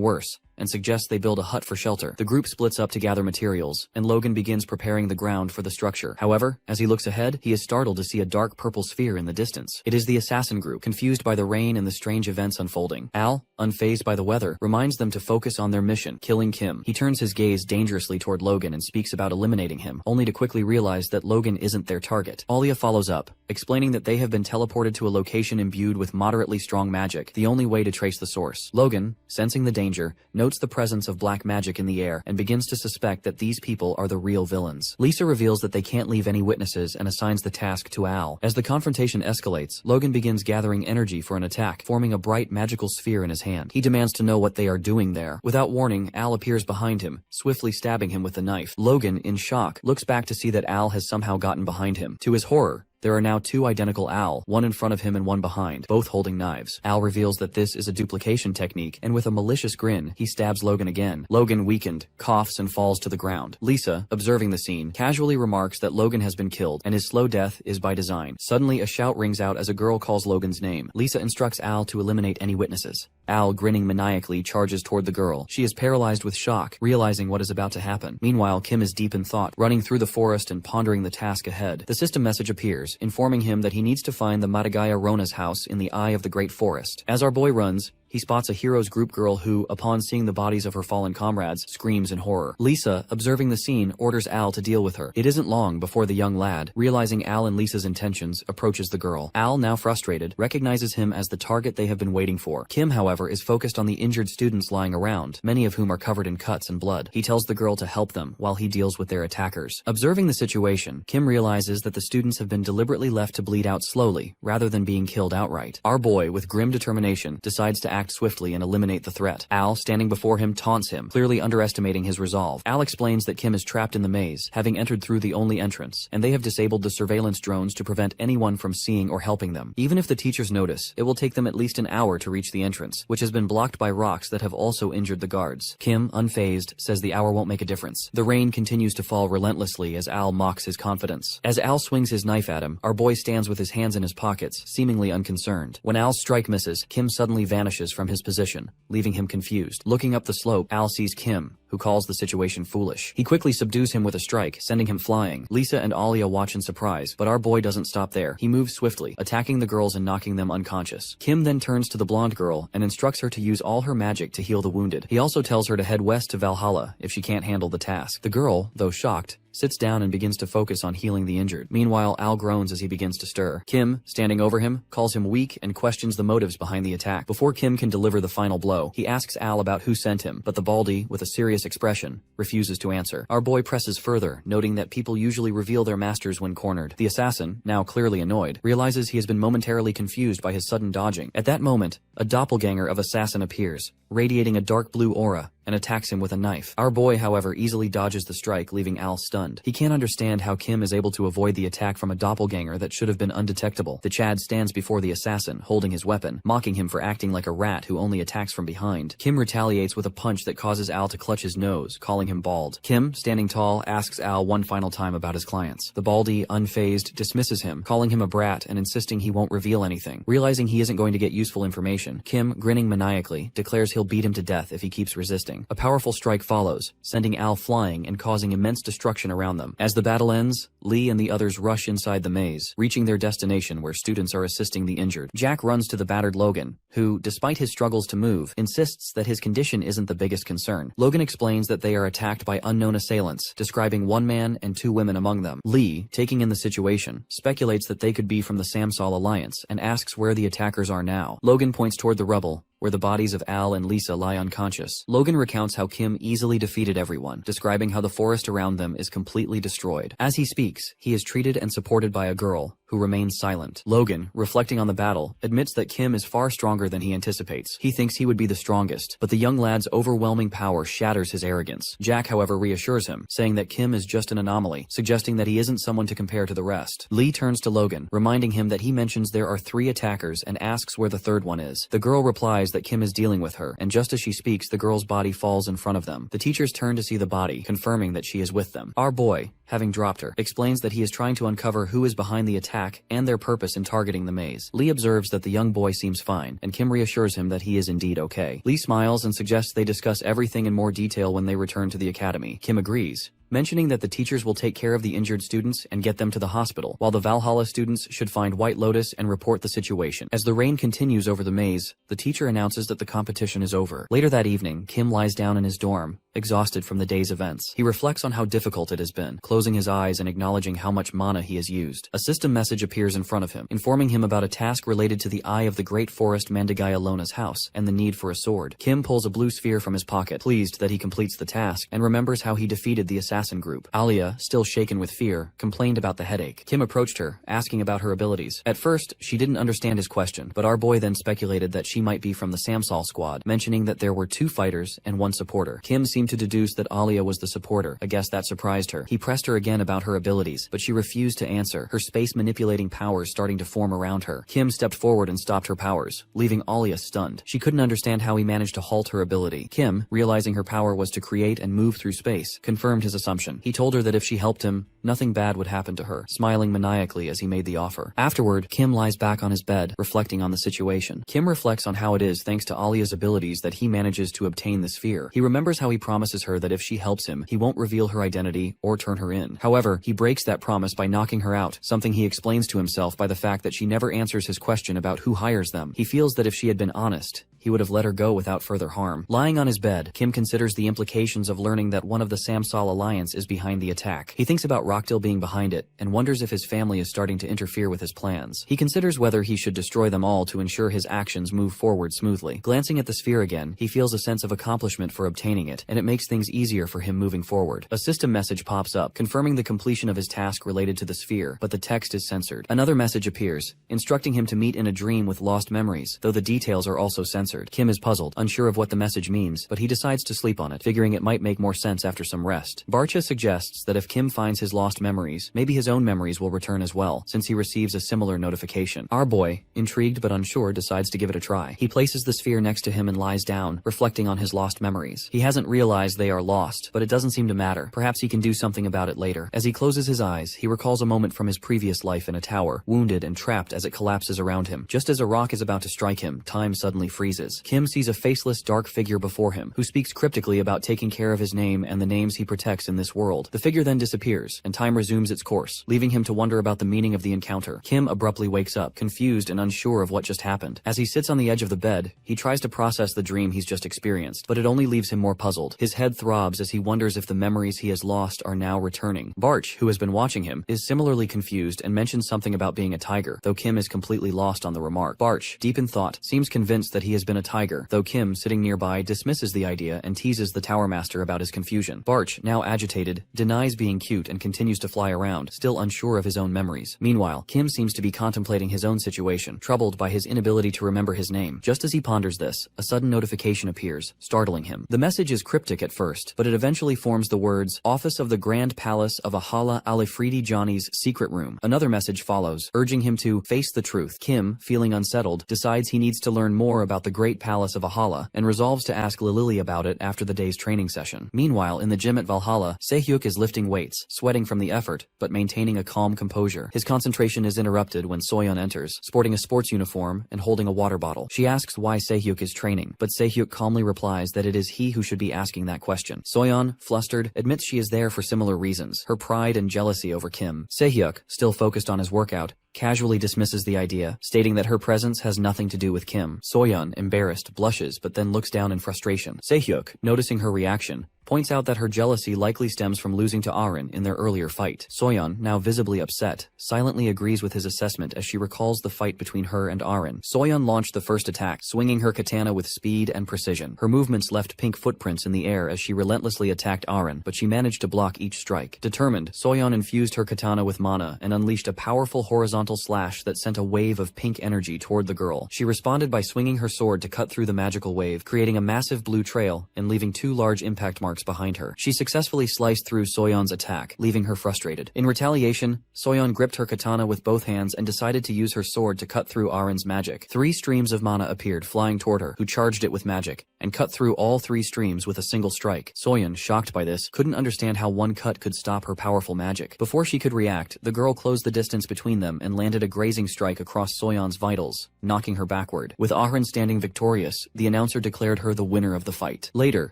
worse, and suggests they build a hut for shelter. The group splits up to gather materials, and Logan begins preparing the ground for the structure. However, as he looks ahead, he is startled to see a dark purple sphere in the distance. It is the assassin group, confused by the rain and the strange events unfolding. Al, unfazed by the weather, reminds them to focus on their mission, killing Kim. He turns his gaze dangerously toward Logan and speaks about eliminating him, only to quickly realize that Logan isn't their target. Alia follows up, explaining that they have been teleported to a location imbued with moderately strong magic, the only way to trace the source. Logan, sensing the danger, notes the presence of black magic in the air and begins to suspect that these people are the real villains. Lisa reveals that they can't leave any witnesses and assigns the task to Al. As the confrontation escalates, Logan begins gathering energy for an attack, forming a bright magical sphere in his hand. He demands to know what they are doing there. Without warning, Al appears behind him, swiftly stabbing him with the knife. Logan, in shock, looks back to see that Al has somehow gotten behind him. To his horror, there are now 2 identical Al, one in front of him and one behind, both holding knives. Al reveals that this is a duplication technique, and with a malicious grin, he stabs Logan again. Logan, weakened, coughs and falls to the ground. Lisa, observing the scene, casually remarks that Logan has been killed, and his slow death is by design. Suddenly, a shout rings out as a girl calls Logan's name. Lisa instructs Al to eliminate any witnesses. Al, grinning maniacally, charges toward the girl. She is paralyzed with shock, realizing what is about to happen. Meanwhile, Kim is deep in thought, running through the forest and pondering the task ahead. The system message appears, informing him that he needs to find the Madagaya Rona's house in the Eye of the Great Forest. As our boy runs, he spots a Heroes group girl who, upon seeing the bodies of her fallen comrades, screams in horror. Lisa, observing the scene, orders Al to deal with her. It isn't long before the young lad, realizing Al and Lisa's intentions, approaches the girl. Al, now frustrated, recognizes him as the target they have been waiting for. Kim, however, is focused on the injured students lying around, many of whom are covered in cuts and blood. He tells the girl to help them, while he deals with their attackers. Observing the situation, Kim realizes that the students have been deliberately left to bleed out slowly, rather than being killed outright. Our boy, with grim determination, decides to act act swiftly and eliminate the threat. Al, standing before him, taunts him, clearly underestimating his resolve. Al explains that Kim is trapped in the maze, having entered through the only entrance, and they have disabled the surveillance drones to prevent anyone from seeing or helping them. Even if the teachers notice, it will take them at least an hour to reach the entrance, which has been blocked by rocks that have also injured the guards. Kim, unfazed, says the hour won't make a difference. The rain continues to fall relentlessly as Al mocks his confidence. As Al swings his knife at him, our boy stands with his hands in his pockets, seemingly unconcerned. When Al's strike misses, Kim suddenly vanishes from his position, leaving him confused. Looking up the slope, Al sees Kim, who calls the situation foolish. He quickly subdues him with a strike, sending him flying. Lisa and Alia watch in surprise, but our boy doesn't stop there. He moves swiftly, attacking the girls and knocking them unconscious. Kim then turns to the blonde girl and instructs her to use all her magic to heal the wounded. He also tells her to head west to Valhalla if she can't handle the task. The girl, though shocked, sits down and begins to focus on healing the injured. Meanwhile, Al groans as he begins to stir. Kim, standing over him, calls him weak and questions the motives behind the attack. Before Kim can deliver the final blow, he asks Al about who sent him, but the baldy, with a serious expression, refuses to answer. Our boy presses further, noting that people usually reveal their masters when cornered. The assassin, now clearly annoyed, realizes he has been momentarily confused by his sudden dodging. At that moment, a doppelganger of assassin appears, radiating a dark blue aura, and attacks him with a knife. Our boy, however, easily dodges the strike, leaving Al stunned. He can't understand how Kim is able to avoid the attack from a doppelganger that should have been undetectable. The Chad stands before the assassin, holding his weapon, mocking him for acting like a rat who only attacks from behind. Kim retaliates with a punch that causes Al to clutch his nose, calling him bald. Kim, standing tall, asks Al one final time about his clients. The baldy, unfazed, dismisses him, calling him a brat and insisting he won't reveal anything. Realizing he isn't going to get useful information, Kim, grinning maniacally, declares he'll beat him to death if he keeps resisting. A powerful strike follows, sending Al flying and causing immense destruction around them. As the battle ends, Lee and the others rush inside the maze, reaching their destination where students are assisting the injured. Jack runs to the battered Logan, who, despite his struggles to move, insists that his condition isn't the biggest concern. Logan explains that they are attacked by unknown assailants, describing one man and two women among them. Lee, taking in the situation, speculates that they could be from the Samsal Alliance and asks where the attackers are now. Logan points toward the rubble, where the bodies of Al and Lisa lie unconscious. Logan recounts how Kim easily defeated everyone, describing how the forest around them is completely destroyed. As he speaks, he is treated and supported by a girl, who remains silent. Logan, reflecting on the battle, admits that Kim is far stronger than he anticipates. He thinks he would be the strongest, but the young lad's overwhelming power shatters his arrogance. Jack, however, reassures him, saying that Kim is just an anomaly, suggesting that he isn't someone to compare to the rest. Lee turns to Logan, reminding him that he mentions there are 3 attackers and asks where the third one is. The girl replies that Kim is dealing with her, and just as she speaks, the girl's body falls in front of them. The teachers turn to see the body, confirming that she is with them. Our boy, having dropped her, explains that he is trying to uncover who is behind the attack and their purpose in targeting the maze. Lee observes that the young boy seems fine, and Kim reassures him that he is indeed okay. Lee smiles and suggests they discuss everything in more detail when they return to the academy. Kim agrees, mentioning that the teachers will take care of the injured students and get them to the hospital, while the Valhalla students should find White Lotus and report the situation. As the rain continues over the maze, the teacher announces that the competition is over. Later that evening, Kim lies down in his dorm, exhausted from the day's events. He reflects on how difficult it has been, closing his eyes and acknowledging how much mana he has used. A system message appears in front of him, informing him about a task related to the Eye of the Great Forest Mandagaya Lona's house and the need for a sword. Kim pulls a blue sphere from his pocket, pleased that he completes the task, and remembers how he defeated the assassin group. Alia, still shaken with fear, complained about the headache. Kim approached her, asking about her abilities. At first, she didn't understand his question, but our boy then speculated that she might be from the Samsal squad, mentioning that there were 2 fighters and 1 supporter. Kim seemed to deduce that Alia was the supporter, a guess that surprised her. He pressed her again about her abilities, but she refused to answer, her space-manipulating powers starting to form around her. Kim stepped forward and stopped her powers, leaving Alia stunned. She couldn't understand how he managed to halt her ability. Kim, realizing her power was to create and move through space, confirmed his assumption. He told her that if she helped him, nothing bad would happen to her, smiling maniacally as he made the offer. Afterward, Kim lies back on his bed, reflecting on the situation. Kim reflects on how it is thanks to Alia's abilities that he manages to obtain the sphere. He remembers how he promises her that if she helps him, he won't reveal her identity or turn her in. However, he breaks that promise by knocking her out, something he explains to himself by the fact that she never answers his question about who hires them. He feels that if she had been honest, he would have let her go without further harm. Lying on his bed, Kim considers the implications of learning that one of the Samsal Alliance is behind the attack. He thinks about Rockdale being behind it, and wonders if his family is starting to interfere with his plans. He considers whether he should destroy them all to ensure his actions move forward smoothly. Glancing at the sphere again, he feels a sense of accomplishment for obtaining it, and it makes things easier for him moving forward. A system message pops up, confirming the completion of his task related to the sphere, but the text is censored. Another message appears, instructing him to meet in a dream with lost memories, though the details are also censored. answered. Kim is puzzled, unsure of what the message means, but he decides to sleep on it, figuring it might make more sense after some rest. Barcha suggests that if Kim finds his lost memories, maybe his own memories will return as well, since he receives a similar notification. Our boy, intrigued but unsure, decides to give it a try. He places the sphere next to him and lies down, reflecting on his lost memories. He hasn't realized they are lost, but it doesn't seem to matter. Perhaps he can do something about it later. As he closes his eyes, he recalls a moment from his previous life in a tower, wounded and trapped as it collapses around him. Just as a rock is about to strike him, time suddenly freezes. Kim sees a faceless, dark figure before him, who speaks cryptically about taking care of his name and the names he protects in this world. The figure then disappears, and time resumes its course, leaving him to wonder about the meaning of the encounter. Kim abruptly wakes up, confused and unsure of what just happened. As he sits on the edge of the bed, he tries to process the dream he's just experienced, but it only leaves him more puzzled. His head throbs as he wonders if the memories he has lost are now returning. Barch, who has been watching him, is similarly confused and mentions something about being a tiger, though Kim is completely lost on the remark. Barch, deep in thought, seems convinced that he has been a tiger, though Kim, sitting nearby, dismisses the idea and teases the Tower Master about his confusion. Barch, now agitated, denies being cute and continues to fly around, still unsure of his own memories. Meanwhile, Kim seems to be contemplating his own situation, troubled by his inability to remember his name. Just as he ponders this, a sudden notification appears, startling him. The message is cryptic at first, but it eventually forms the words, "Office of the Grand Palace of Ahala Alifridi Johnny's secret room." Another message follows, urging him to face the truth. Kim, feeling unsettled, decides he needs to learn more about the Great Palace of Ahala, and resolves to ask Lilili about it after the day's training session. Meanwhile, in the gym at Valhalla, Sehyuk is lifting weights, sweating from the effort, but maintaining a calm composure. His concentration is interrupted when Soyeon enters, sporting a sports uniform and holding a water bottle. She asks why Sehyuk is training, but Sehyuk calmly replies that it is he who should be asking that question. Soyeon, flustered, admits she is there for similar reasons, her pride and jealousy over Kim. Sehyuk, still focused on his workout, casually dismisses the idea, stating that her presence has nothing to do with Kim. Soyeon, embarrassed, blushes but then looks down in frustration. Sehyuk, noticing her reaction, points out that her jealousy likely stems from losing to Arin in their earlier fight. Soyeon, now visibly upset, silently agrees with his assessment as she recalls the fight between her and Arin. Soyeon launched the first attack, swinging her katana with speed and precision. Her movements left pink footprints in the air as she relentlessly attacked Arin, but she managed to block each strike. Determined, Soyeon infused her katana with mana and unleashed a powerful horizontal slash that sent a wave of pink energy toward the girl. She responded by swinging her sword to cut through the magical wave, creating a massive blue trail and leaving 2 large impact marks behind her. She successfully sliced through Soyeon's attack, leaving her frustrated. In retaliation, Soyeon gripped her katana with both hands and decided to use her sword to cut through Arin's magic. 3 streams of mana appeared, flying toward her, who charged it with magic, and cut through all 3 streams with a single strike. Soyeon, shocked by this, couldn't understand how one cut could stop her powerful magic. Before she could react, the girl closed the distance between them and landed a grazing strike across Soyeon's vitals, knocking her backward. With Arin standing victorious, the announcer declared her the winner of the fight. Later,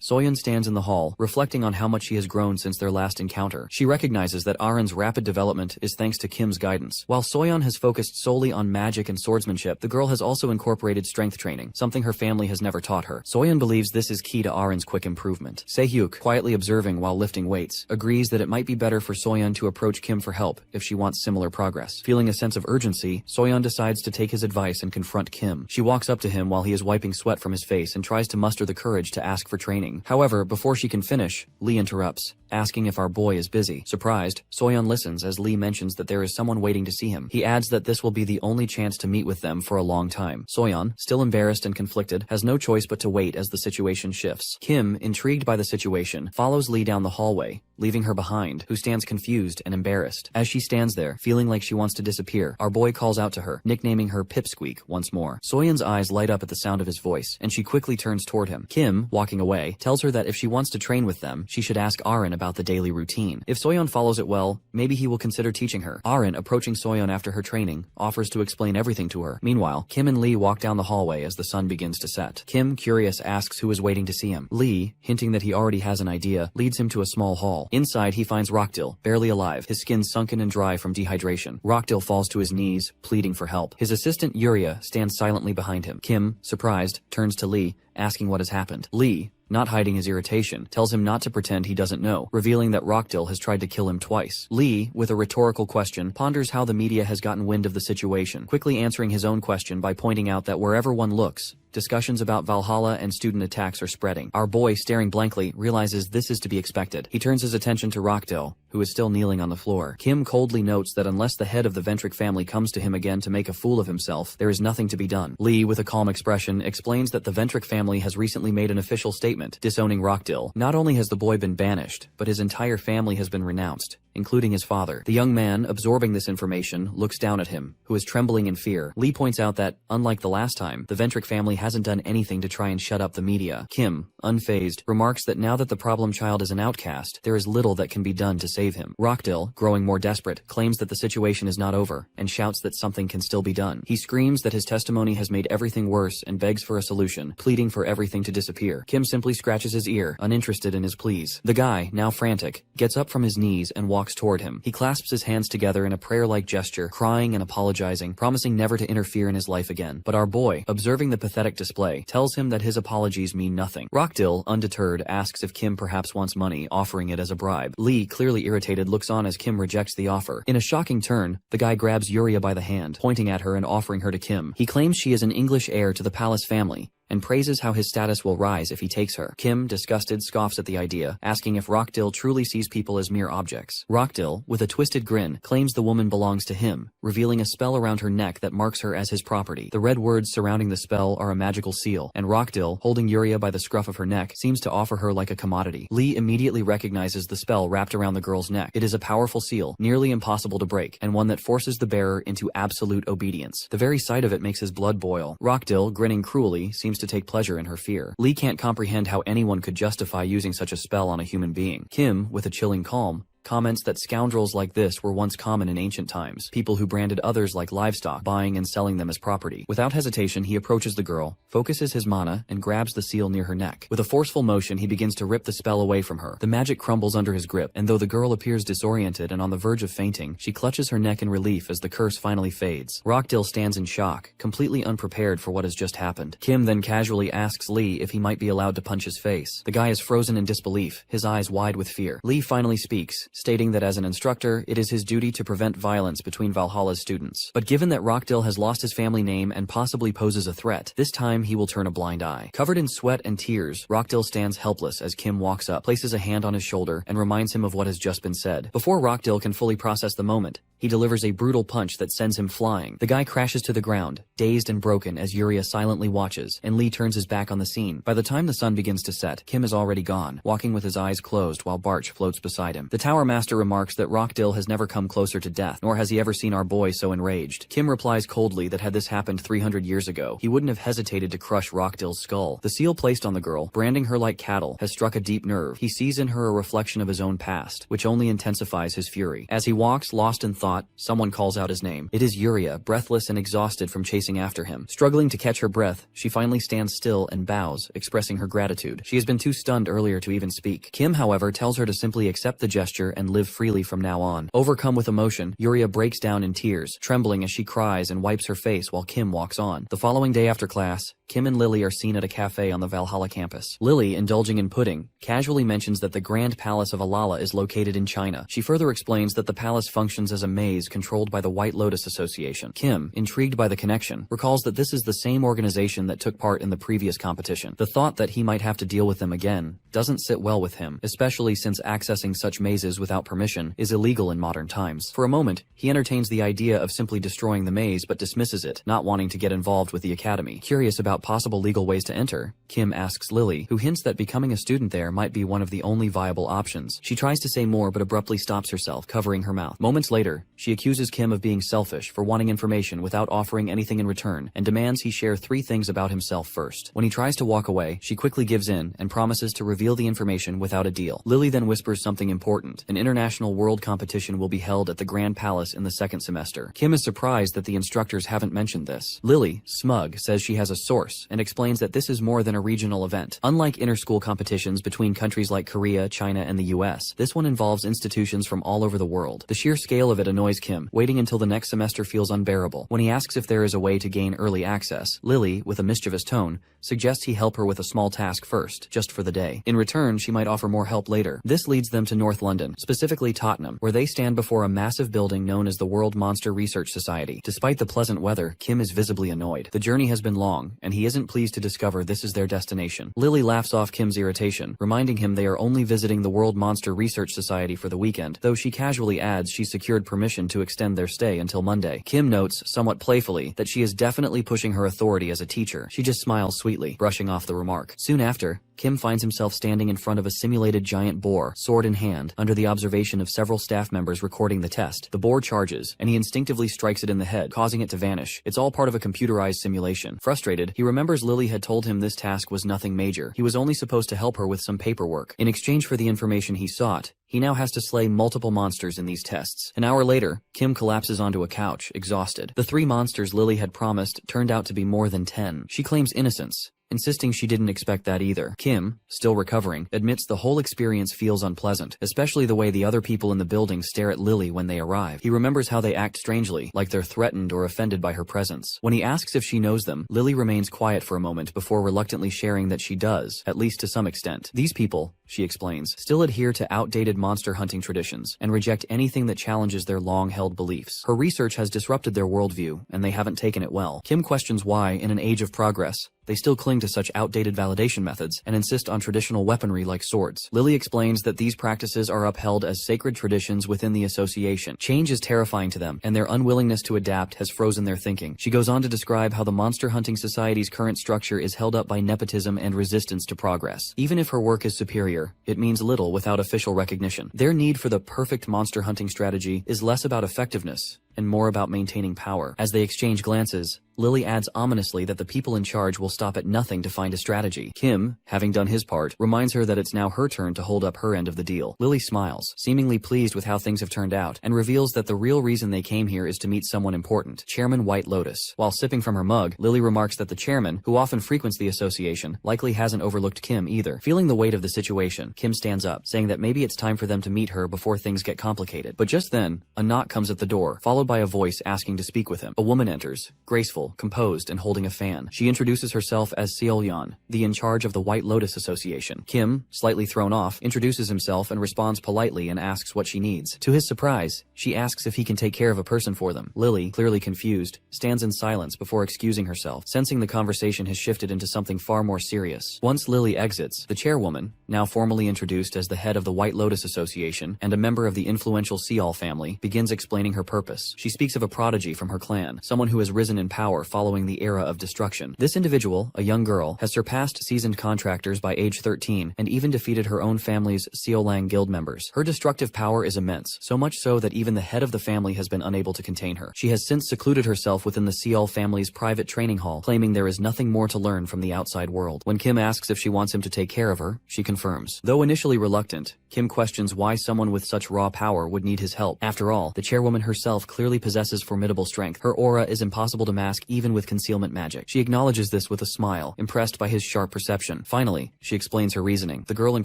Soyeon stands in the hall, reflecting on how much she has grown since their last encounter. She recognizes that Arin's rapid development is thanks to Kim's guidance. While Soyeon has focused solely on magic and swordsmanship, the girl has also incorporated strength training, something her family has never taught her. Soyeon believes this is key to Arin's quick improvement. Sehyuk, quietly observing while lifting weights, agrees that it might be better for Soyeon to approach Kim for help if she wants similar progress. Feeling a sense of urgency, Soyeon decides to take his advice and confront Kim. She walks up to him while he is wiping sweat from his face and tries to muster the courage to ask for training. However, before she can finish, Lee interrupts, asking if our boy is busy. Surprised, Soyeon listens as Lee mentions that there is someone waiting to see him. He adds that this will be the only chance to meet with them for a long time. Soyeon, still embarrassed and conflicted, has no choice but to wait as the situation shifts. Kim, intrigued by the situation, follows Lee down the hallway, leaving her behind, who stands confused and embarrassed. As she stands there, feeling like she wants to disappear, our boy calls out to her, nicknaming her Pipsqueak once more. Soyeon's eyes light up at the sound of his voice, and she quickly turns toward him. Kim, walking away, tells her that if she wants to train with them, she should ask Arin about the daily routine. If Soyeon follows it well, maybe he will consider teaching her. Arin, approaching Soyeon after her training, offers to explain everything to her. Meanwhile, Kim and Lee walk down the hallway as the sun begins to set. Kim, curious, asks who is waiting to see him. Lee, hinting that he already has an idea, leads him to a small hall. Inside, he finds Rockdill, barely alive, his skin sunken and dry from dehydration. Rockdill falls to his knees, pleading for help. His assistant, Yuria, stands silently behind him. Kim, surprised, turns to Lee, asking what has happened. Lee, not hiding his irritation, tells him not to pretend he doesn't know, revealing that Rockdill has tried to kill him twice. Lee, with a rhetorical question, ponders how the media has gotten wind of the situation, quickly answering his own question by pointing out that wherever one looks, discussions about Valhalla and student attacks are spreading. Our boy, staring blankly, realizes this is to be expected. He turns his attention to Rockdill, who is still kneeling on the floor. Kim coldly notes that unless the head of the Ventric family comes to him again to make a fool of himself, there is nothing to be done. Lee, with a calm expression, explains that the Ventric family has recently made an official statement disowning Rockdill. Not only has the boy been banished, but his entire family has been renounced, including his father. The young man, absorbing this information, looks down at him, who is trembling in fear. Lee points out that, unlike the last time, the Ventric family hasn't done anything to try and shut up the media. Kim, unfazed, remarks that now that the problem child is an outcast, there is little that can be done to save him. Rockdill, growing more desperate, claims that the situation is not over, and shouts that something can still be done. He screams that his testimony has made everything worse and begs for a solution, pleading for everything to disappear. Kim simply scratches his ear, uninterested in his pleas. The guy, now frantic, gets up from his knees and walks toward him. He clasps his hands together in a prayer-like gesture, crying and apologizing, promising never to interfere in his life again. But our boy, observing the pathetic display, tells him that his apologies mean nothing. Rockdill, undeterred, asks if Kim perhaps wants money, offering it as a bribe. Lee, clearly irritated, looks on as Kim rejects the offer. In a shocking turn, the guy grabs Yuria by the hand, pointing at her and offering her to Kim. He claims she is an English heir to the palace family, and praises how his status will rise if he takes her. Kim, disgusted, scoffs at the idea, asking if Rockdill truly sees people as mere objects. Rockdill, with a twisted grin, claims the woman belongs to him, revealing a spell around her neck that marks her as his property. The red words surrounding the spell are a magical seal, and Rockdill, holding Yuria by the scruff of her neck, seems to offer her like a commodity. Lee immediately recognizes the spell wrapped around the girl's neck. It is a powerful seal, nearly impossible to break, and one that forces the bearer into absolute obedience. The very sight of it makes his blood boil. Rockdill, grinning cruelly, seems to take pleasure in her fear. Lee can't comprehend how anyone could justify using such a spell on a human being. Kim, with a chilling calm, comments that scoundrels like this were once common in ancient times, people who branded others like livestock, buying and selling them as property. Without hesitation, he approaches the girl, focuses his mana, and grabs the seal near her neck. With a forceful motion, he begins to rip the spell away from her. The magic crumbles under his grip, and though the girl appears disoriented and on the verge of fainting, she clutches her neck in relief as the curse finally fades. Rockdill stands in shock, completely unprepared for what has just happened. Kim then casually asks Lee if he might be allowed to punch his face. The guy is frozen in disbelief, his eyes wide with fear. Lee finally speaks, stating that as an instructor, it is his duty to prevent violence between Valhalla's students. But given that Rockdill has lost his family name and possibly poses a threat, this time he will turn a blind eye. Covered in sweat and tears, Rockdill stands helpless as Kim walks up, places a hand on his shoulder, and reminds him of what has just been said. Before Rockdill can fully process the moment, he delivers a brutal punch that sends him flying. The guy crashes to the ground, dazed and broken as Yuria silently watches, and Lee turns his back on the scene. By the time the sun begins to set, Kim is already gone, walking with his eyes closed while Barch floats beside him. The Tower Master remarks that Rockdill has never come closer to death, nor has he ever seen our boy so enraged. Kim replies coldly that had this happened 300 years ago, he wouldn't have hesitated to crush Rockdill's skull. The seal placed on the girl, branding her like cattle, has struck a deep nerve. He sees in her a reflection of his own past, which only intensifies his fury. As he walks, lost in thought, someone calls out his name. It is Yuria, breathless and exhausted from chasing after him. Struggling to catch her breath, she finally stands still and bows, expressing her gratitude. She has been too stunned earlier to even speak. Kim, however, tells her to simply accept the gesture and live freely from now on. Overcome with emotion, Yuria breaks down in tears, trembling as she cries and wipes her face while Kim walks on. The following day after class, Kim and Lily are seen at a cafe on the Valhalla campus. Lily, indulging in pudding, casually mentions that the Grand Palace of Alala is located in China. She further explains that the palace functions as a maze controlled by the White Lotus Association. Kim, intrigued by the connection, recalls that this is the same organization that took part in the previous competition. The thought that he might have to deal with them again doesn't sit well with him, especially since accessing such mazes without permission is illegal in modern times. For a moment, he entertains the idea of simply destroying the maze but dismisses it, not wanting to get involved with the academy. Curious about possible legal ways to enter, Kim asks Lily, who hints that becoming a student there might be one of the only viable options. She tries to say more but abruptly stops herself, covering her mouth. Moments later, she accuses Kim of being selfish for wanting information without offering anything in return, and demands he share 3 things about himself first. When he tries to walk away, she quickly gives in and promises to reveal the information without a deal. Lily then whispers something important. An international world competition will be held at the Grand Palace in the 2nd semester. Kim is surprised that the instructors haven't mentioned this. Lily, smug, says she has a source and explains that this is more than a regional event. Unlike inter-school competitions between countries like Korea, China, and the US, this one involves institutions from all over the world. The sheer scale of it annoys annoys Kim, waiting until the next semester feels unbearable. When he asks if there is a way to gain early access, Lily, with a mischievous tone, suggests he help her with a small task first, just for the day. In return, she might offer more help later. This leads them to North London, specifically Tottenham, where they stand before a massive building known as the World Monster Research Society. Despite the pleasant weather, Kim is visibly annoyed. The journey has been long, and he isn't pleased to discover this is their destination. Lily laughs off Kim's irritation, reminding him they are only visiting the World Monster Research Society for the weekend, though she casually adds she secured permission to extend their stay until Monday. Kim notes, somewhat playfully, that she is definitely pushing her authority as a teacher. She just smiles sweetly, brushing off the remark. Soon after, Kim finds himself standing in front of a simulated giant boar, sword in hand, under the observation of several staff members recording the test. The boar charges, and he instinctively strikes it in the head, causing it to vanish. It's all part of a computerized simulation. Frustrated, he remembers Lily had told him this task was nothing major. He was only supposed to help her with some paperwork. In exchange for the information he sought, he now has to slay multiple monsters in these tests. An hour later, Kim collapses onto a couch, exhausted. The 3 monsters Lily had promised turned out to be more than 10. She claims innocence, insisting she didn't expect that either. Kim, still recovering, admits the whole experience feels unpleasant, especially the way the other people in the building stare at Lily when they arrive. He remembers how they act strangely, like they're threatened or offended by her presence. When he asks if she knows them, Lily remains quiet for a moment before reluctantly sharing that she does, at least to some extent. These people, she explains, still adhere to outdated monster hunting traditions and reject anything that challenges their long-held beliefs. Her research has disrupted their worldview, and they haven't taken it well. Kim questions why, in an age of progress, they still cling to such outdated validation methods and insist on traditional weaponry like swords. Lily explains that these practices are upheld as sacred traditions within the association. Change is terrifying to them, and their unwillingness to adapt has frozen their thinking. She goes on to describe how the Monster Hunting Society's current structure is held up by nepotism and resistance to progress. Even if her work is superior, it means little without official recognition. Their need for the perfect monster hunting strategy is less about effectiveness and more about maintaining power. As they exchange glances, Lily adds ominously that the people in charge will stop at nothing to find a strategy. Kim, having done his part, reminds her that it's now her turn to hold up her end of the deal. Lily smiles, seemingly pleased with how things have turned out, and reveals that the real reason they came here is to meet someone important, Chairman White Lotus. While sipping from her mug, Lily remarks that the chairman, who often frequents the association, likely hasn't overlooked Kim either. Feeling the weight of the situation, Kim stands up, saying that maybe it's time for them to meet her before things get complicated. But just then, a knock comes at the door, followed by a voice asking to speak with him. A woman enters, graceful, composed, and holding a fan. She introduces herself as Seolyeon, the in charge of the White Lotus Association. Kim, slightly thrown off, introduces himself and responds politely and asks what she needs. To his surprise, she asks if he can take care of a person for them. Lily, clearly confused, stands in silence before excusing herself, sensing the conversation has shifted into something far more serious. Once Lily exits, the chairwoman, now formally introduced as the head of the White Lotus Association and a member of the influential Seol family, begins explaining her purpose. She speaks of a prodigy from her clan, someone who has risen in power following the era of destruction. This individual, a young girl, has surpassed seasoned contractors by age 13 and even defeated her own family's Seolang guild members. Her destructive power is immense, so much so that even the head of the family has been unable to contain her. She has since secluded herself within the Seol family's private training hall, claiming there is nothing more to learn from the outside world. When Kim asks if she wants him to take care of her, she confirms. Though initially reluctant, Kim questions why someone with such raw power would need his help. After all, the chairwoman herself clearly possesses formidable strength. Her aura is impossible to mask even with concealment magic. She acknowledges this with a smile, impressed by his sharp perception. Finally, she explains her reasoning. The girl in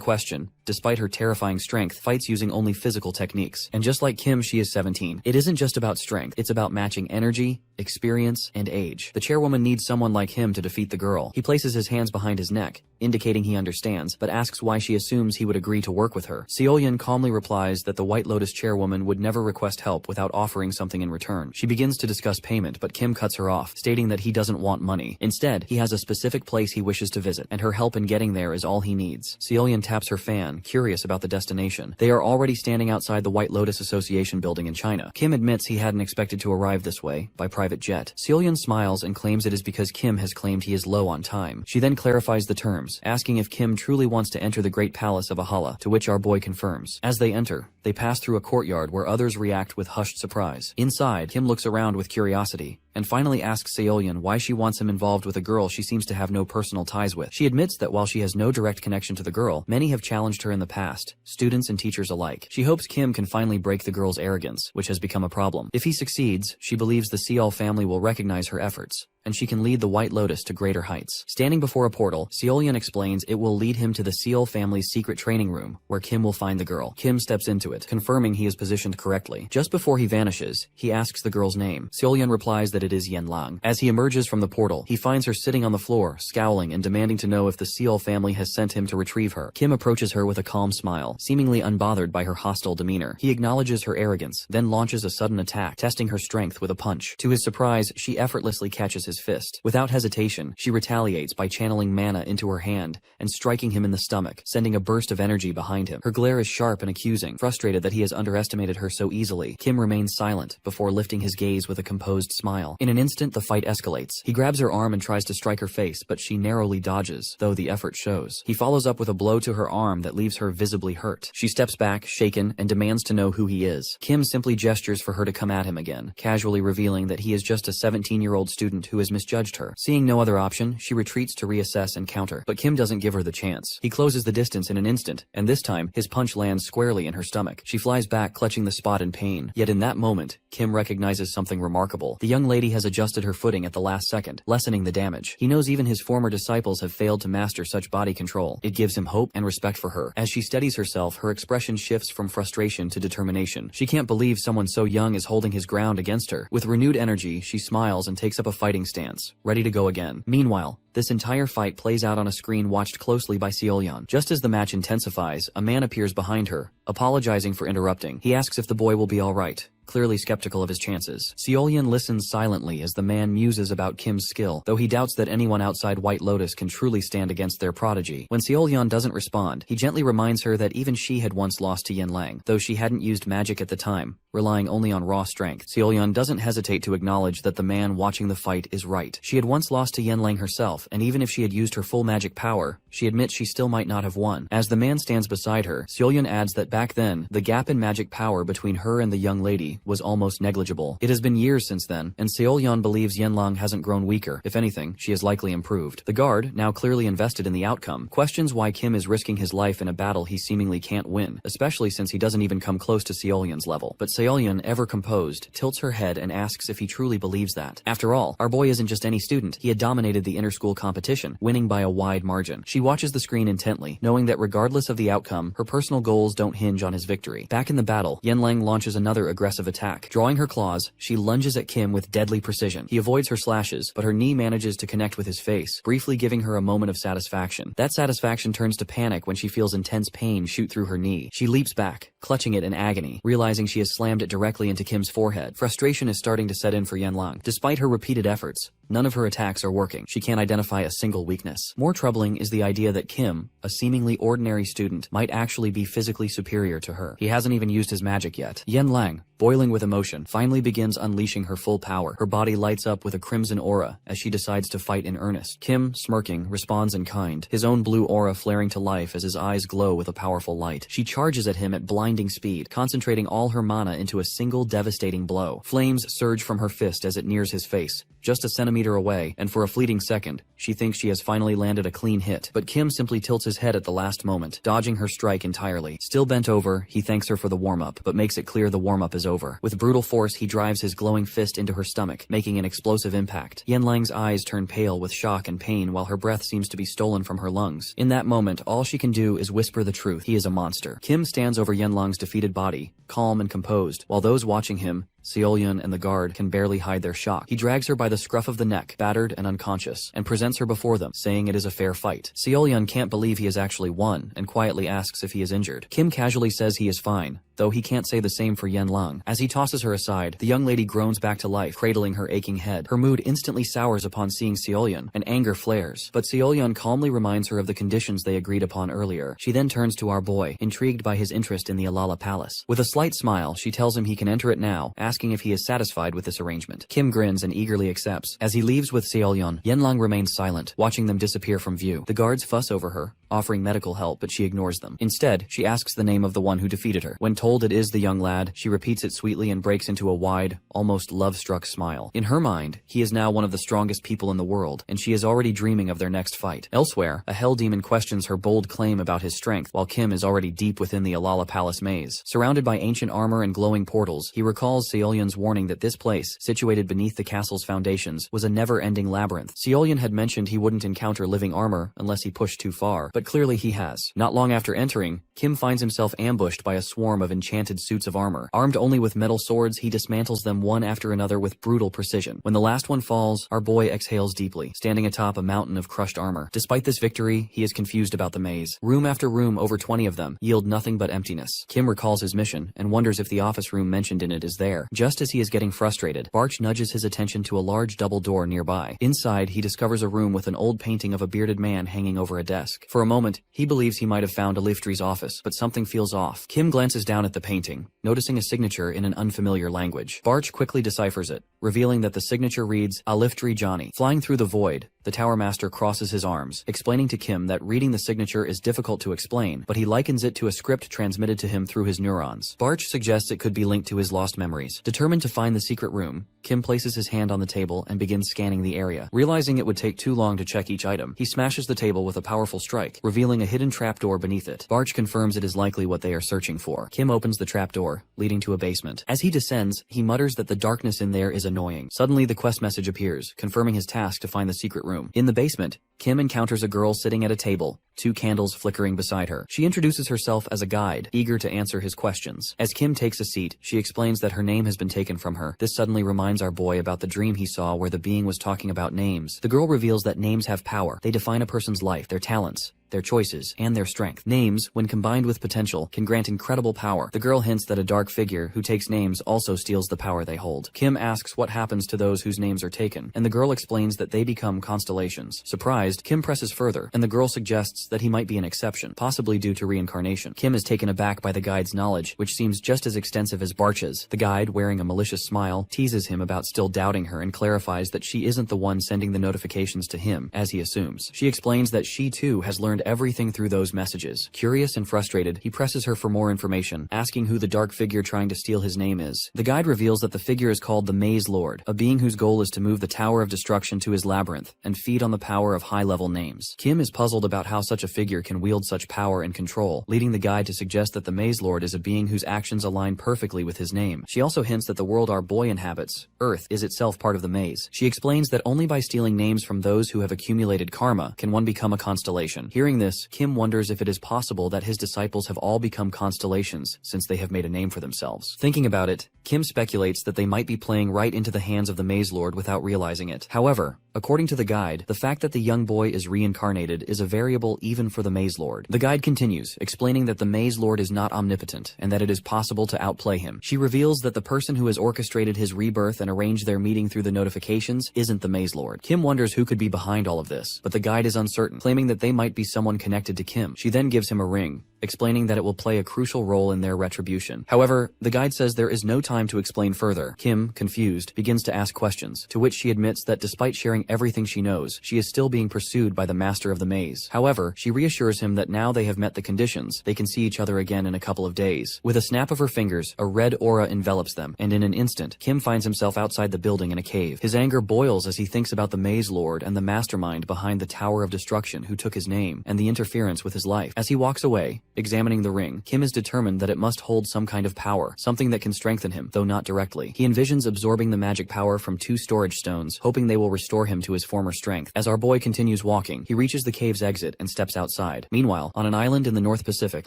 question, despite her terrifying strength, fights using only physical techniques. And just like Kim, she is 17. It isn't just about strength, it's about matching energy, experience, and age. The chairwoman needs someone like him to defeat the girl. He places his hands behind his neck, indicating he understands, but asks why she assumes he would agree to work with her. Seolyeon calmly replies that the White Lotus chairwoman would never request help without offering something in return. She begins to discuss payment, but Kim cuts her off, stating that he doesn't want money. Instead, he has a specific place he wishes to visit, and her help in getting there is all he needs. Seolyeon taps her fan, curious about the destination. They are already standing outside the White Lotus Association building in China. Kim admits he hadn't expected to arrive this way, by private jet. Seolyeon smiles and claims it is because Kim has claimed he is low on time. She then clarifies the terms, asking if Kim truly wants to enter the Great Palace of Yahello, to which our boy confirms. As they enter, they pass through a courtyard where others react with hushed surprise. Inside, Kim looks around with curiosity, and finally asks Seolyeon why she wants him involved with a girl she seems to have no personal ties with. She admits that while she has no direct connection to the girl, many have challenged her in the past, students and teachers alike. She hopes Kim can finally break the girl's arrogance, which has become a problem. If he succeeds, she believes the Seol family will recognize her efforts, and she can lead the White Lotus to greater heights. Standing before a portal, Seolyeon explains it will lead him to the Seol family's secret training room, where Kim will find the girl. Kim steps into it, confirming he is positioned correctly. Just before he vanishes, he asks the girl's name. Seolyeon replies that it is Yenlang. As he emerges from the portal, he finds her sitting on the floor, scowling and demanding to know if the Seol family has sent him to retrieve her. Kim approaches her with a calm smile, seemingly unbothered by her hostile demeanor. He acknowledges her arrogance, then launches a sudden attack, testing her strength with a punch. To his surprise, she effortlessly catches his fist. Without hesitation, she retaliates by channeling mana into her hand and striking him in the stomach, sending a burst of energy behind him. Her glare is sharp and accusing. Frustrated that he has underestimated her so easily, Kim remains silent before lifting his gaze with a composed smile. In an instant, the fight escalates. He grabs her arm and tries to strike her face, but she narrowly dodges, though the effort shows. He follows up with a blow to her arm that leaves her visibly hurt. She steps back, shaken, and demands to know who he is. Kim simply gestures for her to come at him again, casually revealing that he is just a 17-year-old student who has misjudged her. Seeing no other option, she retreats to reassess and counter, but Kim doesn't give her the chance. He closes the distance in an instant, and this time, his punch lands squarely in her stomach. She flies back, clutching the spot in pain. Yet in that moment, Kim recognizes something remarkable. The young lady has adjusted her footing at the last second, lessening the damage. He knows even his former disciples have failed to master such body control. It gives him hope and respect for her. As she steadies herself, her expression shifts from frustration to determination. She can't believe someone so young is holding his ground against her. With renewed energy, she smiles and takes up a fighting stance, ready to go again. Meanwhile, this entire fight plays out on a screen watched closely by Seolyeon. Just as the match intensifies, a man appears behind her, apologizing for interrupting. He asks if the boy will be alright, clearly skeptical of his chances. Seolyeon listens silently as the man muses about Kim's skill, though he doubts that anyone outside White Lotus can truly stand against their prodigy. When Seolyeon doesn't respond, he gently reminds her that even she had once lost to Yenlang, though she hadn't used magic at the time, relying only on raw strength. Seolyeon doesn't hesitate to acknowledge that the man watching the fight is right. She had once lost to Yenlang herself, and even if she had used her full magic power, she admits she still might not have won. As the man stands beside her, Seolyeon adds that back then, the gap in magic power between her and the young lady was almost negligible. It has been years since then, and Seolyeon believes Yenlang hasn't grown weaker. If anything, she has likely improved. The guard, now clearly invested in the outcome, questions why Kim is risking his life in a battle he seemingly can't win, especially since he doesn't even come close to Seolyeon's level. But Seolyeon, ever composed, tilts her head and asks if he truly believes that. After all, our boy isn't just any student. He had dominated the inter-school competition, winning by a wide margin. She watches the screen intently, knowing that regardless of the outcome, her personal goals don't hinge on his victory. Back in the battle, Yenlang launches another aggressive attack. Drawing her claws, she lunges at Kim with deadly precision. He avoids her slashes, but her knee manages to connect with his face, briefly giving her a moment of satisfaction. That satisfaction turns to panic when she feels intense pain shoot through her knee. She leaps back, clutching it in agony, realizing she has slammed it directly into Kim's forehead. Frustration is starting to set in for Yenlang. Despite her repeated efforts, none of her attacks are working. She can't identify a single weakness. More troubling is the idea that Kim, a seemingly ordinary student, might actually be physically superior to her. He hasn't even used his magic yet. Yenlang, boiling with emotion, finally begins unleashing her full power. Her body lights up with a crimson aura as she decides to fight in earnest. Kim, smirking, responds in kind, his own blue aura flaring to life as his eyes glow with a powerful light. She charges at him at blinding speed, concentrating all her mana into a single devastating blow. Flames surge from her fist as it nears his face, just a centimeter away, and for a fleeting second, she thinks she has finally landed a clean hit. But Kim simply tilts his head at the last moment, dodging her strike entirely. Still bent over, he thanks her for the warm-up, but makes it clear the warm-up is over. With brutal force, he drives his glowing fist into her stomach, making an explosive impact. Yenlang's eyes turn pale with shock and pain while her breath seems to be stolen from her lungs. In that moment, all she can do is whisper the truth. He is a monster. Kim stands over Yenlang's defeated body, calm and composed, while those watching him, Seolyeon and the guard, can barely hide their shock. He drags her by the scruff of the neck, battered and unconscious, and presents her before them, saying it is a fair fight. Seolyeon can't believe he has actually won, and quietly asks if he is injured. Kim casually says he is fine, though he can't say the same for Yenlang. As he tosses her aside, the young lady groans back to life, cradling her aching head. Her mood instantly sours upon seeing Seolyeon, and anger flares. But Seolyeon calmly reminds her of the conditions they agreed upon earlier. She then turns to our boy, intrigued by his interest in the Alala Palace. With a slight smile, she tells him he can enter it now, asking if he is satisfied with this arrangement. Kim grins and eagerly accepts. As he leaves with Seolyeon, Yenlang remains silent, watching them disappear from view. The guards fuss over her, offering medical help, but she ignores them. Instead, she asks the name of the one who defeated her. When told it is the young lad, she repeats it sweetly and breaks into a wide, almost love-struck smile. In her mind, he is now one of the strongest people in the world, and she is already dreaming of their next fight. Elsewhere, a hell demon questions her bold claim about his strength, while Kim is already deep within the Alala Palace maze. Surrounded by ancient armor and glowing portals, he recalls Seolyun's warning that this place, situated beneath the castle's foundations, was a never-ending labyrinth. Seolyun had mentioned he wouldn't encounter living armor unless he pushed too far, but clearly he has. Not long after entering, Kim finds himself ambushed by a swarm of enchanted suits of armor. Armed only with metal swords, he dismantles them one after another with brutal precision. When the last one falls, our boy exhales deeply, standing atop a mountain of crushed armor. Despite this victory, he is confused about the maze. Room after room, over 20 of them, yield nothing but emptiness. Kim recalls his mission and wonders if the office room mentioned in it is there. Just as he is getting frustrated, Barch nudges his attention to a large double door nearby. Inside, he discovers a room with an old painting of a bearded man hanging over a desk. For a moment, he believes he might have found Aliftry's office, but something feels off. Kim glances down at the painting, noticing a signature in an unfamiliar language. Barch quickly deciphers it, revealing that the signature reads, Aliftry Johnny. Flying through the void, the Tower Master crosses his arms, explaining to Kim that reading the signature is difficult to explain, but he likens it to a script transmitted to him through his neurons. Barch suggests it could be linked to his lost memories. Determined to find the secret room, Kim places his hand on the table and begins scanning the area. Realizing it would take too long to check each item, he smashes the table with a powerful strike, revealing a hidden trapdoor beneath it. Barch confirms it is likely what they are searching for. Kim opens the trapdoor, leading to a basement. As he descends, he mutters that the darkness in there is annoying. Suddenly, the quest message appears, confirming his task to find the secret room. In the basement, Kim encounters a girl sitting at a table, 2 candles flickering beside her. She introduces herself as a guide, eager to answer his questions. As Kim takes a seat, she explains that her name has been taken from her. This suddenly reminds our boy about the dream he saw where the being was talking about names. The girl reveals that names have power. They define a person's life, their talents, their choices, and their strength. Names, when combined with potential, can grant incredible power. The girl hints that a dark figure who takes names also steals the power they hold. Kim asks what happens to those whose names are taken, and the girl explains that they become constellations. Surprised, Kim presses further, and the girl suggests that he might be an exception, possibly due to reincarnation. Kim is taken aback by the guide's knowledge, which seems just as extensive as Barch's. The guide, wearing a malicious smile, teases him about still doubting her and clarifies that she isn't the one sending the notifications to him, as he assumes. She explains that she too has learned everything through those messages. Curious and frustrated, he presses her for more information, asking who the dark figure trying to steal his name is. The guide reveals that the figure is called the Maze Lord, a being whose goal is to move the Tower of Destruction to his labyrinth and feed on the power of high-level names. Kim is puzzled about how such a figure can wield such power and control, leading the guide to suggest that the Maze Lord is a being whose actions align perfectly with his name. She also hints that the world our boy inhabits, Earth, is itself part of the maze. She explains that only by stealing names from those who have accumulated karma can one become a constellation. Hearing this, Kim wonders if it is possible that his disciples have all become constellations since they have made a name for themselves. Thinking about it, Kim speculates that they might be playing right into the hands of the Maze Lord without realizing it. However, according to the guide, the fact that the young boy is reincarnated is a variable even for the Maze Lord. The guide continues, explaining that the Maze Lord is not omnipotent and that it is possible to outplay him. She reveals that the person who has orchestrated his rebirth and arranged their meeting through the notifications isn't the Maze Lord. Kim wonders who could be behind all of this, but the guide is uncertain, claiming that they might be someone connected to Kim. She then gives him a ring, explaining that it will play a crucial role in their retribution. However, the guide says there is no time to explain further. Kim, confused, begins to ask questions, to which she admits that despite sharing everything she knows, she is still being pursued by the master of the maze. However, she reassures him that now they have met the conditions, they can see each other again in a couple of days. With a snap of her fingers, a red aura envelops them, and in an instant, Kim finds himself outside the building in a cave. His anger boils as he thinks about the Maze Lord and the mastermind behind the Tower of Destruction who took his name, and the interference with his life. As he walks away, examining the ring, Kim is determined that it must hold some kind of power, something that can strengthen him, though not directly. He envisions absorbing the magic power from 2 storage stones, hoping they will restore him to his former strength. As our boy continues walking, he reaches the cave's exit and steps outside. Meanwhile, on an island in the North Pacific,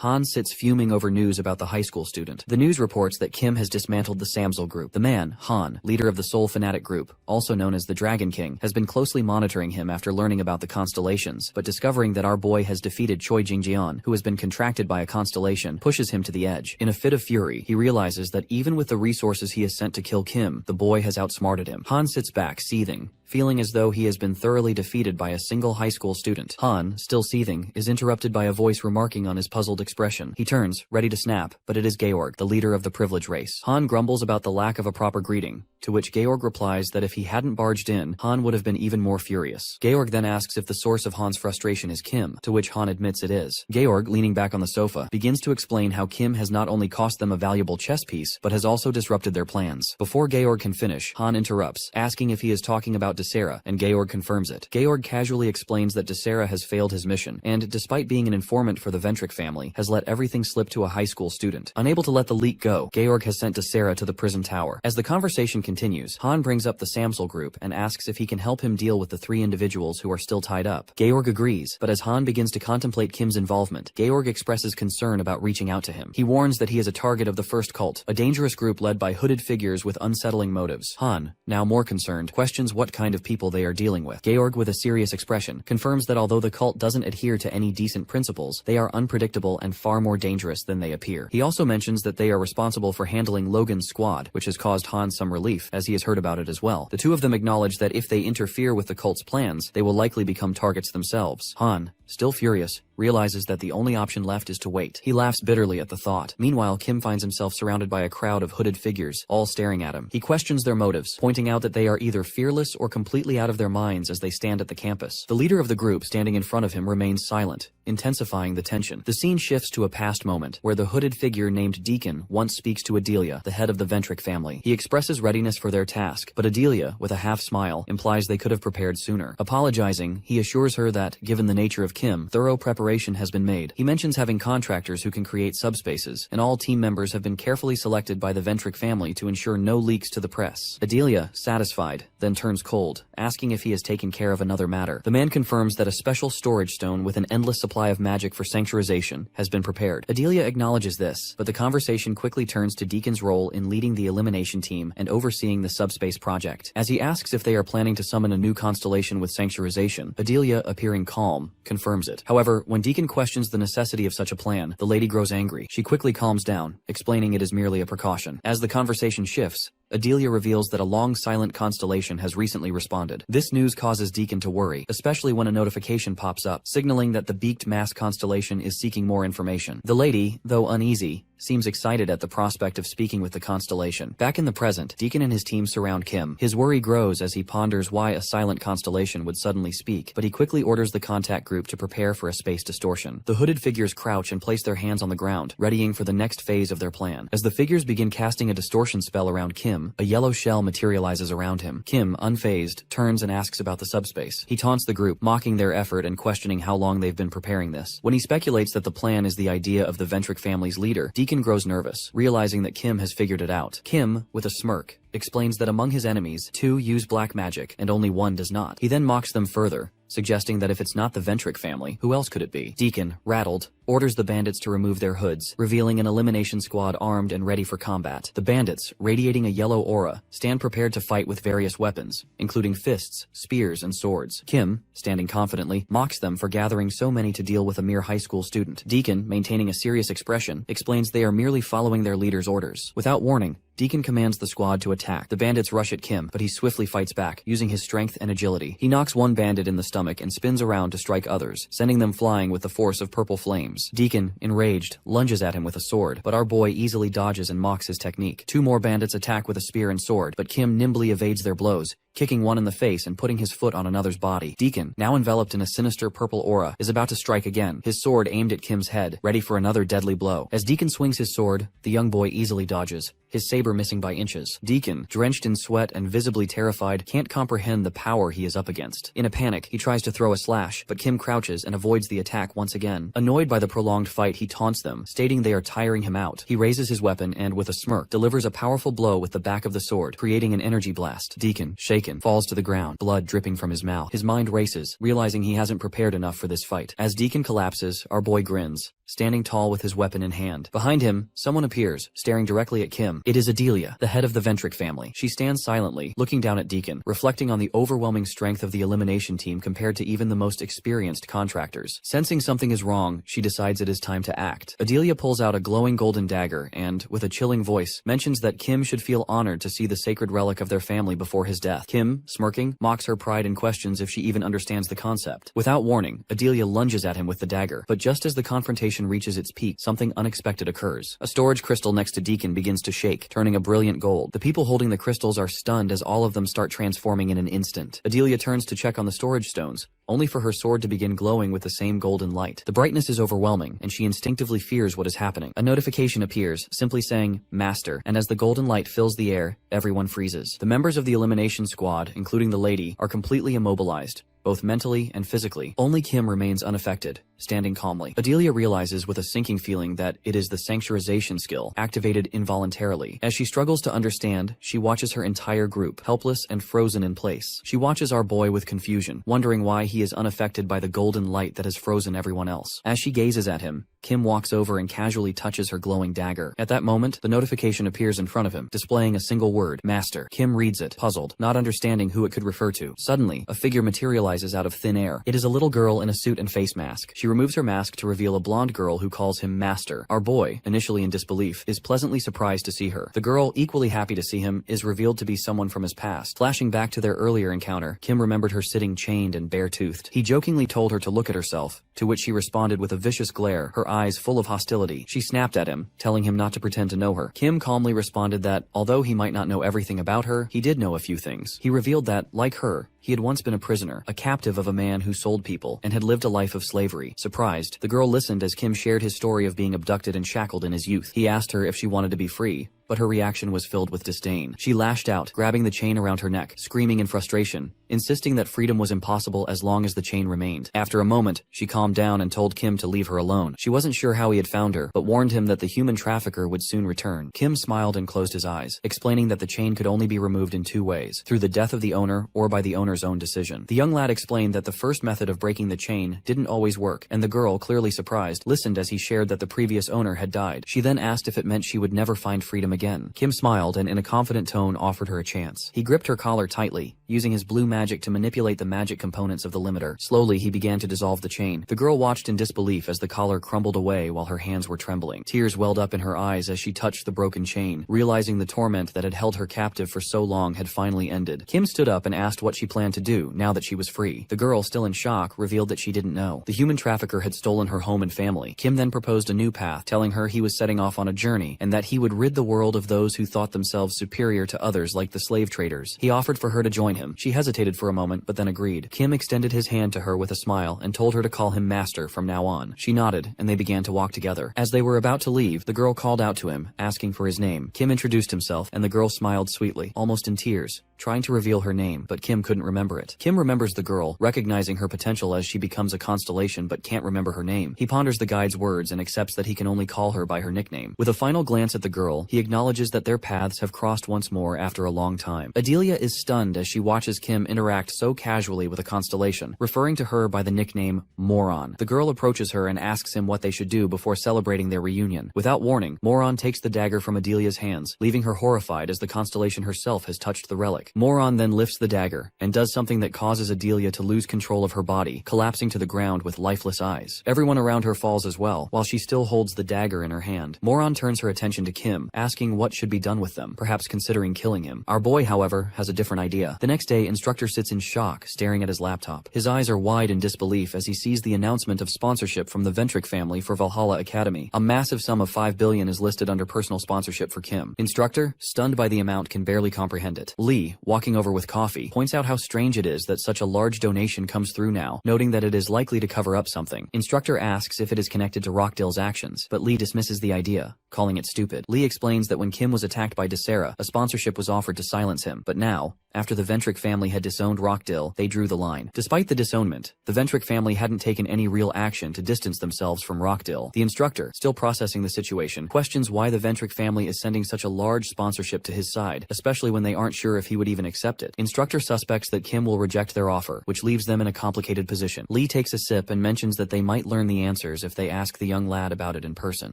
Han sits fuming over news about the high school student. The news reports that Kim has dismantled the Samsel group. The man, Han, leader of the Soul Fanatic group, also known as the Dragon King, has been closely monitoring him after learning about the constellations, but discovering that our boy has defeated Choi Jingjian, who has been contracted distracted by a constellation, pushes him to the edge. In a fit of fury, he realizes that even with the resources he has sent to kill Kim, the boy has outsmarted him. Han sits back, seething, feeling as though he has been thoroughly defeated by a single high school student. Han, still seething, is interrupted by a voice remarking on his puzzled expression. He turns, ready to snap, but it is Georg, the leader of the privileged race. Han grumbles about the lack of a proper greeting, to which Georg replies that if he hadn't barged in, Han would have been even more furious. Georg then asks if the source of Han's frustration is Kim, to which Han admits it is. Georg, leaning back on the sofa, begins to explain how Kim has not only cost them a valuable chess piece, but has also disrupted their plans. Before Georg can finish, Han interrupts, asking if he is talking about Desera, and Georg confirms it. Georg casually explains that Desera has failed his mission, and despite being an informant for the Ventric family, has let everything slip to a high school student. Unable to let the leak go, Georg has sent Desera to the prison tower. As the conversation continues, Han brings up the Samsel group and asks if he can help him deal with the 3 individuals who are still tied up. Georg agrees, but as Han begins to contemplate Kim's involvement, Georg expresses concern about reaching out to him. He warns that he is a target of the first cult, a dangerous group led by hooded figures with unsettling motives. Han, now more concerned, questions what kind of people they are dealing with. Georg, with a serious expression, confirms that although the cult doesn't adhere to any decent principles, they are unpredictable and far more dangerous than they appear. He also mentions that they are responsible for handling Logan's squad, which has caused Han some relief, as he has heard about it as well. The two of them acknowledge that if they interfere with the cult's plans, they will likely become targets themselves. Han, still furious, realizes that the only option left is to wait. He laughs bitterly at the thought. Meanwhile, Kim finds himself surrounded by a crowd of hooded figures, all staring at him. He questions their motives, pointing out that they are either fearless or completely out of their minds as they stand at the campus. The leader of the group, standing in front of him, remains silent, intensifying the tension. The scene shifts to a past moment, where the hooded figure named Deacon once speaks to Adelia, the head of the Ventric family. He expresses readiness for their task, but Adelia, with a half smile, implies they could have prepared sooner. Apologizing, he assures her that, given the nature of Kim, thorough preparation has been made. He mentions having contractors who can create subspaces, and all team members have been carefully selected by the Ventric family to ensure no leaks to the press. Adelia, satisfied, then turns cold, asking if he has taken care of another matter. The man confirms that a special storage stone with an endless supply of magic for sanctuarization has been prepared. Adelia acknowledges this, but the conversation quickly turns to Deacon's role in leading the elimination team and overseeing the subspace project. As he asks if they are planning to summon a new constellation with sanctuarization, Adelia, appearing calm, confirms it. However, when Deacon questions the necessity of such a plan, the lady grows angry. She quickly calms down, explaining it is merely a precaution. As the conversation shifts, Adelia reveals that a long silent constellation has recently responded. This news causes Deacon to worry, especially when a notification pops up, signaling that the beaked mass constellation is seeking more information. The lady, though uneasy, seems excited at the prospect of speaking with the constellation. Back in the present, Deacon and his team surround Kim. His worry grows as he ponders why a silent constellation would suddenly speak, but he quickly orders the contact group to prepare for a space distortion. The hooded figures crouch and place their hands on the ground, readying for the next phase of their plan. As the figures begin casting a distortion spell around Kim, a yellow shell materializes around him. Kim, unfazed, turns and asks about the subspace. He taunts the group, mocking their effort and questioning how long they've been preparing this. When he speculates that the plan is the idea of the Ventric family's leader, Deacon grows nervous, realizing that Kim has figured it out. Kim, with a smirk, explains that among his enemies, 2 use black magic and only 1 does not. He then mocks them further, suggesting that if it's not the Ventric family, who else could it be? Deacon, rattled, orders the bandits to remove their hoods, revealing an elimination squad armed and ready for combat. The bandits, radiating a yellow aura, stand prepared to fight with various weapons, including fists, spears, and swords. Kim, standing confidently, mocks them for gathering so many to deal with a mere high school student. Deacon, maintaining a serious expression, explains they are merely following their leader's orders. Without warning, Deacon commands the squad to attack. The bandits rush at Kim, but he swiftly fights back, using his strength and agility. He knocks one bandit in the stomach and spins around to strike others, sending them flying with the force of purple flames. Deacon, enraged, lunges at him with a sword, but our boy easily dodges and mocks his technique. 2 more bandits attack with a spear and sword, but Kim nimbly evades their blows, kicking one in the face and putting his foot on another's body. Deacon, now enveloped in a sinister purple aura, is about to strike again, his sword aimed at Kim's head, ready for another deadly blow. As Deacon swings his sword, the young boy easily dodges, his saber missing by inches. Deacon, drenched in sweat and visibly terrified, can't comprehend the power he is up against. In a panic, he tries to throw a slash, but Kim crouches and avoids the attack once again. Annoyed by the prolonged fight, he taunts them, stating they are tiring him out. He raises his weapon and, with a smirk, delivers a powerful blow with the back of the sword, creating an energy blast. Deacon, shaken, falls to the ground, blood dripping from his mouth. His mind races, realizing he hasn't prepared enough for this fight. As Deacon collapses, our boy grins, standing tall with his weapon in hand. Behind him, someone appears, staring directly at Kim. It is Adelia, the head of the Ventric family. She stands silently, looking down at Deacon, reflecting on the overwhelming strength of the elimination team compared to even the most experienced contractors. Sensing something is wrong, she decides it is time to act. Adelia pulls out a glowing golden dagger and, with a chilling voice, mentions that Kim should feel honored to see the sacred relic of their family before his death. Kim, smirking, mocks her pride and questions if she even understands the concept. Without warning, Adelia lunges at him with the dagger, but just as the confrontation reaches its peak, something unexpected occurs. A storage crystal next to Deacon begins to shake, turning a brilliant gold. The people holding the crystals are stunned as all of them start transforming in an instant. Adelia turns to check on the storage stones, only for her sword to begin glowing with the same golden light. The brightness is overwhelming, and she instinctively fears what is happening. A notification appears, simply saying, "Master," and as the golden light fills the air, everyone freezes. The members of the elimination squad, including the lady, are completely immobilized, both mentally and physically. Only Kim remains unaffected, standing calmly. Adelia realizes with a sinking feeling that it is the sanctuarization skill, activated involuntarily. As she struggles to understand, she watches her entire group, helpless and frozen in place. She watches our boy with confusion, wondering why he is unaffected by the golden light that has frozen everyone else. As she gazes at him, Kim walks over and casually touches her glowing dagger. At that moment, the notification appears in front of him, displaying a single word, "Master." Kim reads it, puzzled, not understanding who it could refer to. Suddenly, a figure materializes out of thin air. It is a little girl in a suit and face mask. She removes her mask to reveal a blonde girl who calls him Master. Our boy, initially in disbelief, is pleasantly surprised to see her. The girl, equally happy to see him, is revealed to be someone from his past. Flashing back to their earlier encounter, Kim remembered her sitting chained and bare-toothed. He jokingly told her to look at herself, to which she responded with a vicious glare, her eyes full of hostility. She snapped at him, telling him not to pretend to know her. Kim calmly responded that, although he might not know everything about her, he did know a few things. He revealed that, like her, he had once been a prisoner, a captive of a man who sold people, and had lived a life of slavery. Surprised, the girl listened as Kim shared his story of being abducted and shackled in his youth. He asked her if she wanted to be free, but her reaction was filled with disdain. She lashed out, grabbing the chain around her neck, screaming in frustration, insisting that freedom was impossible as long as the chain remained. After a moment, she calmed down and told Kim to leave her alone. She wasn't sure how he had found her, but warned him that the human trafficker would soon return. Kim smiled and closed his eyes, explaining that the chain could only be removed in two ways, through the death of the owner or by the owner's own decision. The young lad explained that the first method of breaking the chain didn't always work, and the girl, clearly surprised, listened as he shared that the previous owner had died. She then asked if it meant she would never find freedom again. Kim smiled and in a confident tone offered her a chance. He gripped her collar tightly, using his blue magic to manipulate the magic components of the limiter. Slowly, he began to dissolve the chain. The girl watched in disbelief as the collar crumbled away while her hands were trembling. Tears welled up in her eyes as she touched the broken chain, realizing the torment that had held her captive for so long had finally ended. Kim stood up and asked what she planned to do now that she was free. The girl, still in shock, revealed that she didn't know. The human trafficker had stolen her home and family. Kim then proposed a new path, telling her he was setting off on a journey and that he would rid the world of those who thought themselves superior to others like the slave traders. He offered for her to join him. She hesitated for a moment but then agreed. Kim extended his hand to her with a smile and told her to call him Master from now on. She nodded and they began to walk together. As they were about to leave, the girl called out to him, asking for his name. Kim introduced himself and the girl smiled sweetly, almost in tears, trying to reveal her name, but Kim couldn't remember it. Kim remembers the girl, recognizing her potential as she becomes a constellation but can't remember her name. He ponders the guide's words and accepts that he can only call her by her nickname. With a final glance at the girl, he acknowledges that their paths have crossed once more after a long time. Adelia is stunned as she watches Kim interact so casually with a constellation, referring to her by the nickname Moron. The girl approaches her and asks him what they should do before celebrating their reunion. Without warning, Moron takes the dagger from Adelia's hands, leaving her horrified as the constellation herself has touched the relic. Moron then lifts the dagger and does something that causes Adelia to lose control of her body, collapsing to the ground with lifeless eyes. Everyone around her falls as well, while she still holds the dagger in her hand. Moron turns her attention to Kim, asking what should be done with them, perhaps considering killing him. Our boy, however, has a different idea. The next day, Instructor sits in shock, staring at his laptop. His eyes are wide in disbelief as he sees the announcement of sponsorship from the Ventric family for Valhalla Academy. A massive sum of 5 billion is listed under personal sponsorship for Kim. Instructor, stunned by the amount, can barely comprehend it. Lee, walking over with coffee, points out how strange it is that such a large donation comes through now, noting that it is likely to cover up something. Instructor asks if it is connected to Rockdale's actions, but Lee dismisses the idea, calling it stupid. Lee explains that when Kim was attacked by Desera, a sponsorship was offered to silence him, but now, after the Ventric family had disowned Rockdill, they drew the line. Despite the disownment, the Ventric family hadn't taken any real action to distance themselves from Rockdill. The instructor, still processing the situation, questions why the Ventric family is sending such a large sponsorship to his side, especially when they aren't sure if he would even accept it. Instructor suspects that Kim will reject their offer, which leaves them in a complicated position. Lee takes a sip and mentions that they might learn the answers if they ask the young lad about it in person.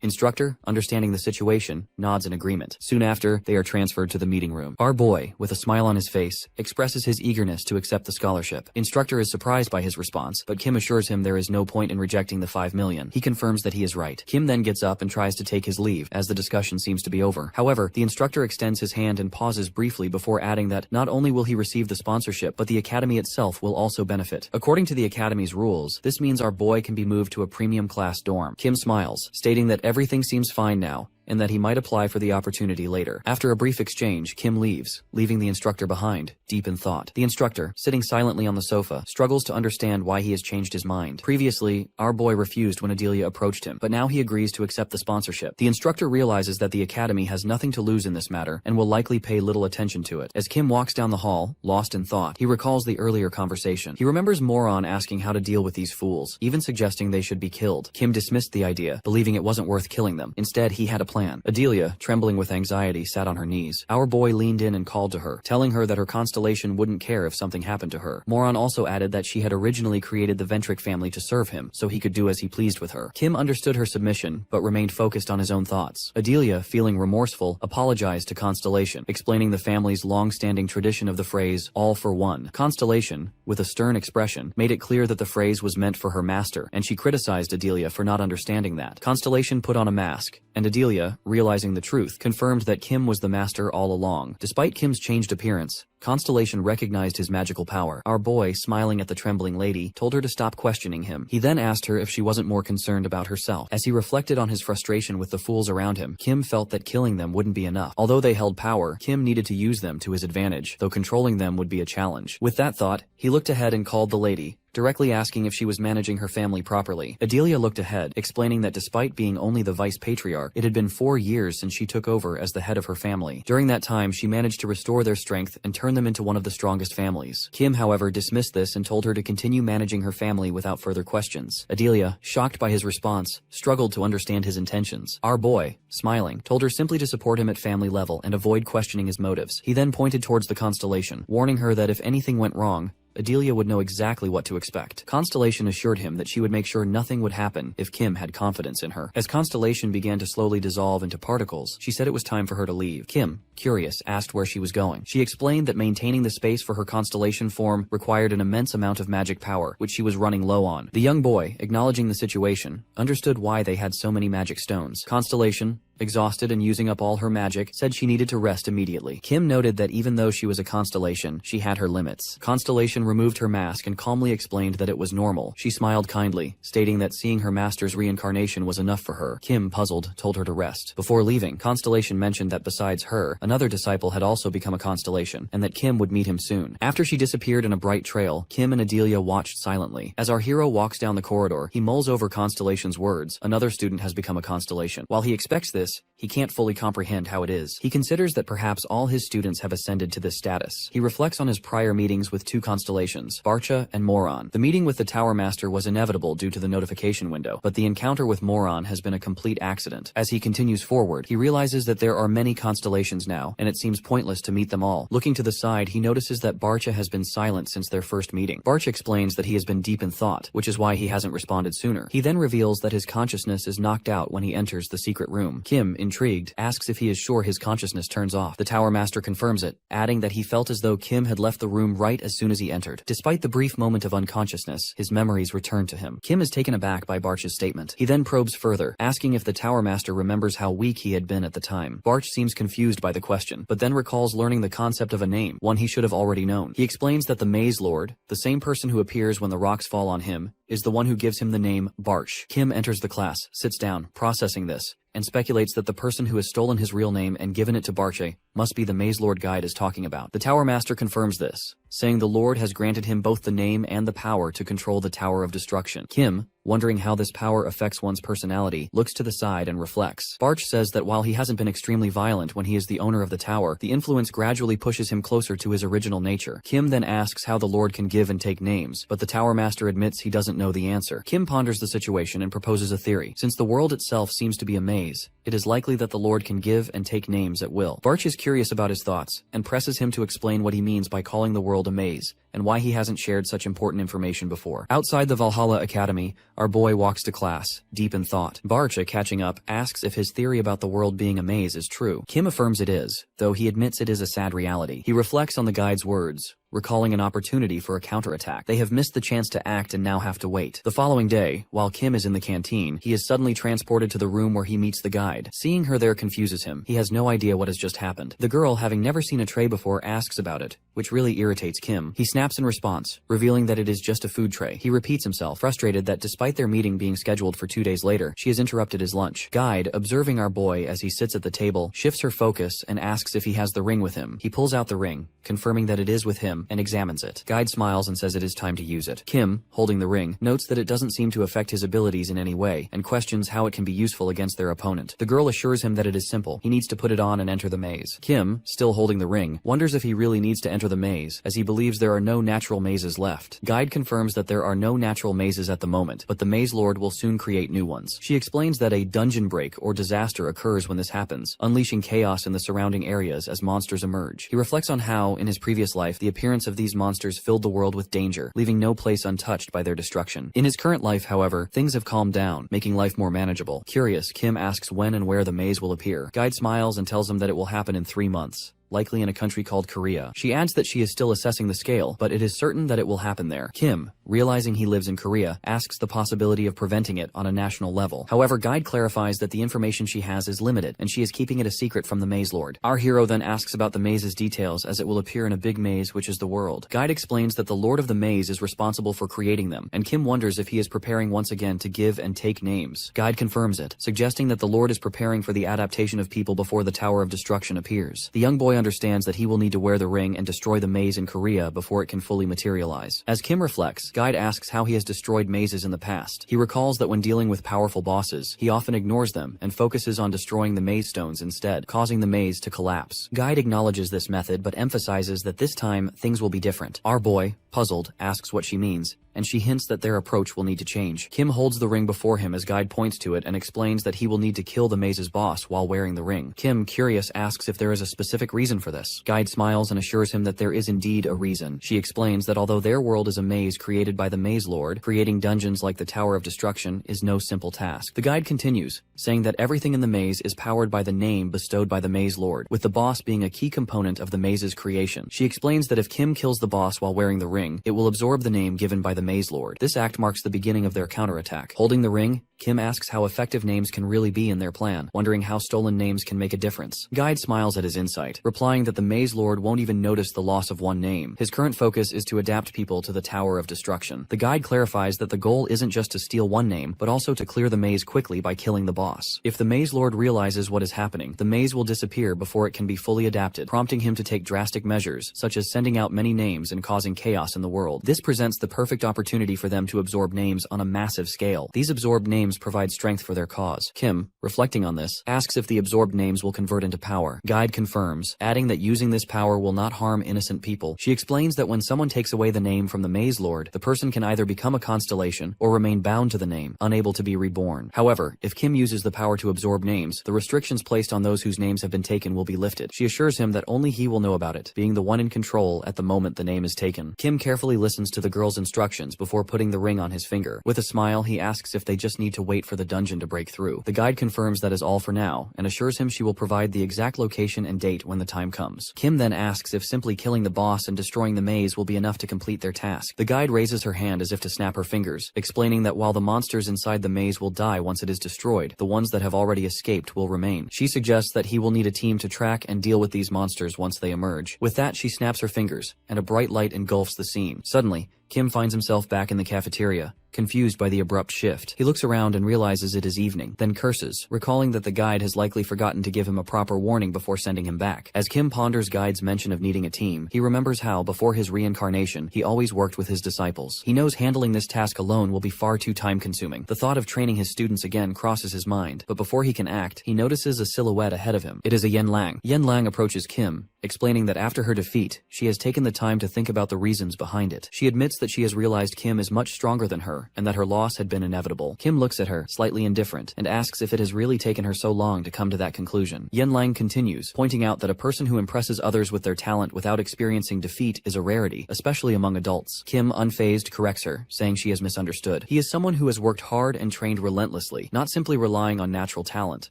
Instructor, understanding the situation, nods in agreement. Soon after, they are transferred to the meeting room. Our boy, with a smile on his face, expresses his eagerness to accept the scholarship. Instructor is surprised by his response, but Kim assures him there is no point in rejecting the 5 million. He confirms that he is right. Kim then gets up and tries to take his leave, as the discussion seems to be over. However, the instructor extends his hand and pauses briefly before adding that not only will he receive the sponsorship, but the academy itself will also benefit. According to the academy's rules, this means our boy can be moved to a premium class dorm. Kim smiles, stating that everything seems fine now, and that he might apply for the opportunity later. After a brief exchange, Kim leaves, leaving the instructor behind, deep in thought. The instructor, sitting silently on the sofa, struggles to understand why he has changed his mind. Previously, our boy refused when Adelia approached him, but now he agrees to accept the sponsorship. The instructor realizes that the academy has nothing to lose in this matter, and will likely pay little attention to it. As Kim walks down the hall, lost in thought, he recalls the earlier conversation. He remembers Moron asking how to deal with these fools, even suggesting they should be killed. Kim dismissed the idea, believing it wasn't worth killing them. Instead, he had a plan. Adelia, trembling with anxiety, sat on her knees. Our boy leaned in and called to her, telling her that her constellation wouldn't care if something happened to her. Moron also added that she had originally created the Ventric family to serve him, so he could do as he pleased with her. Kim understood her submission, but remained focused on his own thoughts. Adelia, feeling remorseful, apologized to Constellation, explaining the family's long-standing tradition of the phrase, all for one. Constellation, with a stern expression, made it clear that the phrase was meant for her master, and she criticized Adelia for not understanding that. Constellation put on a mask, and Adelia, realizing the truth, confirmed that Kim was the master all along. Despite Kim's changed appearance, Constellation recognized his magical power. Our boy, smiling at the trembling lady, told her to stop questioning him. He then asked her if she wasn't more concerned about herself. As he reflected on his frustration with the fools around him, Kim felt that killing them wouldn't be enough. Although they held power, Kim needed to use them to his advantage, though controlling them would be a challenge. With that thought, he looked ahead and called the lady, directly asking if she was managing her family properly. Adelia looked ahead, explaining that despite being only the vice patriarch, it had been 4 years since she took over as the head of her family. During that time, she managed to restore their strength and turn them into one of the strongest families. Kim, however, dismissed this and told her to continue managing her family without further questions. Adelia, shocked by his response, struggled to understand his intentions. Our boy, smiling, told her simply to support him at family level and avoid questioning his motives. He then pointed towards the constellation, warning her that if anything went wrong, Adelia would know exactly what to expect. Constellation assured him that she would make sure nothing would happen if Kim had confidence in her. As Constellation began to slowly dissolve into particles, she said it was time for her to leave. Kim, curious, asked where she was going. She explained that maintaining the space for her constellation form required an immense amount of magic power, which she was running low on. The young boy, acknowledging the situation, understood why they had so many magic stones. Constellation, exhausted and using up all her magic, said she needed to rest immediately. Kim noted that even though she was a constellation, she had her limits. Constellation removed her mask and calmly explained that it was normal. She smiled kindly, stating that seeing her master's reincarnation was enough for her. Kim, puzzled, told her to rest. Before leaving, Constellation mentioned that besides her, another disciple had also become a constellation, and that Kim would meet him soon. After she disappeared in a bright trail, Kim and Adelia watched silently. As our hero walks down the corridor, he mulls over Constellation's words. Another student has become a constellation. While he expects this, he can't fully comprehend how it is. He considers that perhaps all his students have ascended to this status. He reflects on his prior meetings with 2 constellations, Barcha and Moron. The meeting with the Tower Master was inevitable due to the notification window, but the encounter with Moron has been a complete accident. As he continues forward, he realizes that there are many constellations now, and it seems pointless to meet them all. Looking to the side, he notices that Barcha has been silent since their first meeting. Barcha explains that he has been deep in thought, which is why he hasn't responded sooner. He then reveals that his consciousness is knocked out when he enters the secret room. Kim, intrigued, asks if he is sure his consciousness turns off. The Tower Master confirms it, adding that he felt as though Kim had left the room right as soon as he entered. Despite the brief moment of unconsciousness, his memories return to him. Kim is taken aback by Barch's statement. He then probes further, asking if the Tower Master remembers how weak he had been at the time. Barch seems confused by the question, but then recalls learning the concept of a name, one he should have already known. He explains that the Maze Lord, the same person who appears when the rocks fall on him, is the one who gives him the name Barch. Kim enters the class, sits down, processing this, and speculates that the person who has stolen his real name and given it to Barche must be the Maze Lord guide is talking about. The Tower Master confirms this, saying the Lord has granted him both the name and the power to control the Tower of Destruction. Kim, wondering how this power affects one's personality, looks to the side and reflects. Barch says that while he hasn't been extremely violent when he is the owner of the tower, the influence gradually pushes him closer to his original nature. Kim then asks how the Lord can give and take names, but the Tower Master admits he doesn't know the answer. Kim ponders the situation and proposes a theory. Since the world itself seems to be a maze, it is likely that the Lord can give and take names at will. Barch is curious about his thoughts, and presses him to explain what he means by calling the world a maze, and why he hasn't shared such important information before. Outside the Valhalla Academy, our boy walks to class, deep in thought. Barch, catching up, asks if his theory about the world being a maze is true. Kim affirms it is, though he admits it is a sad reality. He reflects on the guide's words, recalling an opportunity for a counterattack. They have missed the chance to act and now have to wait. The following day, while Kim is in the canteen, he is suddenly transported to the room where he meets the guide. Seeing her there confuses him. He has no idea what has just happened. The girl, having never seen a tray before, asks about it, which really irritates Kim. He snaps in response, revealing that it is just a food tray. He repeats himself, frustrated that despite their meeting being scheduled for 2 days later, she has interrupted his lunch. Guide, observing our boy as he sits at the table, shifts her focus and asks if he has the ring with him. He pulls out the ring, confirming that it is with him, and examines it. Guide smiles and says it is time to use it. Kim, holding the ring, notes that it doesn't seem to affect his abilities in any way, and questions how it can be useful against their opponent. The girl assures him that it is simple. He needs to put it on and enter the maze. Kim, still holding the ring, wonders if he really needs to enter the maze, as he believes there are no natural mazes left. Guide confirms that there are no natural mazes at the moment, but the Maze Lord will soon create new ones. She explains that a dungeon break or disaster occurs when this happens, unleashing chaos in the surrounding areas as monsters emerge. He reflects on how, in his previous life, the appearance of these monsters filled the world with danger, leaving no place untouched by their destruction. In his current life, however, things have calmed down, making life more manageable. Curious, Kim asks when and where the maze will appear. Guide smiles and tells him that it will happen in 3 months. Likely in a country called Korea. She adds that she is still assessing the scale, but it is certain that it will happen there. Kim, realizing he lives in Korea, asks the possibility of preventing it on a national level. However, Guide clarifies that the information she has is limited, and she is keeping it a secret from the Maze Lord. Our hero then asks about the maze's details, as it will appear in a big maze, which is the world. Guide explains that the Lord of the Maze is responsible for creating them, and Kim wonders if he is preparing once again to give and take names. Guide confirms it, suggesting that the Lord is preparing for the adaptation of people before the Tower of Destruction appears. The young boy understands that he will need to wear the ring and destroy the maze in Korea before it can fully materialize. As Kim reflects, Guide asks how he has destroyed mazes in the past. He recalls that when dealing with powerful bosses, he often ignores them and focuses on destroying the maze stones instead, causing the maze to collapse. Guide acknowledges this method but emphasizes that this time things will be different. Our boy, puzzled, asks what she means, and she hints that their approach will need to change. Kim holds the ring before him as Guide points to it and explains that he will need to kill the maze's boss while wearing the ring. Kim, curious, asks if there is a specific reason for this. Guide smiles and assures him that there is indeed a reason. She explains that although their world is a maze created by the Maze Lord, creating dungeons like the Tower of Destruction is no simple task. The guide continues, saying that everything in the maze is powered by the name bestowed by the Maze Lord, with the boss being a key component of the maze's creation. She explains that if Kim kills the boss while wearing the ring, it will absorb the name given by the Maze Lord. This act marks the beginning of their counterattack. Holding the ring, Kim asks how effective names can really be in their plan, wondering how stolen names can make a difference. Guide smiles at his insight, replying that the Maze Lord won't even notice the loss of one name. His current focus is to adapt people to the Tower of Destruction. The guide clarifies that the goal isn't just to steal one name, but also to clear the maze quickly by killing the boss. If the Maze Lord realizes what is happening, the maze will disappear before it can be fully adapted, prompting him to take drastic measures, such as sending out many names and causing chaos in the world. This presents the perfect opportunity for them to absorb names on a massive scale. These absorbed names provide strength for their cause. Kim, reflecting on this, asks if the absorbed names will convert into power. Guide confirms, adding that using this power will not harm innocent people. She explains that when someone takes away the name from the Maze Lord, the person can either become a constellation or remain bound to the name, unable to be reborn. However, if Kim uses the power to absorb names, the restrictions placed on those whose names have been taken will be lifted. She assures him that only he will know about it, being the one in control at the moment the name is taken. Kim carefully listens to the girl's instructions before putting the ring on his finger. With a smile, he asks if they just need to wait for the dungeon to break through. The guide confirms that is all for now, and assures him she will provide the exact location and date when the time comes. Kim then asks if simply killing the boss and destroying the maze will be enough to complete their task. The guide raises her hand as if to snap her fingers, explaining that while the monsters inside the maze will die once it is destroyed, the ones that have already escaped will remain. She suggests that he will need a team to track and deal with these monsters once they emerge. With that, she snaps her fingers, and a bright light engulfs the scene. Suddenly, Kim finds himself back in the cafeteria, confused by the abrupt shift. He looks around and realizes it is evening, then curses, recalling that the guide has likely forgotten to give him a proper warning before sending him back. As Kim ponders Guide's mention of needing a team, he remembers how, before his reincarnation, he always worked with his disciples. He knows handling this task alone will be far too time-consuming. The thought of training his students again crosses his mind, but before he can act, he notices a silhouette ahead of him. It is a Yanlang. Yanlang approaches Kim, explaining that after her defeat, she has taken the time to think about the reasons behind it. She admits that she has realized Kim is much stronger than her, and that her loss had been inevitable. Kim looks at her, slightly indifferent, and asks if it has really taken her so long to come to that conclusion. Yanlang continues, pointing out that a person who impresses others with their talent without experiencing defeat is a rarity, especially among adults. Kim, unfazed, corrects her, saying she has misunderstood. He is someone who has worked hard and trained relentlessly, not simply relying on natural talent.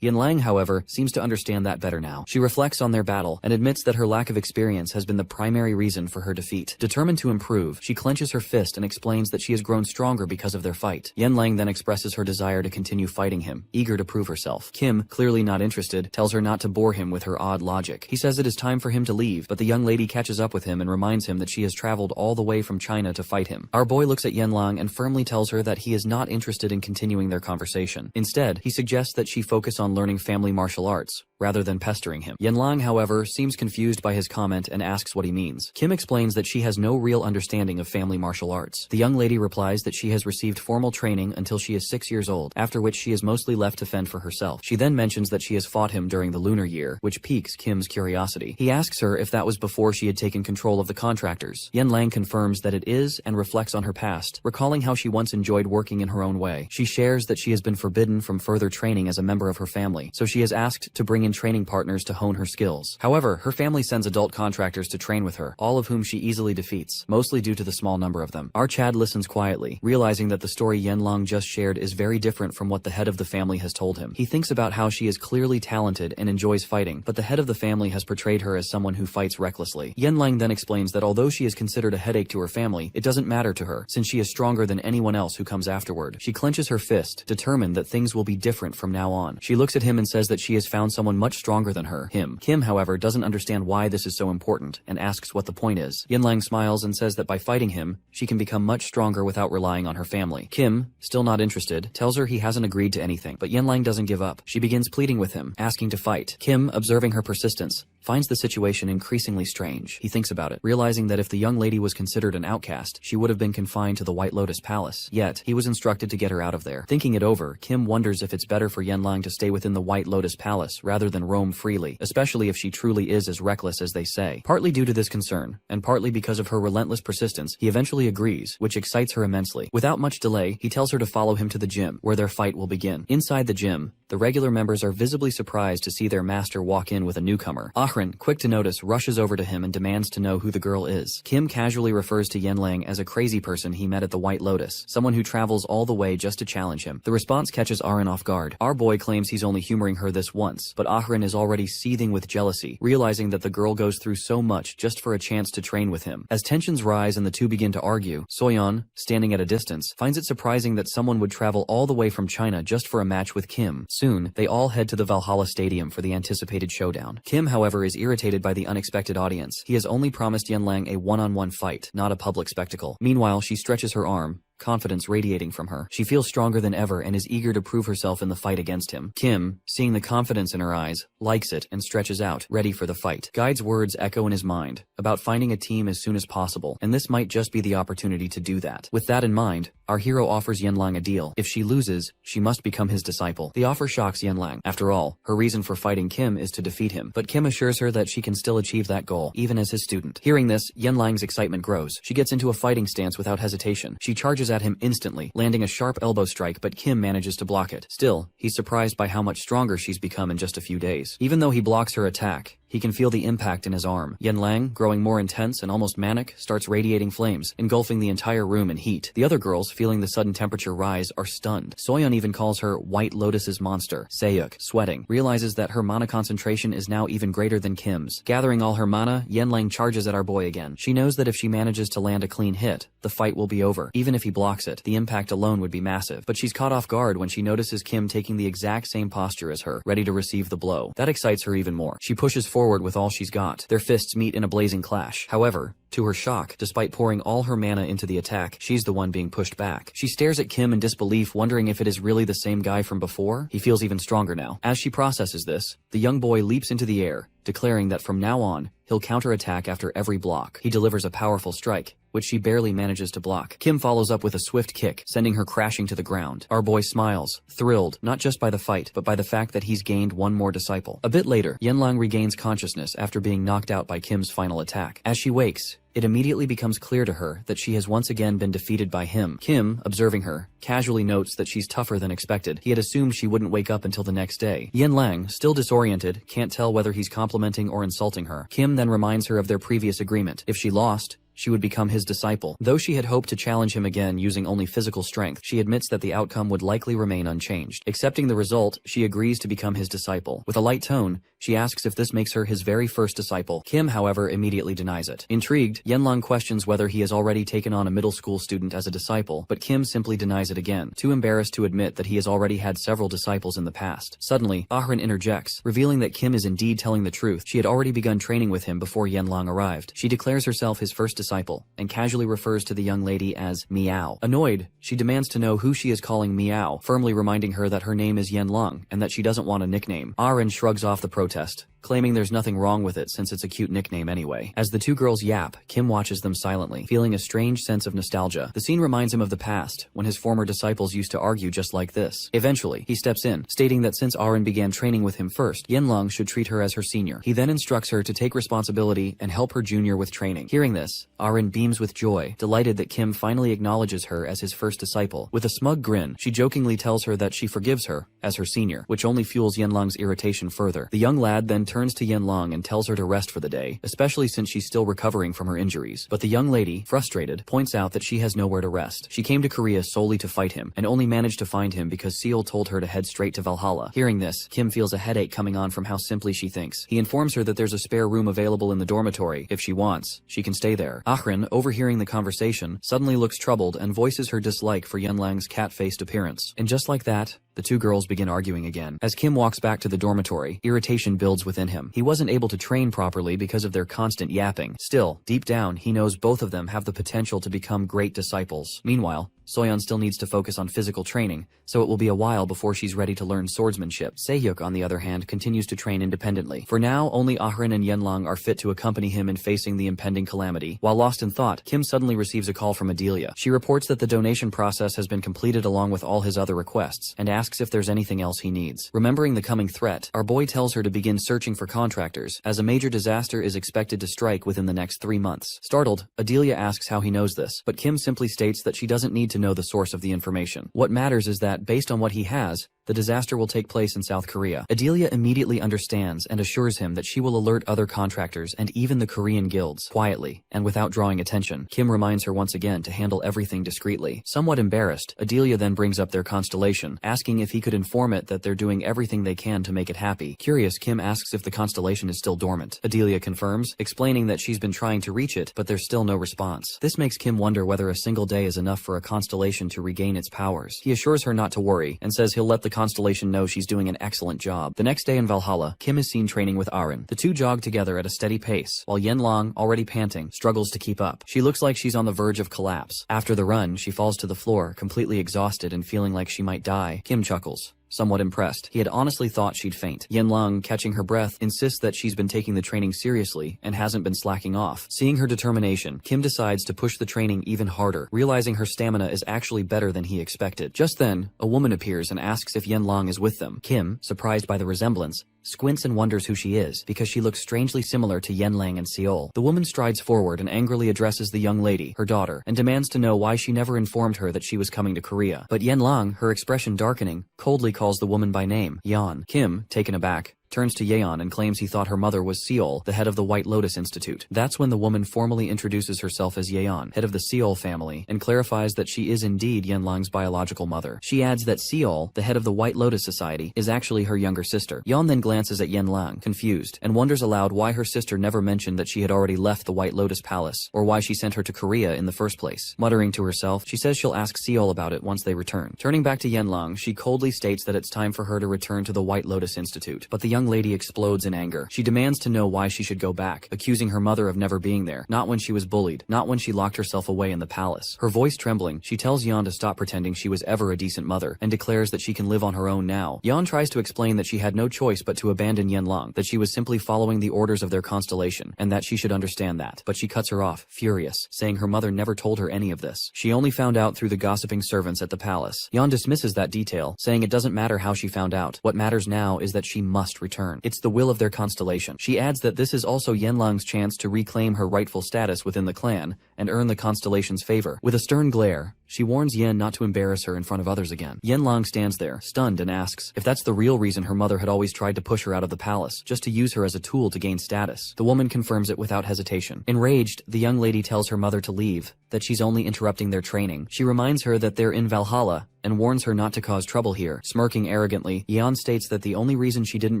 Yanlang, however, seems to understand that better now. She reflects on their battle, and admits that her lack of experience has been the primary reason for her defeat. Determined to improve, she clenches her fist and explains that she has grown stronger because of their fight. Yanlang then expresses her desire to continue fighting him, eager to prove herself. Kim, clearly not interested, tells her not to bore him with her odd logic. He says it is time for him to leave, but the young lady catches up with him and reminds him that she has traveled all the way from China to fight him. Our boy looks at Yanlang and firmly tells her that he is not interested in continuing their conversation. Instead, he suggests that she focus on learning family martial arts, rather than pestering him. Yanlang, however, seems confused by his comment and asks what he means. Kim explains that she has no real understanding of family martial arts. The young lady replies that she has received formal training until she is 6 years old, after which she is mostly left to fend for herself. She then mentions that she has fought him during the lunar year, which piques Kim's curiosity. He asks her if that was before she had taken control of the contractors. Yanlang confirms that it is and reflects on her past, recalling how she once enjoyed working in her own way. She shares that she has been forbidden from further training as a member of her family, so she is asked to bring in training partners to hone her skills. However, her family sends adult contractors to train with her, all of whom she easily defeats, mostly due to the small number of them. Our Chad listens quietly, realizing that the story Yanlang just shared is very different from what the head of the family has told him. He thinks about how she is clearly talented and enjoys fighting, but the head of the family has portrayed her as someone who fights recklessly. Yanlang then explains that although she is considered a headache to her family, it doesn't matter to her, since she is stronger than anyone else who comes afterward. She clenches her fist, determined that things will be different from now on. She looks at him and says that she has found someone much stronger than her, him. Kim, however, doesn't understand why this is so important, and asks what the point is. Yanlang smiles and says that by fighting him, she can become much stronger without relying on her family. Kim, still not interested, tells her he hasn't agreed to anything, but Yanlang doesn't give up. She begins pleading with him, asking to fight. Kim, observing her persistence, finds the situation increasingly strange. He thinks about it, realizing that if the young lady was considered an outcast, she would have been confined to the White Lotus Palace. Yet, he was instructed to get her out of there. Thinking it over, Kim wonders if it's better for Yanlang to stay within the White Lotus Palace rather than roam freely, especially if she truly is as reckless as they say. Partly due to this concern, and partly because of her relentless persistence, he eventually agrees, which excites her immensely. Without much delay, he tells her to follow him to the gym, where their fight will begin. Inside the gym, the regular members are visibly surprised to see their master walk in with a newcomer. Ahran, quick to notice, rushes over to him and demands to know who the girl is. Kim casually refers to Yanlang as a crazy person he met at the White Lotus, someone who travels all the way just to challenge him. The response catches Ahran off guard. Our boy claims he's only humoring her this once, but Ahran is already seething with jealousy, realizing that the girl goes through so much just for a chance to train with him. As tensions rise and the two begin to argue, Soyeon, standing at a distance, finds it surprising that someone would travel all the way from China just for a match with Kim. Soon, they all head to the Valhalla Stadium for the anticipated showdown. Kim, however, is irritated by the unexpected audience. He has only promised Yanlang a one-on-one fight, not a public spectacle. Meanwhile, she stretches her arm, confidence radiating from her. She feels stronger than ever and is eager to prove herself in the fight against him. Kim, seeing the confidence in her eyes, likes it and stretches out, ready for the fight. Guide's words echo in his mind, about finding a team as soon as possible, and this might just be the opportunity to do that. With that in mind, our hero offers Yanlang a deal. If she loses, she must become his disciple. The offer shocks Yanlang. After all, her reason for fighting Kim is to defeat him, but Kim assures her that she can still achieve that goal, even as his student. Hearing this, Yanlang's excitement grows. She gets into a fighting stance without hesitation. She charges at him instantly, landing a sharp elbow strike, but Kim manages to block it. Still, he's surprised by how much stronger she's become in just a few days. Even though he blocks her attack, he can feel the impact in his arm. Yanlang, growing more intense and almost manic, starts radiating flames, engulfing the entire room in heat. The other girls, feeling the sudden temperature rise, are stunned. Soyeon even calls her White Lotus's monster. Seyuk, sweating, realizes that her mana concentration is now even greater than Kim's. Gathering all her mana, Yanlang charges at our boy again. She knows that if she manages to land a clean hit, the fight will be over. Even if he blocks it, the impact alone would be massive. But she's caught off guard when she notices Kim taking the exact same posture as her, ready to receive the blow. That excites her even more. She pushes forward forward with all she's got. Their fists meet in a blazing clash. However, to her shock, despite pouring all her mana into the attack, she's the one being pushed back. She stares at Kim in disbelief, wondering if it is really the same guy from before. He feels even stronger now. As she processes this, the young boy leaps into the air, declaring that from now on, he'll counterattack after every block. He delivers a powerful strike, which she barely manages to block. Kim follows up with a swift kick, sending her crashing to the ground. Our boy smiles, thrilled, not just by the fight, but by the fact that he's gained one more disciple. A bit later, Yanlang regains consciousness after being knocked out by Kim's final attack. As she wakes, it immediately becomes clear to her that she has once again been defeated by him. Kim, observing her, casually notes that she's tougher than expected. He had assumed she wouldn't wake up until the next day. Yanlang, still disoriented, can't tell whether he's complimenting or insulting her. Kim then reminds her of their previous agreement. If she lost, she would become his disciple. Though she had hoped to challenge him again using only physical strength, she admits that the outcome would likely remain unchanged. Accepting the result, she agrees to become his disciple. With a light tone, she asks if this makes her his very first disciple. Kim, however, immediately denies it. Intrigued, Yanlang questions whether he has already taken on a middle school student as a disciple, but Kim simply denies it again, too embarrassed to admit that he has already had several disciples in the past. Suddenly, Ahrin interjects, revealing that Kim is indeed telling the truth. She had already begun training with him before Yanlang arrived. She declares herself his first disciple, and casually refers to the young lady as Meow. Annoyed, she demands to know who she is calling Meow, firmly reminding her that her name is Yanlang, and that she doesn't want a nickname. Ahrin shrugs off the protest, claiming there's nothing wrong with it since it's a cute nickname anyway. As the two girls yap, Kim watches them silently, feeling a strange sense of nostalgia. The scene reminds him of the past, when his former disciples used to argue just like this. Eventually, he steps in, stating that since Ahrin began training with him first, Yanlang should treat her as her senior. He then instructs her to take responsibility and help her junior with training. Hearing this, Ahrin beams with joy, delighted that Kim finally acknowledges her as his first disciple. With a smug grin, she jokingly tells her that she forgives her as her senior, which only fuels Yanlang's irritation further. The young lad then turns to Yanlang and tells her to rest for the day, especially since she's still recovering from her injuries. But the young lady, frustrated, points out that she has nowhere to rest. She came to Korea solely to fight him, and only managed to find him because Seol told her to head straight to Valhalla. Hearing this, Kim feels a headache coming on from how simply she thinks. He informs her that there's a spare room available in the dormitory. If she wants, she can stay there. Ahrin, overhearing the conversation, suddenly looks troubled and voices her dislike for Yanlang's cat-faced appearance. And just like that, the two girls begin arguing again. As Kim walks back to the dormitory, irritation builds within him. He wasn't able to train properly because of their constant yapping. Still, deep down, he knows both of them have the potential to become great disciples. Meanwhile, Soyeon still needs to focus on physical training, so it will be a while before she's ready to learn swordsmanship. Sehyuk, on the other hand, continues to train independently. For now, only Ahrin and Yanlang are fit to accompany him in facing the impending calamity. While lost in thought, Kim suddenly receives a call from Adelia. She reports that the donation process has been completed along with all his other requests, and asks if there's anything else he needs. Remembering the coming threat, our boy tells her to begin searching for contractors, as a major disaster is expected to strike within the next 3 months. Startled, Adelia asks how he knows this, but Kim simply states that she doesn't need to know the source of the information. What matters is that, based on what he has, the disaster will take place in South Korea. Adelia immediately understands and assures him that she will alert other contractors and even the Korean guilds. Quietly, and without drawing attention, Kim reminds her once again to handle everything discreetly. Somewhat embarrassed, Adelia then brings up their constellation, asking if he could inform it that they're doing everything they can to make it happy. Curious, Kim asks if the constellation is still dormant. Adelia confirms, explaining that she's been trying to reach it, but there's still no response. This makes Kim wonder whether a single day is enough for a constellation to regain its powers. He assures her not to worry, and says he'll let the constellation know she's doing an excellent job. The next day in Valhalla, Kim is seen training with Ahrin. The two jog together at a steady pace, while Yanlang, already panting, struggles to keep up. She looks like she's on the verge of collapse. After the run, she falls to the floor, completely exhausted and feeling like she might die. Kim chuckles, somewhat impressed. He had honestly thought she'd faint. Yanlang, catching her breath, insists that she's been taking the training seriously and hasn't been slacking off. Seeing her determination, Kim decides to push the training even harder, realizing her stamina is actually better than he expected. Just then, a woman appears and asks if Yanlang is with them. Kim, surprised by the resemblance, squints and wonders who she is, because she looks strangely similar to Yanlang and Seol. The woman strides forward and angrily addresses the young lady, her daughter, and demands to know why she never informed her that she was coming to Korea. But Yanlang, her expression darkening, coldly calls the woman by name, Yeon. Kim, taken aback, turns to Yeon and claims he thought her mother was Seol, the head of the White Lotus Institute. That's when the woman formally introduces herself as Yeon, head of the Seol family, and clarifies that she is indeed Yanlang's biological mother. She adds that Seol, the head of the White Lotus Society, is actually her younger sister. Yeon then glances at Yanlang, confused, and wonders aloud why her sister never mentioned that she had already left the White Lotus Palace, or why she sent her to Korea in the first place. Muttering to herself, she says she'll ask Seol about it once they return. Turning back to Yanlang, she coldly states that it's time for her to return to the White Lotus Institute, but the young lady explodes in anger. She demands to know why she should go back, accusing her mother of never being there, not when she was bullied, not when she locked herself away in the palace. Her voice trembling, she tells Yan to stop pretending she was ever a decent mother, and declares that she can live on her own now. Yan tries to explain that she had no choice but to abandon Yanlang, that she was simply following the orders of their constellation, and that she should understand that. But she cuts her off, furious, saying her mother never told her any of this. She only found out through the gossiping servants at the palace. Yan dismisses that detail, saying it doesn't matter how she found out. What matters now is that she must return. It's the will of their constellation. She adds that this is also Yanlang's chance to reclaim her rightful status within the clan and earn the constellation's favor. With a stern glare, she warns Yen not to embarrass her in front of others again. Yanlang stands there, stunned, and asks if that's the real reason her mother had always tried to push her out of the palace, just to use her as a tool to gain status. The woman confirms it without hesitation. Enraged, the young lady tells her mother to leave, that she's only interrupting their training. She reminds her that they're in Valhalla, and warns her not to cause trouble here. Smirking arrogantly, Yan states that the only reason she didn't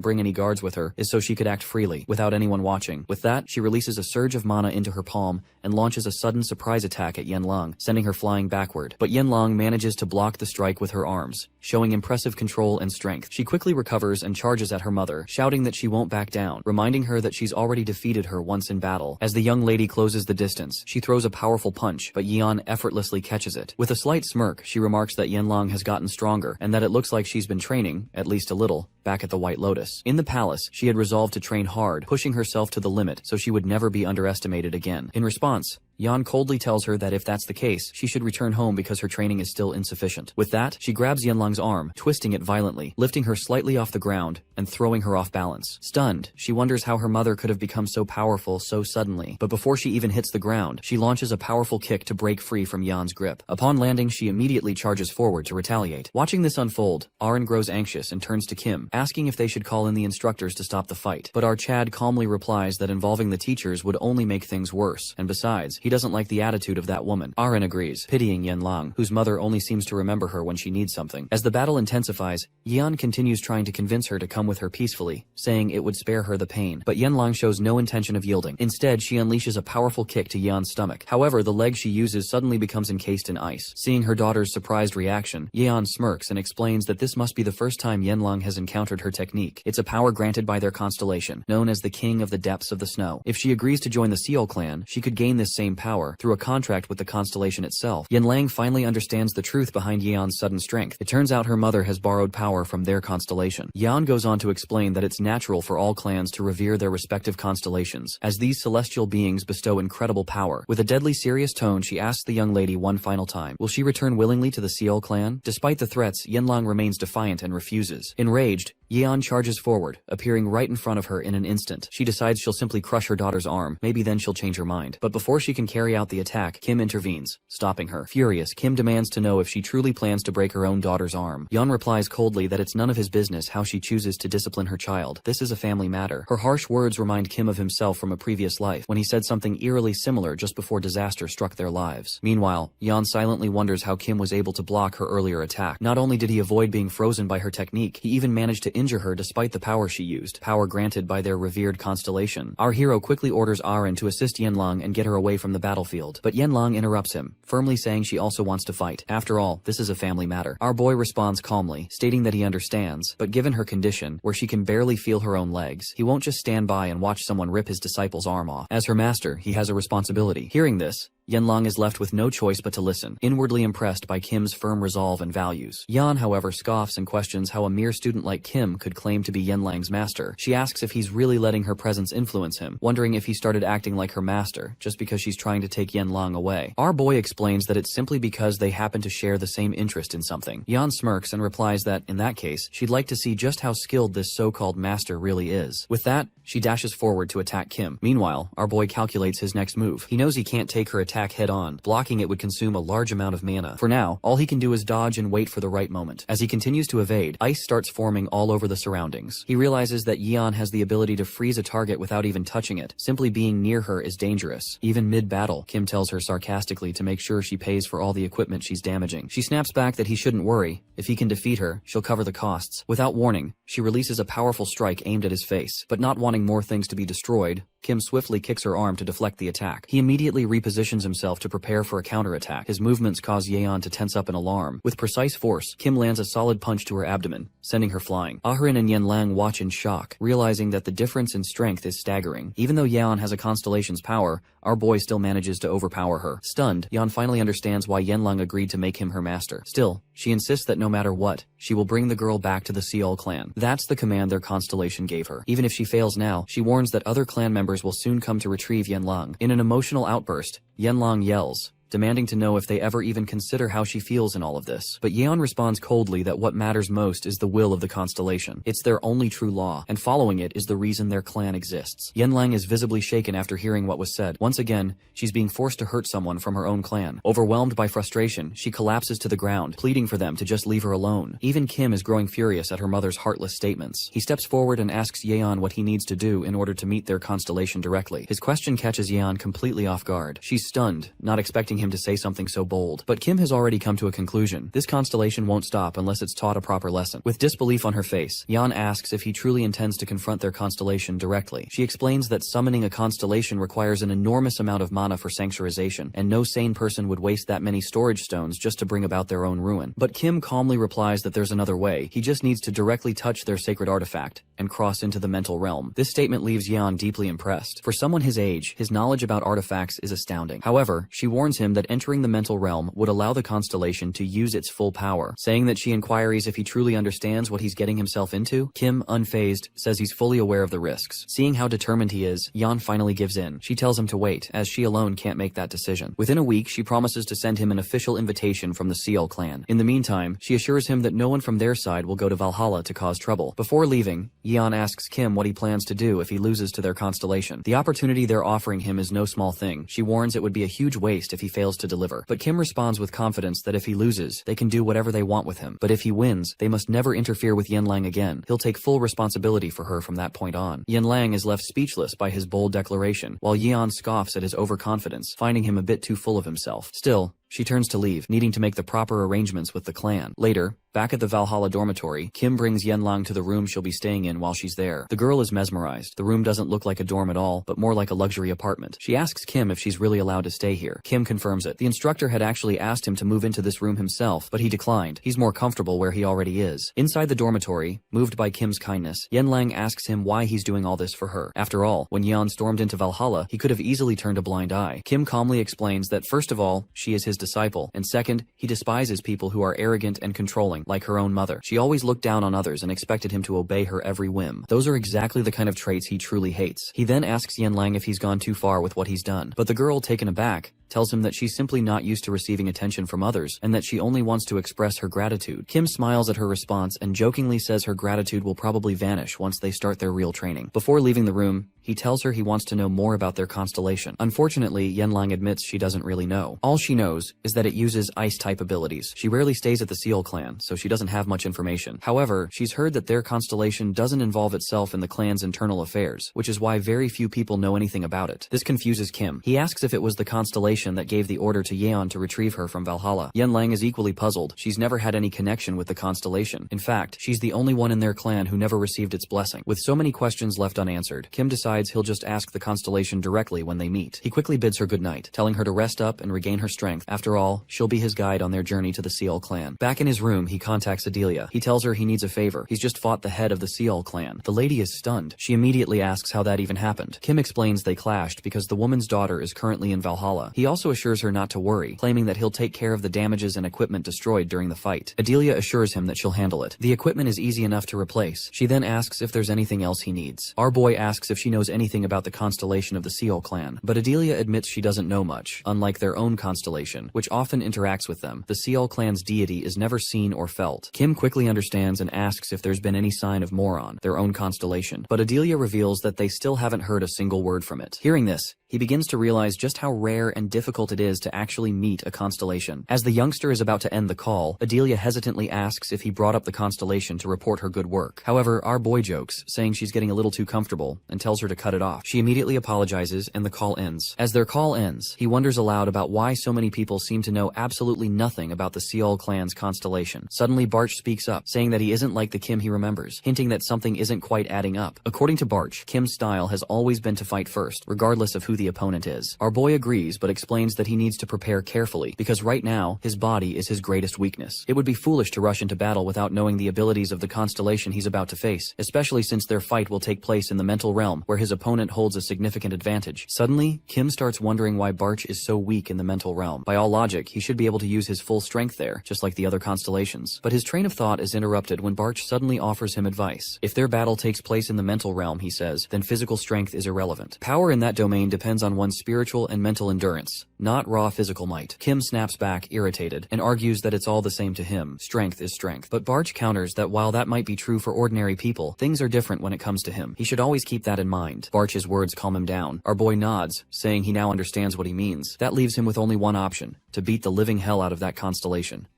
bring any guards with her is so she could act freely, without anyone watching. With that, she releases a surge of mana into her palm and launches a sudden surprise attack at Yanlang, sending her flying backward. But Yanlang manages to block the strike with her arms, showing impressive control and strength. She quickly recovers and charges at her mother, shouting that she won't back down, reminding her that she's already defeated her once in battle. As the young lady closes the distance, she throws a powerful punch, but Yan effortlessly catches it. With a slight smirk, she remarks that Yanlang has gotten stronger, and that it looks like she's been training, at least a little, back at the White Lotus. In the palace, she had resolved to train hard, pushing herself to the limit so she would never be underestimated again. In response, Yan coldly tells her that if that's the case, she should return home because her training is still insufficient. With that, she grabs Yanlang's arm, twisting it violently, lifting her slightly off the ground and throwing her off balance. Stunned, she wonders how her mother could have become so powerful so suddenly. But before she even hits the ground, she launches a powerful kick to break free from Yan's grip. Upon landing, she immediately charges forward to retaliate. Watching this unfold, Aaron grows anxious and turns to Kim, asking if they should call in the instructors to stop the fight. But our Chad calmly replies that involving the teachers would only make things worse, and besides, he doesn't like the attitude of that woman. Aaron agrees, pitying Yanlang, whose mother only seems to remember her when she needs something. As the battle intensifies, Yan continues trying to convince her to come with her peacefully, saying it would spare her the pain. But Yanlang shows no intention of yielding. Instead, she unleashes a powerful kick to Yan's stomach. However, the leg she uses suddenly becomes encased in ice. Seeing her daughter's surprised reaction, Yan smirks and explains that this must be the first time Yanlang has encountered her technique. It's a power granted by their constellation, known as the King of the Depths of the Snow. If she agrees to join the Seal clan, she could gain this same power through a contract with the constellation itself. Yanlang finally understands the truth behind Yan's sudden strength. It turns out her mother has borrowed power from their constellation. Yan goes on to explain that it's natural for all clans to revere their respective constellations, as these celestial beings bestow incredible power. With a deadly serious tone, she asks the young lady one final time, will she return willingly to the Seal clan? Despite the threats, Yanlang remains defiant and refuses. Enraged, Yan charges forward, appearing right in front of her in an instant. She decides she'll simply crush her daughter's arm, maybe then she'll change her mind. But before she can carry out the attack, Kim intervenes, stopping her. Furious, Kim demands to know if she truly plans to break her own daughter's arm. Yan replies coldly that it's none of his business how she chooses to discipline her child. This is a family matter. Her harsh words remind Kim of himself from a previous life, when he said something eerily similar just before disaster struck their lives. Meanwhile, Yan silently wonders how Kim was able to block her earlier attack. Not only did he avoid being frozen by her technique, he even managed to injure her despite the power she used, power granted by their revered constellation. Our hero quickly orders Aaron to assist Yanlang and get her away from the battlefield. But Yanlang interrupts him, firmly saying she also wants to fight. After all, this is a family matter. Our boy responds calmly, stating that he understands, but given her condition, where she can barely feel her own legs, he won't just stand by and watch someone rip his disciple's arm off. As her master, he has a responsibility. Hearing this, Yanlang is left with no choice but to listen, inwardly impressed by Kim's firm resolve and values. Yan, however, scoffs and questions how a mere student like Kim could claim to be Yanlang's master. She asks if he's really letting her presence influence him, wondering if he started acting like her master, just because she's trying to take Yanlang away. Our boy explains that it's simply because they happen to share the same interest in something. Yan smirks and replies that, in that case, she'd like to see just how skilled this so-called master really is. With that, she dashes forward to attack Kim. Meanwhile, our boy calculates his next move. He knows he can't take her attack head-on. Blocking it would consume a large amount of mana. For now, all he can do is dodge and wait for the right moment. As he continues to evade, ice starts forming all over the surroundings. He realizes that Yan has the ability to freeze a target without even touching it. Simply being near her is dangerous. Even mid-battle, Kim tells her sarcastically to make sure she pays for all the equipment she's damaging. She snaps back that he shouldn't worry. If he can defeat her, she'll cover the costs. Without warning, she releases a powerful strike aimed at his face. But not wanting more things to be destroyed, Kim swiftly kicks her arm to deflect the attack. He immediately repositions himself to prepare for a counterattack. His movements cause Yeon to tense up in alarm. With precise force, Kim lands a solid punch to her abdomen, sending her flying. Ahrin and Yenlang watch in shock, realizing that the difference in strength is staggering. Even though Yeon has a constellation's power, our boy still manages to overpower her. Stunned, Yeon finally understands why Yenlang agreed to make him her master. Still, she insists that no matter what, she will bring the girl back to the Seol clan. That's the command their constellation gave her. Even if she fails now, she warns that other clan members will soon come to retrieve Yenlang. In an emotional outburst, Yenlang yells, demanding to know if they ever even consider how she feels in all of this. But Yeon responds coldly that what matters most is the will of the constellation. It's their only true law, and following it is the reason their clan exists. Yenlang is visibly shaken after hearing what was said. Once again, she's being forced to hurt someone from her own clan. Overwhelmed by frustration, she collapses to the ground, pleading for them to just leave her alone. Even Kim is growing furious at her mother's heartless statements. He steps forward and asks Yeon what he needs to do in order to meet their constellation directly. His question catches Yeon completely off guard. She's stunned, not expecting him to say something so bold. But Kim has already come to a conclusion. This constellation won't stop unless it's taught a proper lesson. With disbelief on her face, Yeon asks if he truly intends to confront their constellation directly. She explains that summoning a constellation requires an enormous amount of mana for sanctuarization, and no sane person would waste that many storage stones just to bring about their own ruin. But Kim calmly replies that there's another way. He just needs to directly touch their sacred artifact and cross into the mental realm. This statement leaves Yeon deeply impressed. For someone his age, his knowledge about artifacts is astounding. However, she warns him that entering the mental realm would allow the constellation to use its full power, saying that she inquires if he truly understands what he's getting himself into. Kim, unfazed, says he's fully aware of the risks. Seeing how determined he is, Yeon finally gives in. She tells him to wait, as she alone can't make that decision. Within a week, she promises to send him an official invitation from the Seol clan. In the meantime, she assures him that no one from their side will go to Valhalla to cause trouble. Before leaving, Yeon asks Kim what he plans to do if he loses to their constellation. The opportunity they're offering him is no small thing. She warns it would be a huge waste if he fails to deliver. But Kim responds with confidence that if he loses, they can do whatever they want with him. But if he wins, they must never interfere with Yenlang again. He'll take full responsibility for her from that point on. Yenlang is left speechless by his bold declaration, while Yeon scoffs at his overconfidence, finding him a bit too full of himself. Still, she turns to leave, needing to make the proper arrangements with the clan. Later, back at the Valhalla dormitory, Kim brings Yenlang to the room she'll be staying in while she's there. The girl is mesmerized. The room doesn't look like a dorm at all, but more like a luxury apartment. She asks Kim if she's really allowed to stay here. Kim confirms it. The instructor had actually asked him to move into this room himself, but he declined. He's more comfortable where he already is. Inside the dormitory, moved by Kim's kindness, Yenlang asks him why he's doing all this for her. After all, when Yeon stormed into Valhalla, he could have easily turned a blind eye. Kim calmly explains that first of all, she is his disciple, and second, he despises people who are arrogant and controlling, like her own mother. She always looked down on others and expected him to obey her every whim. Those are exactly the kind of traits he truly hates. He then asks Yenlang if he's gone too far with what he's done, but the girl, taken aback, tells him that she's simply not used to receiving attention from others, and that she only wants to express her gratitude. Kim smiles at her response and jokingly says her gratitude will probably vanish once they start their real training. Before leaving the room, he tells her he wants to know more about their constellation. Unfortunately, Yenlang admits she doesn't really know. All she knows is that it uses ice-type abilities. She rarely stays at the Seol clan, so she doesn't have much information. However, she's heard that their constellation doesn't involve itself in the clan's internal affairs, which is why very few people know anything about it. This confuses Kim. He asks if it was the constellation that gave the order to Yeon to retrieve her from Valhalla. Yenlang is equally puzzled. She's never had any connection with the constellation. In fact, she's the only one in their clan who never received its blessing. With so many questions left unanswered, Kim decides he'll just ask the constellation directly when they meet. He quickly bids her goodnight, telling her to rest up and regain her strength. After all, she'll be his guide on their journey to the Seol clan. Back in his room, he contacts Adelia. He tells her he needs a favor. He's just fought the head of the Seol clan. The lady is stunned. She immediately asks how that even happened. Kim explains they clashed because the woman's daughter is currently in Valhalla. He also assures her not to worry, claiming that he'll take care of the damages and equipment destroyed during the fight. Adelia assures him that she'll handle it. The equipment is easy enough to replace. She then asks if there's anything else he needs. Our boy asks if she knows anything about the constellation of the Seol clan, but Adelia admits she doesn't know much. Unlike their own constellation, which often interacts with them, the Seol clan's deity is never seen or felt. Kim quickly understands and asks if there's been any sign of Moron, their own constellation, but Adelia reveals that they still haven't heard a single word from it. Hearing this, he begins to realize just how rare and difficult it is to actually meet a constellation. As the youngster is about to end the call, Adelia hesitantly asks if he brought up the constellation to report her good work. However, our boy jokes, saying she's getting a little too comfortable, and tells her to cut it off. She immediately apologizes and the call ends. As their call ends, he wonders aloud about why so many people seem to know absolutely nothing about the Seol clan's constellation. Suddenly Barch speaks up, saying that he isn't like the Kim he remembers, hinting that something isn't quite adding up. According to Barch, Kim's style has always been to fight first, regardless of who the opponent is. Our boy agrees but explains that he needs to prepare carefully, because right now, his body is his greatest weakness. It would be foolish to rush into battle without knowing the abilities of the constellation he's about to face, especially since their fight will take place in the mental realm, where his opponent holds a significant advantage. Suddenly, Kim starts wondering why Barch is so weak in the mental realm. By all logic, he should be able to use his full strength there, just like the other constellations. But his train of thought is interrupted when Barch suddenly offers him advice. If their battle takes place in the mental realm, he says, then physical strength is irrelevant. Power in that domain depends on one's spiritual and mental endurance, not raw physical might. Kim snaps back, irritated, and argues that it's all the same to him. Strength is strength. But Barch counters that while that might be true for ordinary people, things are different when it comes to him. He should always keep that in mind. Barch's words calm him down. Our boy nods, saying he now understands what he means. That leaves him with only one option: to beat the living hell out of that constellation.